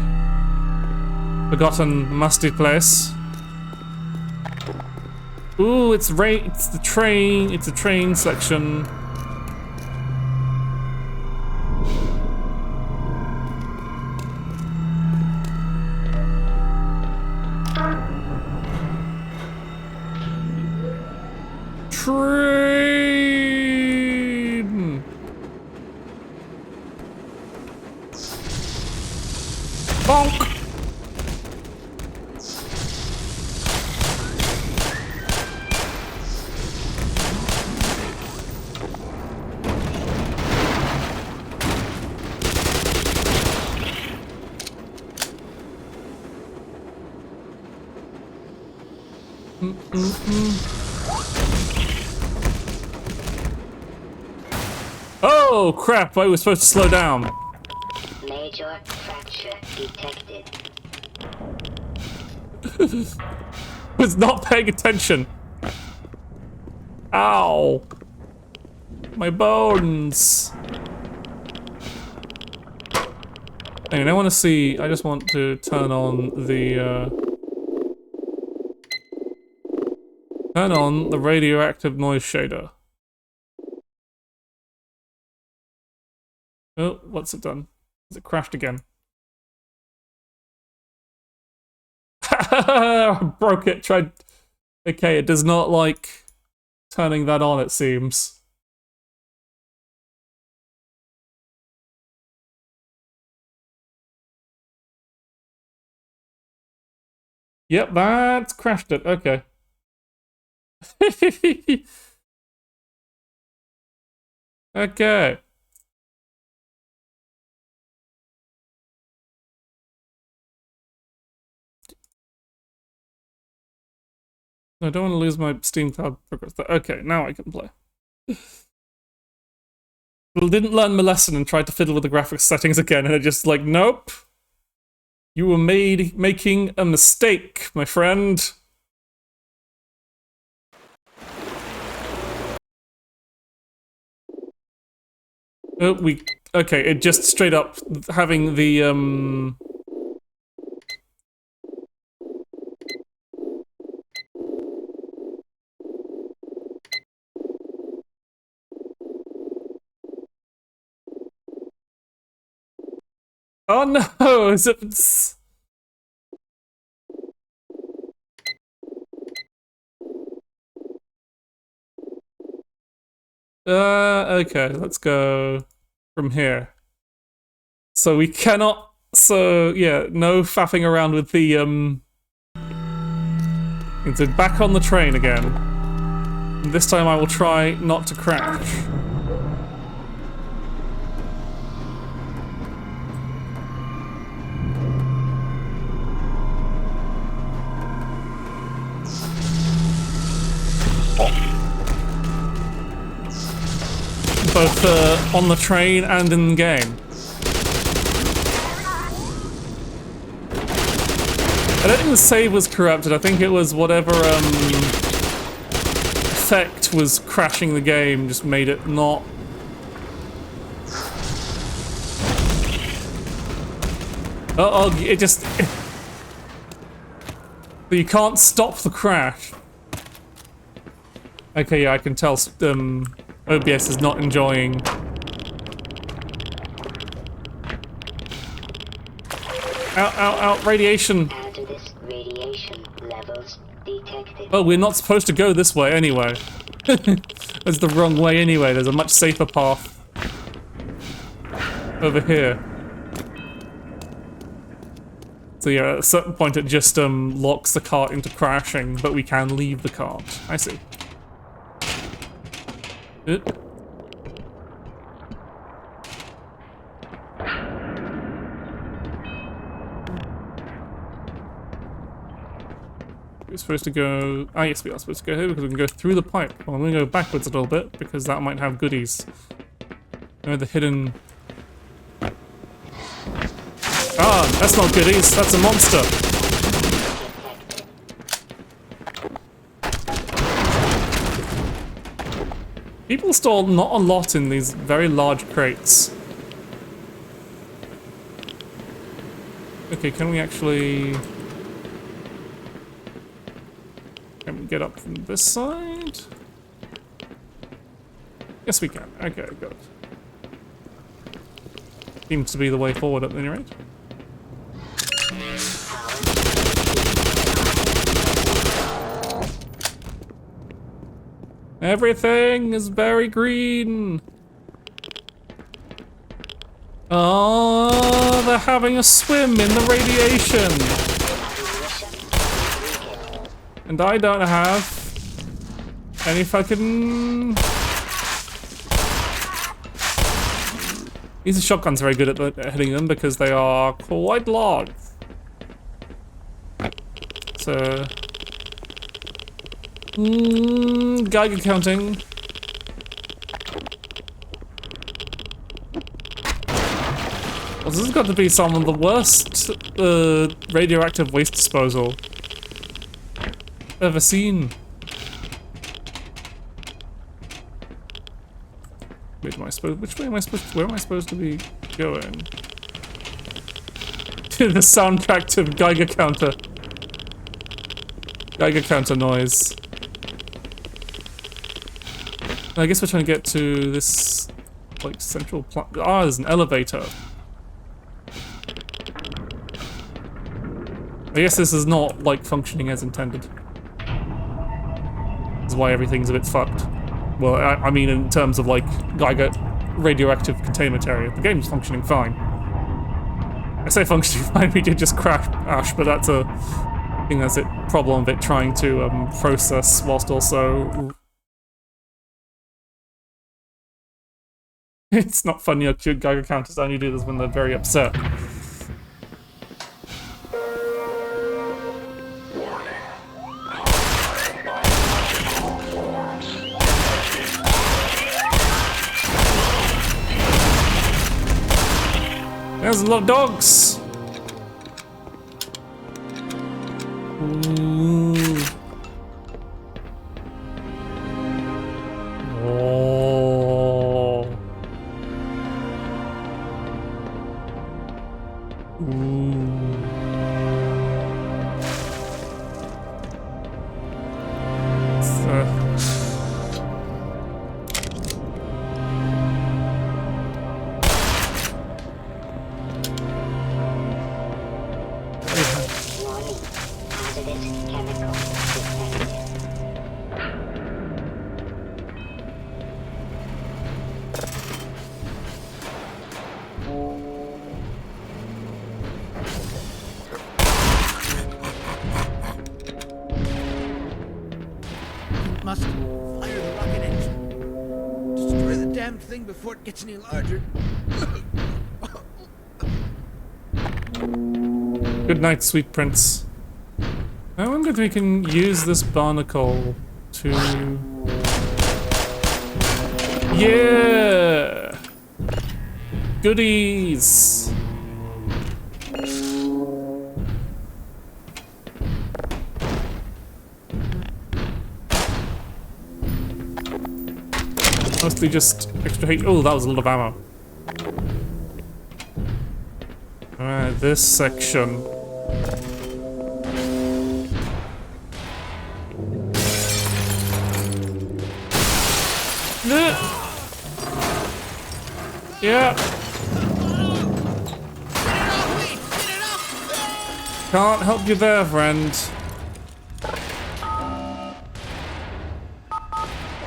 forgotten, musty place. Ooh, it's the train. It's a train section. Train. Bonk. Oh crap, I was supposed to slow down. Major fracture detected. Was not paying attention. Ow. My bones. Anyway, I want to see, I just want to turn on the radioactive noise shader. Oh, what's it done? Has it crashed again? I broke it, tried... Okay, it does not like turning that on, it seems. Yep, that's crashed it, okay. Okay. I don't want to lose my Steam Cloud progress. Okay, now I can play. Well, didn't learn my lesson and tried to fiddle with the graphics settings again, and it just like, nope. You were making a mistake, my friend. Oh, okay, it just straight up having the, Oh no, it's... Okay, let's go from here. So we cannot, so yeah, no faffing around with the, it's back on the train again. And this time I will try not to crash. Both on the train and in the game. I don't think the save was corrupted. I think it was whatever effect was crashing the game just made it not. Oh, it just. You can't stop the crash. Okay, yeah, I can tell OBS is not enjoying. Out, radiation. Hazardous radiation levels detected. Oh, we're not supposed to go this way anyway. That's the wrong way anyway. There's a much safer path over here. So yeah, at a certain point it just locks the cart into crashing, but we can leave the cart. I see. Good. We're supposed to go. Ah, yes, we are supposed to go here because we can go through the pipe. Well, I'm going to go backwards a little bit because that might have goodies. The hidden. Ah, that's not goodies. That's a monster. People store not a lot in these very large crates. Okay, can we actually... Can we get up from this side? Yes, we can. Okay, good. Seems to be the way forward at any rate. Everything is very green. Oh, they're having a swim in the radiation. And I don't have any fucking... These shotguns are very good at hitting them because they are quite large. So... Geiger counting. Well, this has got to be some of the worst radioactive waste disposal ever seen. Wait, which way am I supposed to, where am I supposed to be going? The soundtrack to Geiger counter. Geiger counter noise. I guess we're trying to get to this, like, central ah, there's an elevator. I guess this is not, like, functioning as intended. This is why everything's a bit fucked. Well, I mean in terms of, like, Geiger radioactive containment area. The game's functioning fine. I say functioning fine, we did just crash, but that's a... I think that's a problem of it trying to process whilst also... It's not funny how cute Geiger counters only do this when they're very upset. There's a lot of dogs! Ooh. Oh. Ooh. Must fire the rocket engine. Destroy the damn thing before it gets any larger. Good night, sweet prince. I wonder if we can use this barnacle to... Yeah! Goodies! Mostly just extra heat. Oh, that was a lot of ammo. Alright, this section. Yeah. Can't help you there, friend.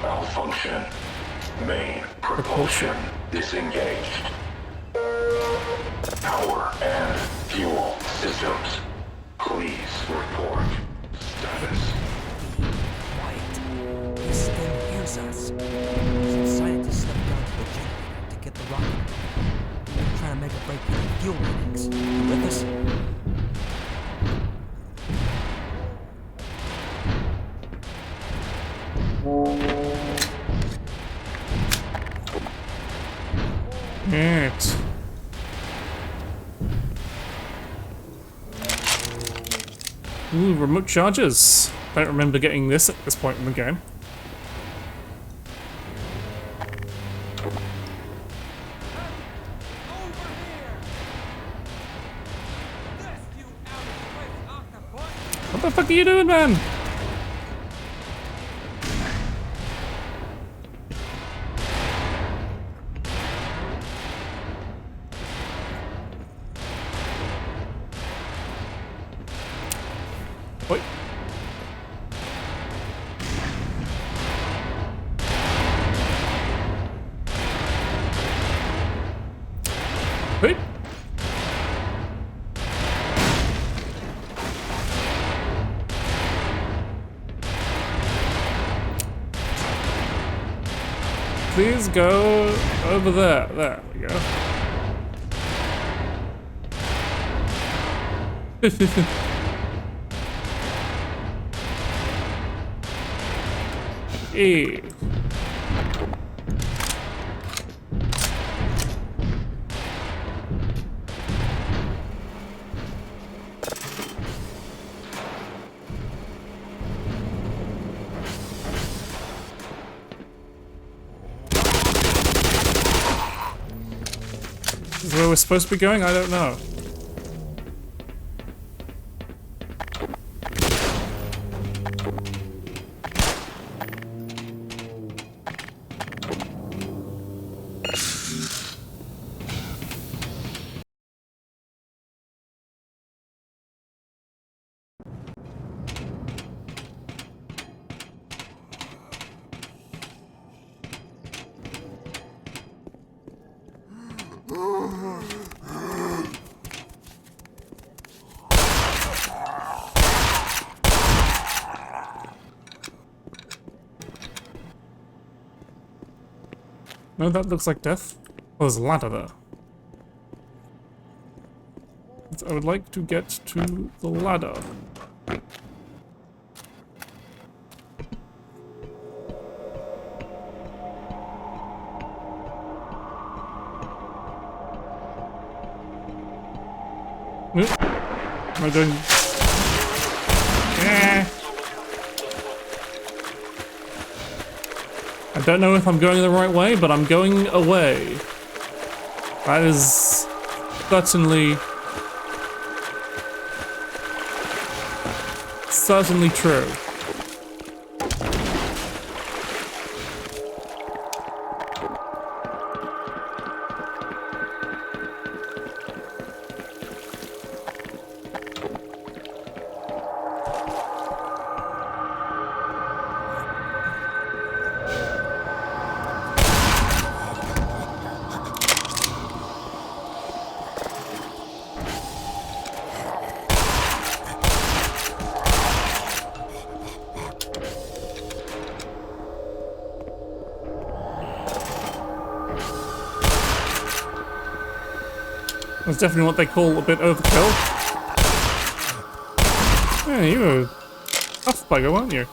Malfunction. Main propulsion disengaged. Power and fuel systems. Please report status. Quiet. He still hears us. Some scientists stepped down to the generator to get the rocket. They're trying to make a break for the fuel readings. You with us? Right. Ooh, remote charges. Don't remember getting this at this point in the game. What the fuck are you doing, man? Wait. Wait. Please go over there. There we go. E. Is where we're supposed to be going? I don't know. No, that looks like death. Oh, there's a ladder there. I would like to get to the ladder. Nope. Am I doing... I don't know if I'm going the right way, but I'm going away. That is certainly true. That's definitely what they call a bit overkill. Yeah, you were a tough bugger, weren't you?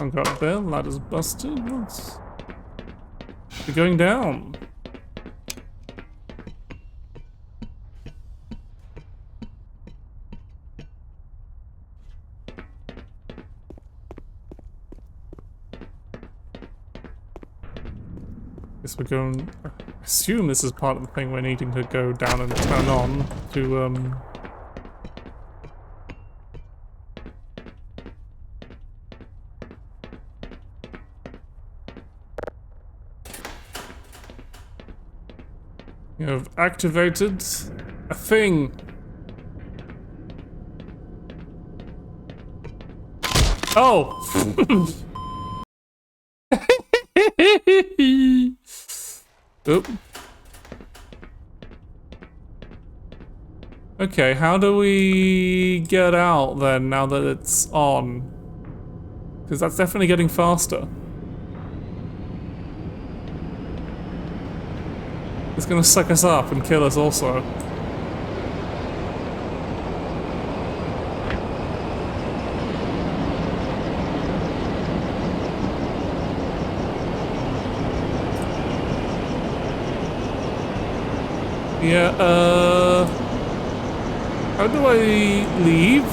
I've got bell, ladder's busted. What's... We're going down. Guess we're going... I assume this is part of the thing we're needing to go down and turn on to, You have activated a thing. Oh! Oop. Okay, how do we get out then now that it's on? Because that's definitely getting faster. It's gonna suck us up and kill us also. Yeah, how do I leave?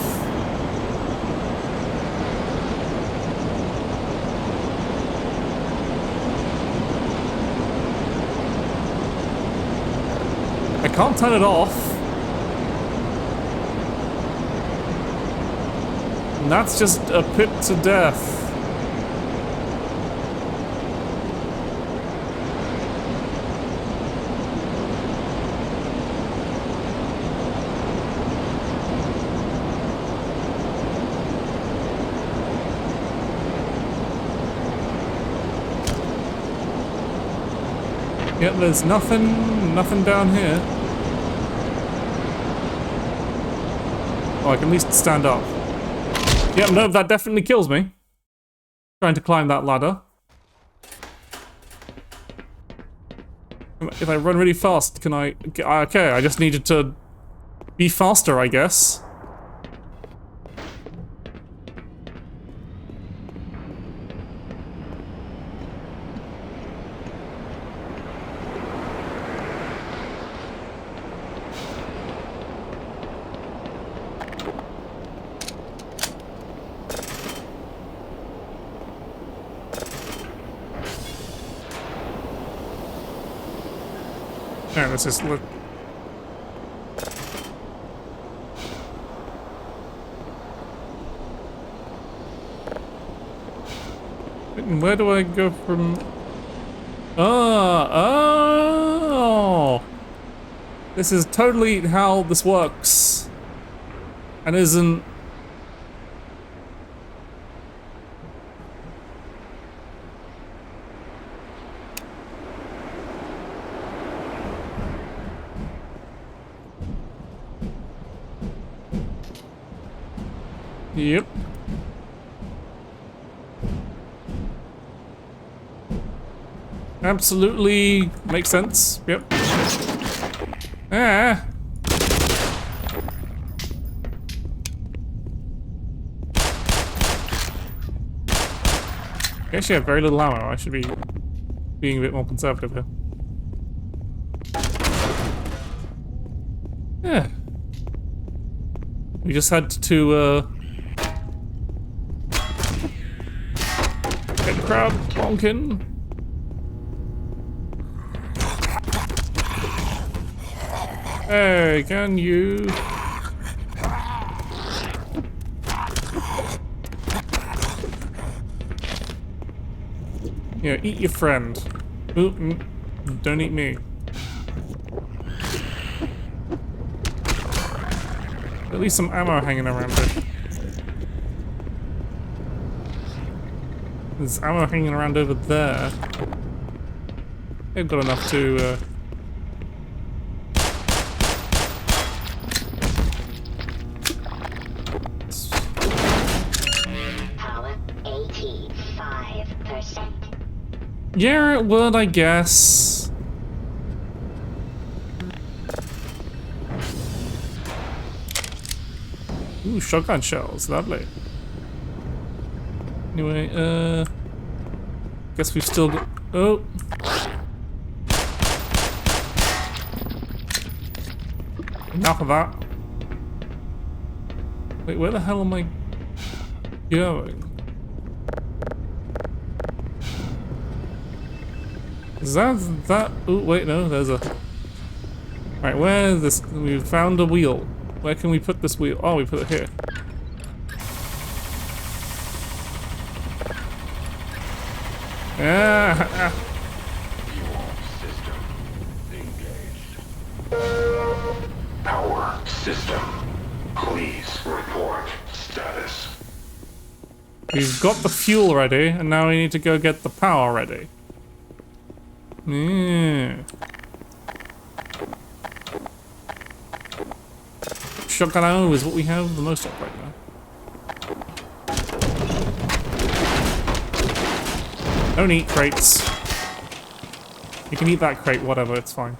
I can't turn it off. And that's just a pit to death. Yep, there's nothing down here. Oh, I can at least stand up. Yep, no, that definitely kills me. Trying to climb that ladder. If I run really fast, can I... Okay, I just needed to be faster, I guess. Yeah, this is look. Where do I go from? Oh! This is totally how this works, and isn't. Yep. Absolutely makes sense. Yep. Ah. I actually have very little ammo. I should be being a bit more conservative here. Yeah. We just had to, get the crowd honking. Hey, can you? Yeah, eat your friend. Ooh, don't eat me. At least some ammo hanging around it. There's ammo hanging around over there. They've got enough to, Power 85%. Yeah, it would, I guess. Ooh, shotgun shells, lovely. Anyway, guess we've still got... Oh! Enough of that. Wait, where the hell am I going? Is that... Oh, wait, no, there's a... Right, where is this? We found a wheel. Where can we put this wheel? Oh, we put it here. Ah! System engaged. Power system. Please report status. We've got the fuel ready, and now we need to go get the power ready. Yeah. Shotgun ammo is what we have the most of right now. Don't eat crates. You can eat that crate, whatever, it's fine.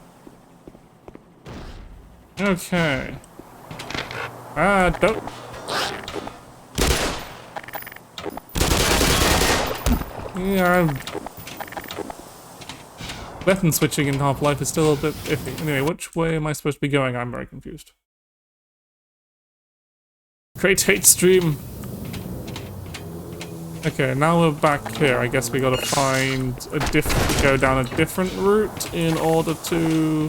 Okay. Don't. Yeah. Weapon switching in Half-Life is still a bit iffy. Anyway, which way am I supposed to be going? I'm very confused. Great hate stream. Okay, now we're back here. I guess we gotta find a go down a different route in order to...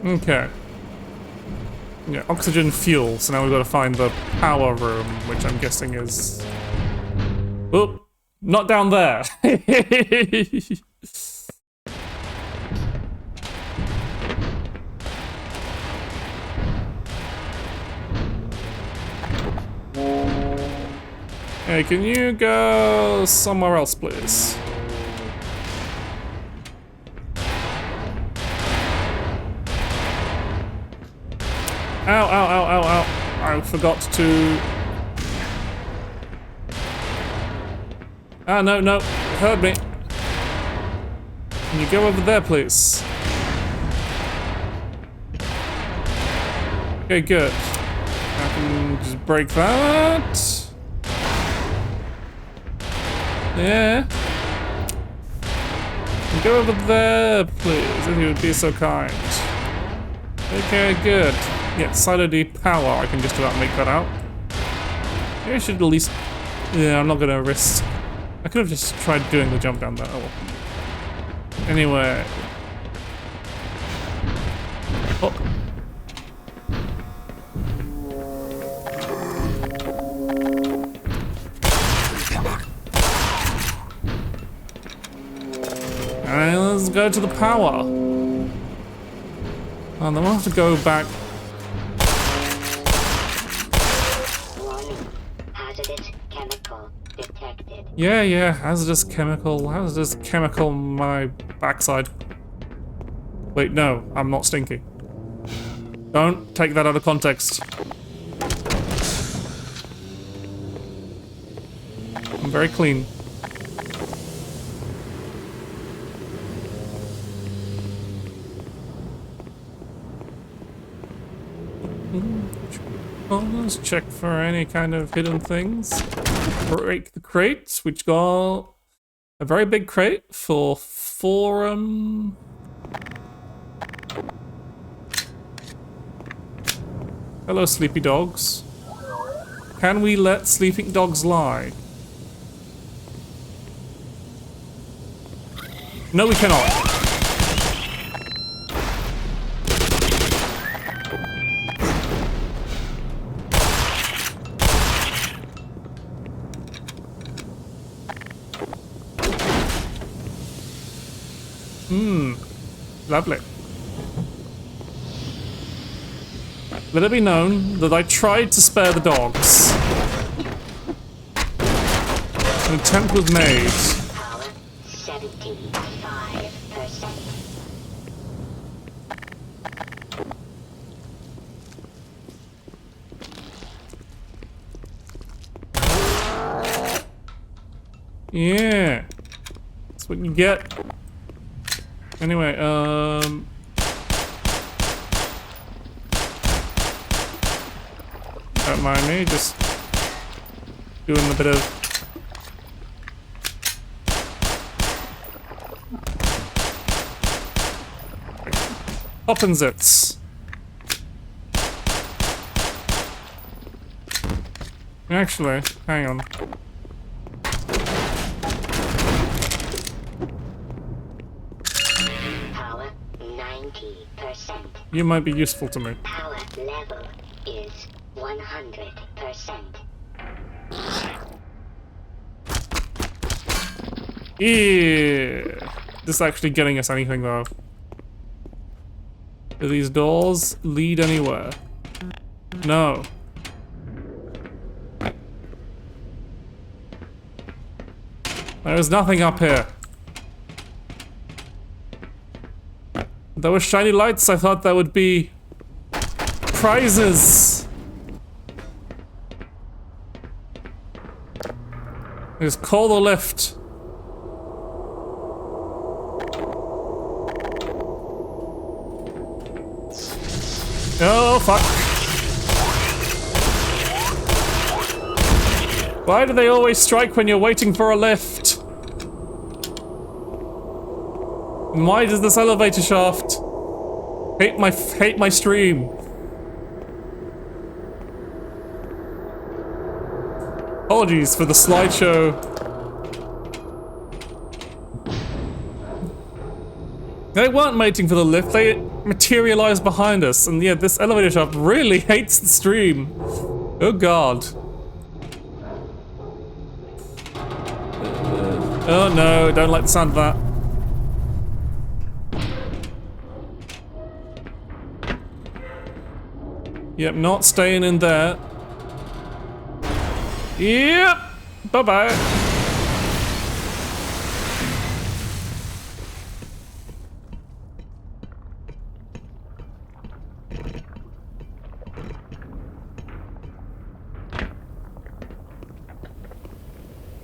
Okay. Yeah, oxygen fuel. So now we've got to find the power room, which I'm guessing is... Oh, not down there. Hey, can you go somewhere else, please? Ow, ow, ow, ow, ow. I forgot to... Ah, no, no. Heard me. Can you go over there, please? Okay, good. I can just break that. Yeah. Go over there, please, if you would be so kind. Okay, good. Yeah, Silo D power, I can just about make that out. Maybe I should at least... Yeah, I'm not gonna risk... I could have just tried doing the jump down there. Oh well. Anyway... Oh. Alright, let's go to the power. And then we'll have to go back... Yeah, hazardous chemical my backside. Wait, no, I'm not stinky. Don't take that out of context. I'm very clean. Let's check for any kind of hidden things. Break the crates, which got a very big crate for forum. Hello, sleepy dogs. Can we let sleeping dogs lie? No, we cannot. Lovely. Let it be known that I tried to spare the dogs. An attempt was made. Power 75%. Yeah. That's what you get. Anyway, Don't mind me, just doing a bit of... Poppin' zits. Actually, hang on. Power 90%. You might be useful to me. Power level is 100%. Yeah. This is actually getting us anything though. Do these doors lead anywhere? No. There's nothing up here. There were shiny lights, I thought there would be prizes. Just call the lift. Oh, fuck. Why do they always strike when you're waiting for a lift? And why does this elevator shaft hate my stream? Apologies for the slideshow. They weren't waiting for the lift, they materialized behind us, and yeah, this elevator shaft really hates the stream. Oh god. Oh no, don't like the sound of that. Yep, not staying in there. Yep, bye-bye.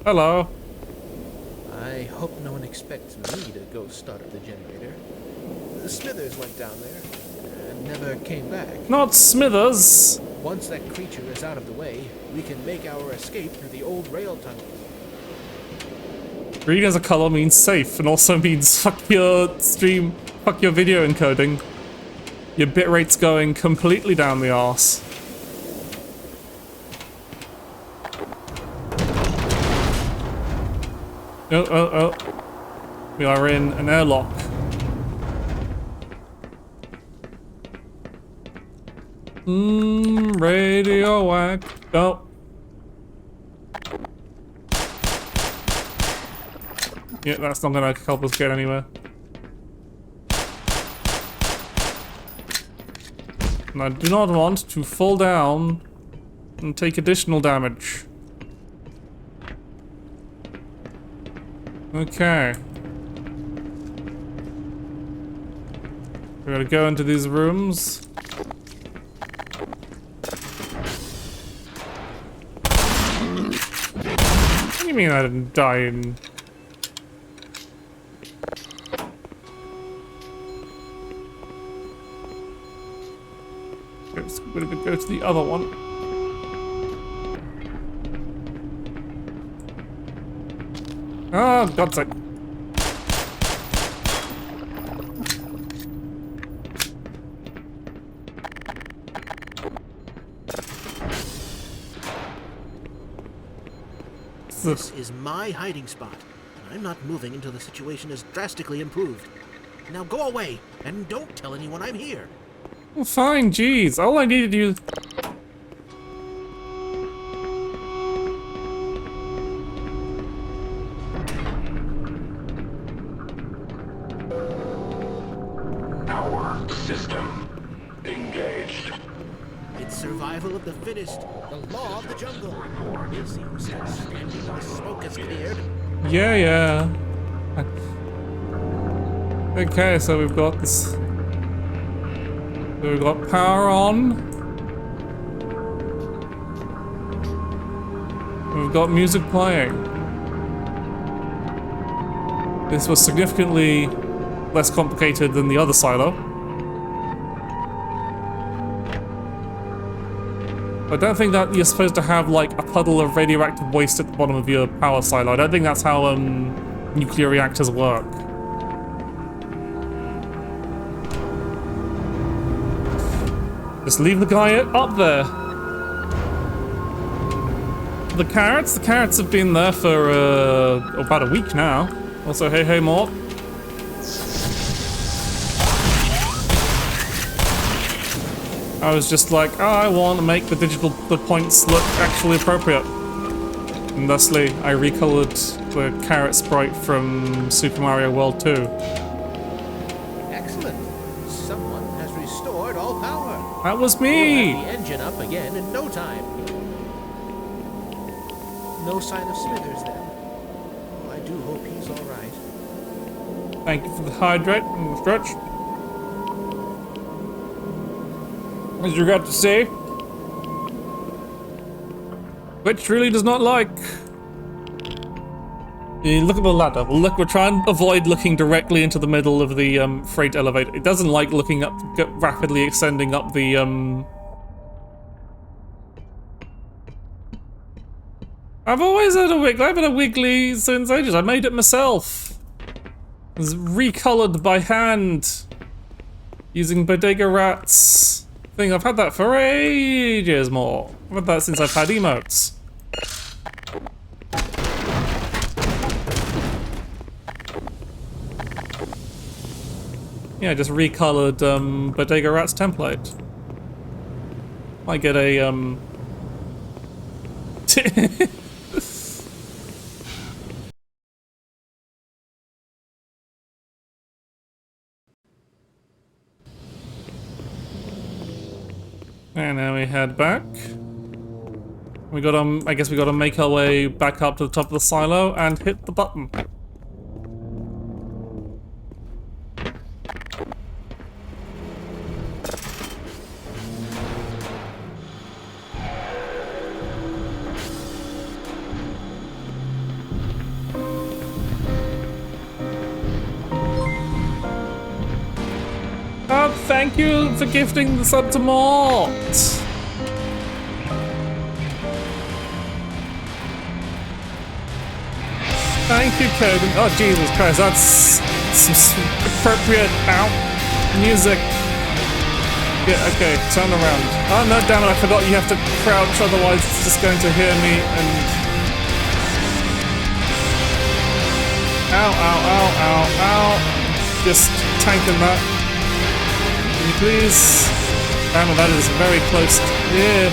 Hello. I hope no one expects me to go start up the generator. Smithers went down there and never came back. Not Smithers. Once that creature is out of the way, we can make our escape through the old rail tunnel. Green as a color means safe, and also means fuck your stream, fuck your video encoding. Your bitrate's going completely down the arse. Oh, oh, oh. We are in an airlock. Radioactive. Oh. Yeah, that's not gonna help us get anywhere. And I do not want to fall down and take additional damage. Okay. We gotta go into these rooms. What do you mean I didn't die in... We're gonna go to the other one. Oh, God's sake. This is my hiding spot, and I'm not moving until the situation is drastically improved. Now go away, and don't tell anyone I'm here. Well, fine, jeez. All I needed you... Power system engaged. It's survival of the fittest, the law of the jungle. We'll see who stands standing when the smoke has cleared. Yeah, yeah. Okay, so we've got this... We've got power on. We've got music playing. This was significantly less complicated than the other silo. I don't think that you're supposed to have like a puddle of radioactive waste at the bottom of your power silo. I don't think that's how nuclear reactors work. Just leave the guy up there. The carrots have been there for about a week now. Also, hey Mort. I was just like, oh, I want to make the points look actually appropriate. And thusly, I recolored the carrot sprite from Super Mario World 2. Excellent. Someone has restored all power. That was me! We'll have the engine up again in no time. No sign of Smithers then. Well, I do hope he's all right. Thank you for the hydrate and the stretch. As you got to say, which really does not like. Look at the ladder. Look, we're trying to avoid looking directly into the middle of the freight elevator. It doesn't like looking up, rapidly extending up the I've always had a wiggly. I've had a wiggly since ages. I made it myself. It was recolored by hand using bodega rats. Thing. I've had that for ages more. I've had that since I've had emotes. Yeah, just recolored bodega rats template. Might get a And now we head back. We gotta, I guess we gotta make our way back up to the top of the silo and hit the button. Thank you for gifting the sub to Mort. Thank you, Kogan. Oh, Jesus Christ, that's some appropriate music. Yeah, okay, turn around. Oh, no, damn it, I forgot you have to crouch, otherwise it's just going to hear me and... Ow, ow, ow, ow, ow. Just tanking that. Can you please? Damn it, that is very close. Yeah.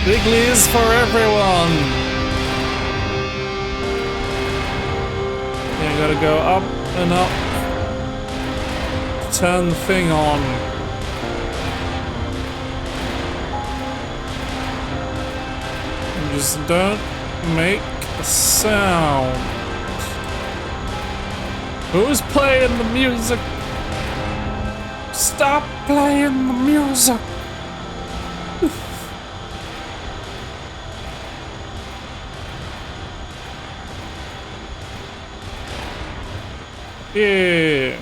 Wigglies for everyone. Yeah, you gotta go up and up. Turn the thing on. And just don't make a sound. Who's playing the music? Stop playing the music! Yeah.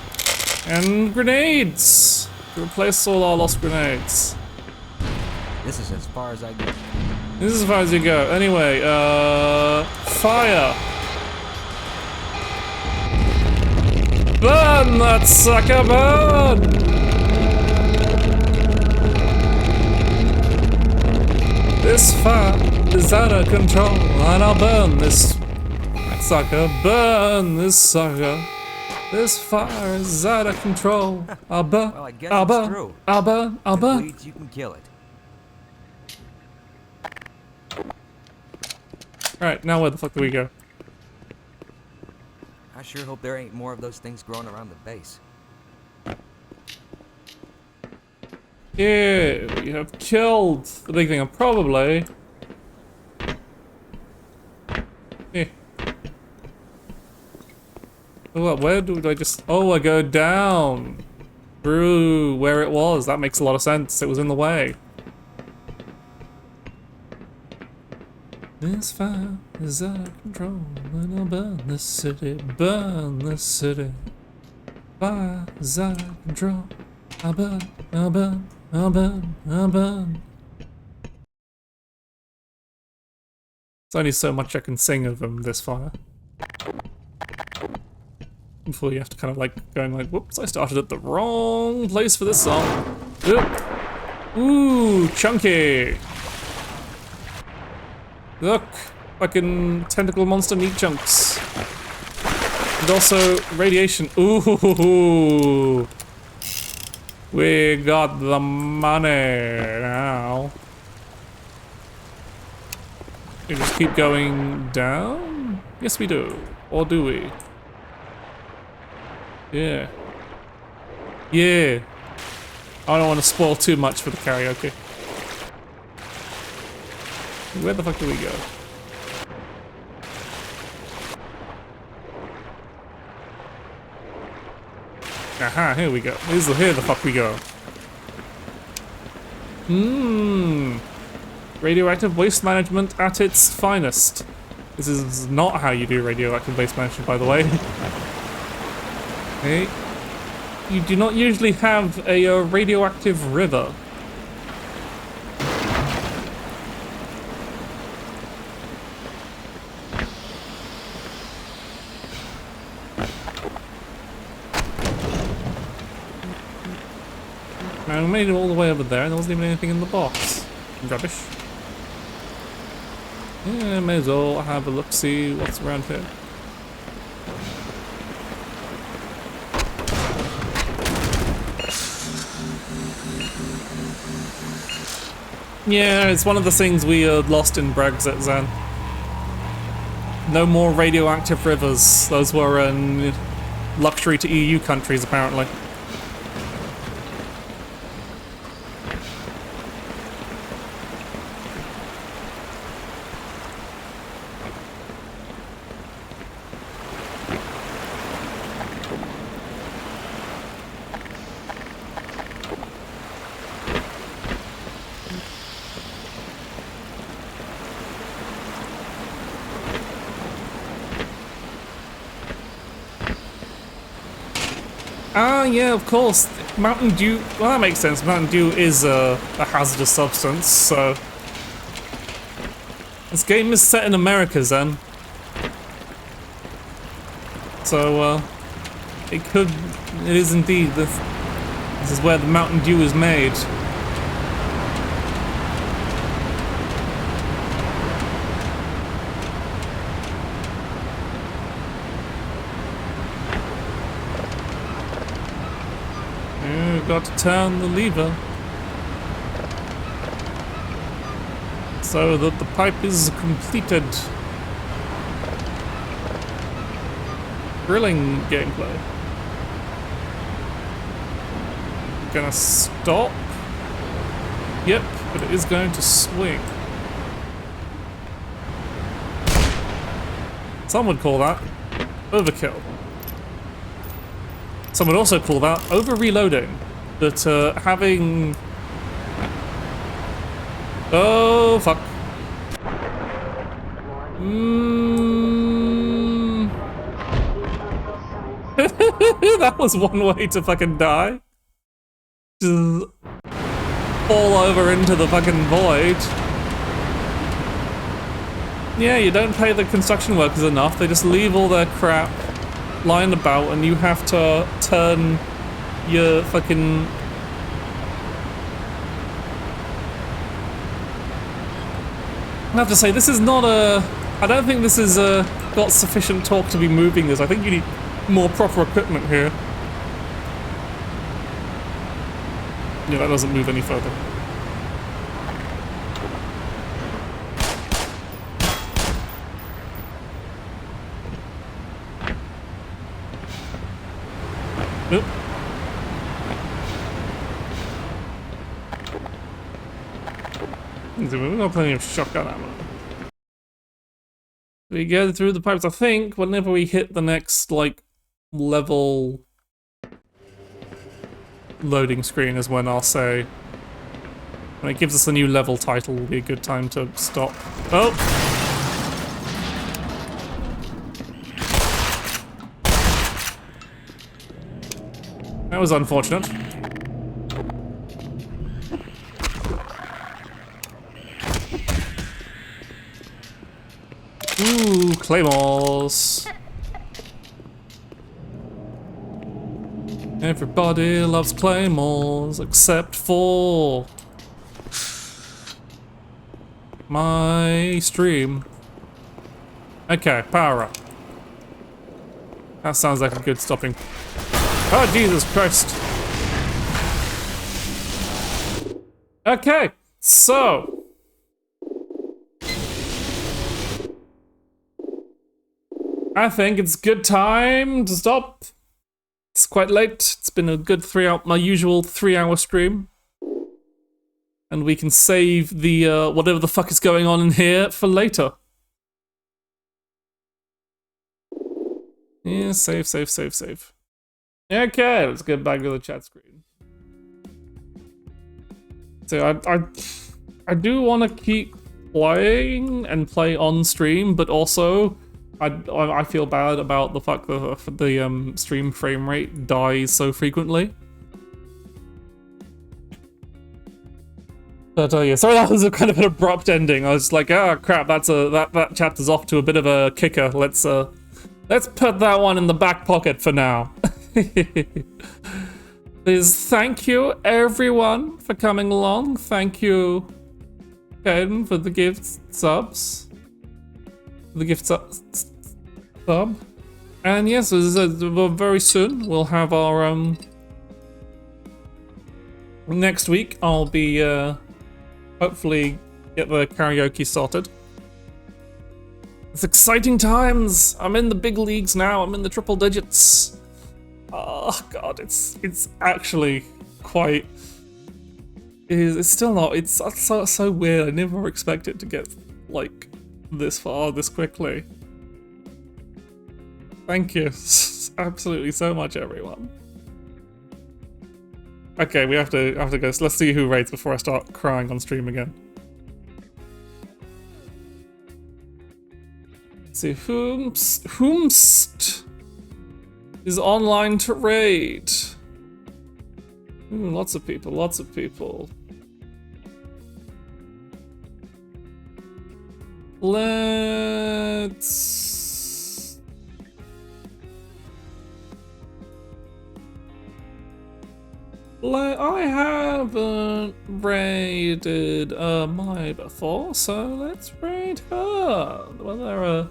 And grenades! To replace all our lost grenades. This is as far as I go. This is as far as you go. Anyway, fire! Burn that sucker, burn! This fire is out of control, and I'll burn this sucker, burn this sucker. This fire is out of control. I'll burn, well, I guess I'll it's burn, true. I'll burn, I'll If it burn. bleeds, you can kill it. Alright, now where the fuck do we go? I sure hope there ain't more of those things growing around the base. Yeah, we have killed the big thing, and probably... Yeah. Oh, where do I just... Oh, I go down. Through where it was. That makes a lot of sense. It was in the way. This fire is out of control, and I'll burn this city, burn this city. Fire is out of control. I'll burn, I'll burn, I'll burn, I'll burn. There's only so much I can sing of them this far. Before you have to kind of like going like, whoops, I started at the wrong place for this song. Oop. Ooh, chunky. Look, fucking tentacle monster meat chunks. And also radiation. Ooh. We got the money now. We just keep going down? Yes, we do. Or do we? Yeah. Yeah. I don't want to spoil too much for the karaoke. Where the fuck do we go? Aha, here we go. Here the fuck we go. Radioactive waste management at its finest. This is not how you do radioactive waste management, by the way. Okay. You do not usually have a radioactive river. I made it all the way over there and there wasn't even anything in the box. Rubbish. Yeah, may as well have a look, see what's around here. Yeah, it's one of the things we lost in Brexit, Zan. No more radioactive rivers. Those were luxury to EU countries, apparently. Ah, yeah, of course. Mountain Dew. Well, that makes sense. Mountain Dew is a hazardous substance, so. This game is set in America, Zen. So, it is indeed. This is where the Mountain Dew is made. Got to turn the lever so that the pipe is completed. Grilling gameplay. Gonna stop. Yep, but it is going to swing. Some would call that overkill. Some would also call that over-reloading. That having... Oh, fuck. That was one way to fucking die. Just fall over into the fucking void. Yeah, you don't pay the construction workers enough. They just leave all their crap lying about and you have to turn your fucking... I have to say, this is not a... I don't think this is got sufficient torque to be moving this. I think you need more proper equipment here. Yeah, that doesn't move any further. Nope. We've got plenty of shotgun ammo. We go through the pipes. I think whenever we hit the next, like, level loading screen is when I'll say, when it gives us a new level title, will be a good time to stop. Oh! That was unfortunate. claymores. Everybody loves claymores except for my stream. Okay, power up. That sounds like a good stopping. Oh, Jesus Christ. Okay, so. I think it's good time to stop. It's quite late. It's been a good my usual 3-hour stream. And we can save the, whatever the fuck is going on in here for later. Yeah, save. Okay, let's get back to the chat screen. So I do want to keep playing and play on stream, but also I feel bad about the fact that the stream frame rate dies so frequently. But yeah, sorry that was a kind of an abrupt ending. I was like, oh crap, that chapter's off to a bit of a kicker. Let's put that one in the back pocket for now. Please, thank you everyone for coming along. Thank you, Caden, for the gift subs. The gift sub. And yes, very soon we'll have our next week I'll be hopefully get the karaoke sorted. It's exciting times. I'm in the big leagues now. I'm in the triple digits. Oh god, it's actually quite. It's still not. It's so weird. I never expected to get like this far this quickly. Thank you absolutely so much, everyone. Okay, we have to go. So let's see who rates before I start crying on stream again. Let's see whomst is online to raid. Ooh, lots of people. I haven't raided Mai before, so let's raid her. Well, they're a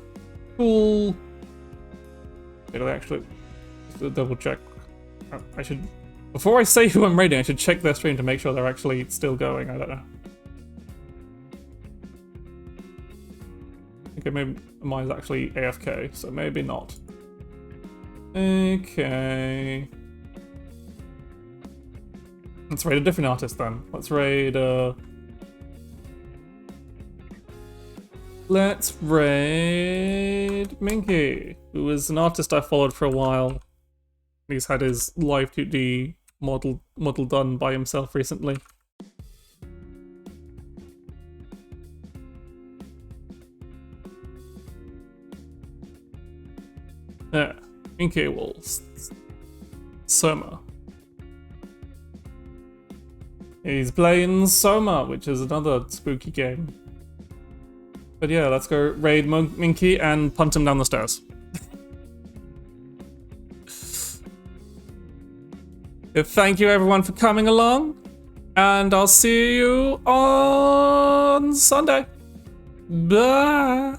cool. Actually, just double check. I should, before I say who I'm raiding, I should check their stream to make sure they're actually still going. I don't know. Okay, maybe mine's actually AFK, so maybe not. Okay. Let's raid a different artist then. Let's raid Minky, who is an artist I followed for a while. He's had his live 2D model done by himself recently. Yeah, Minky Walls. Soma. He's playing Soma, which is another spooky game. But yeah, let's go raid Minky and punt him down the stairs. Thank you everyone for coming along, and I'll see you on Sunday. Bye!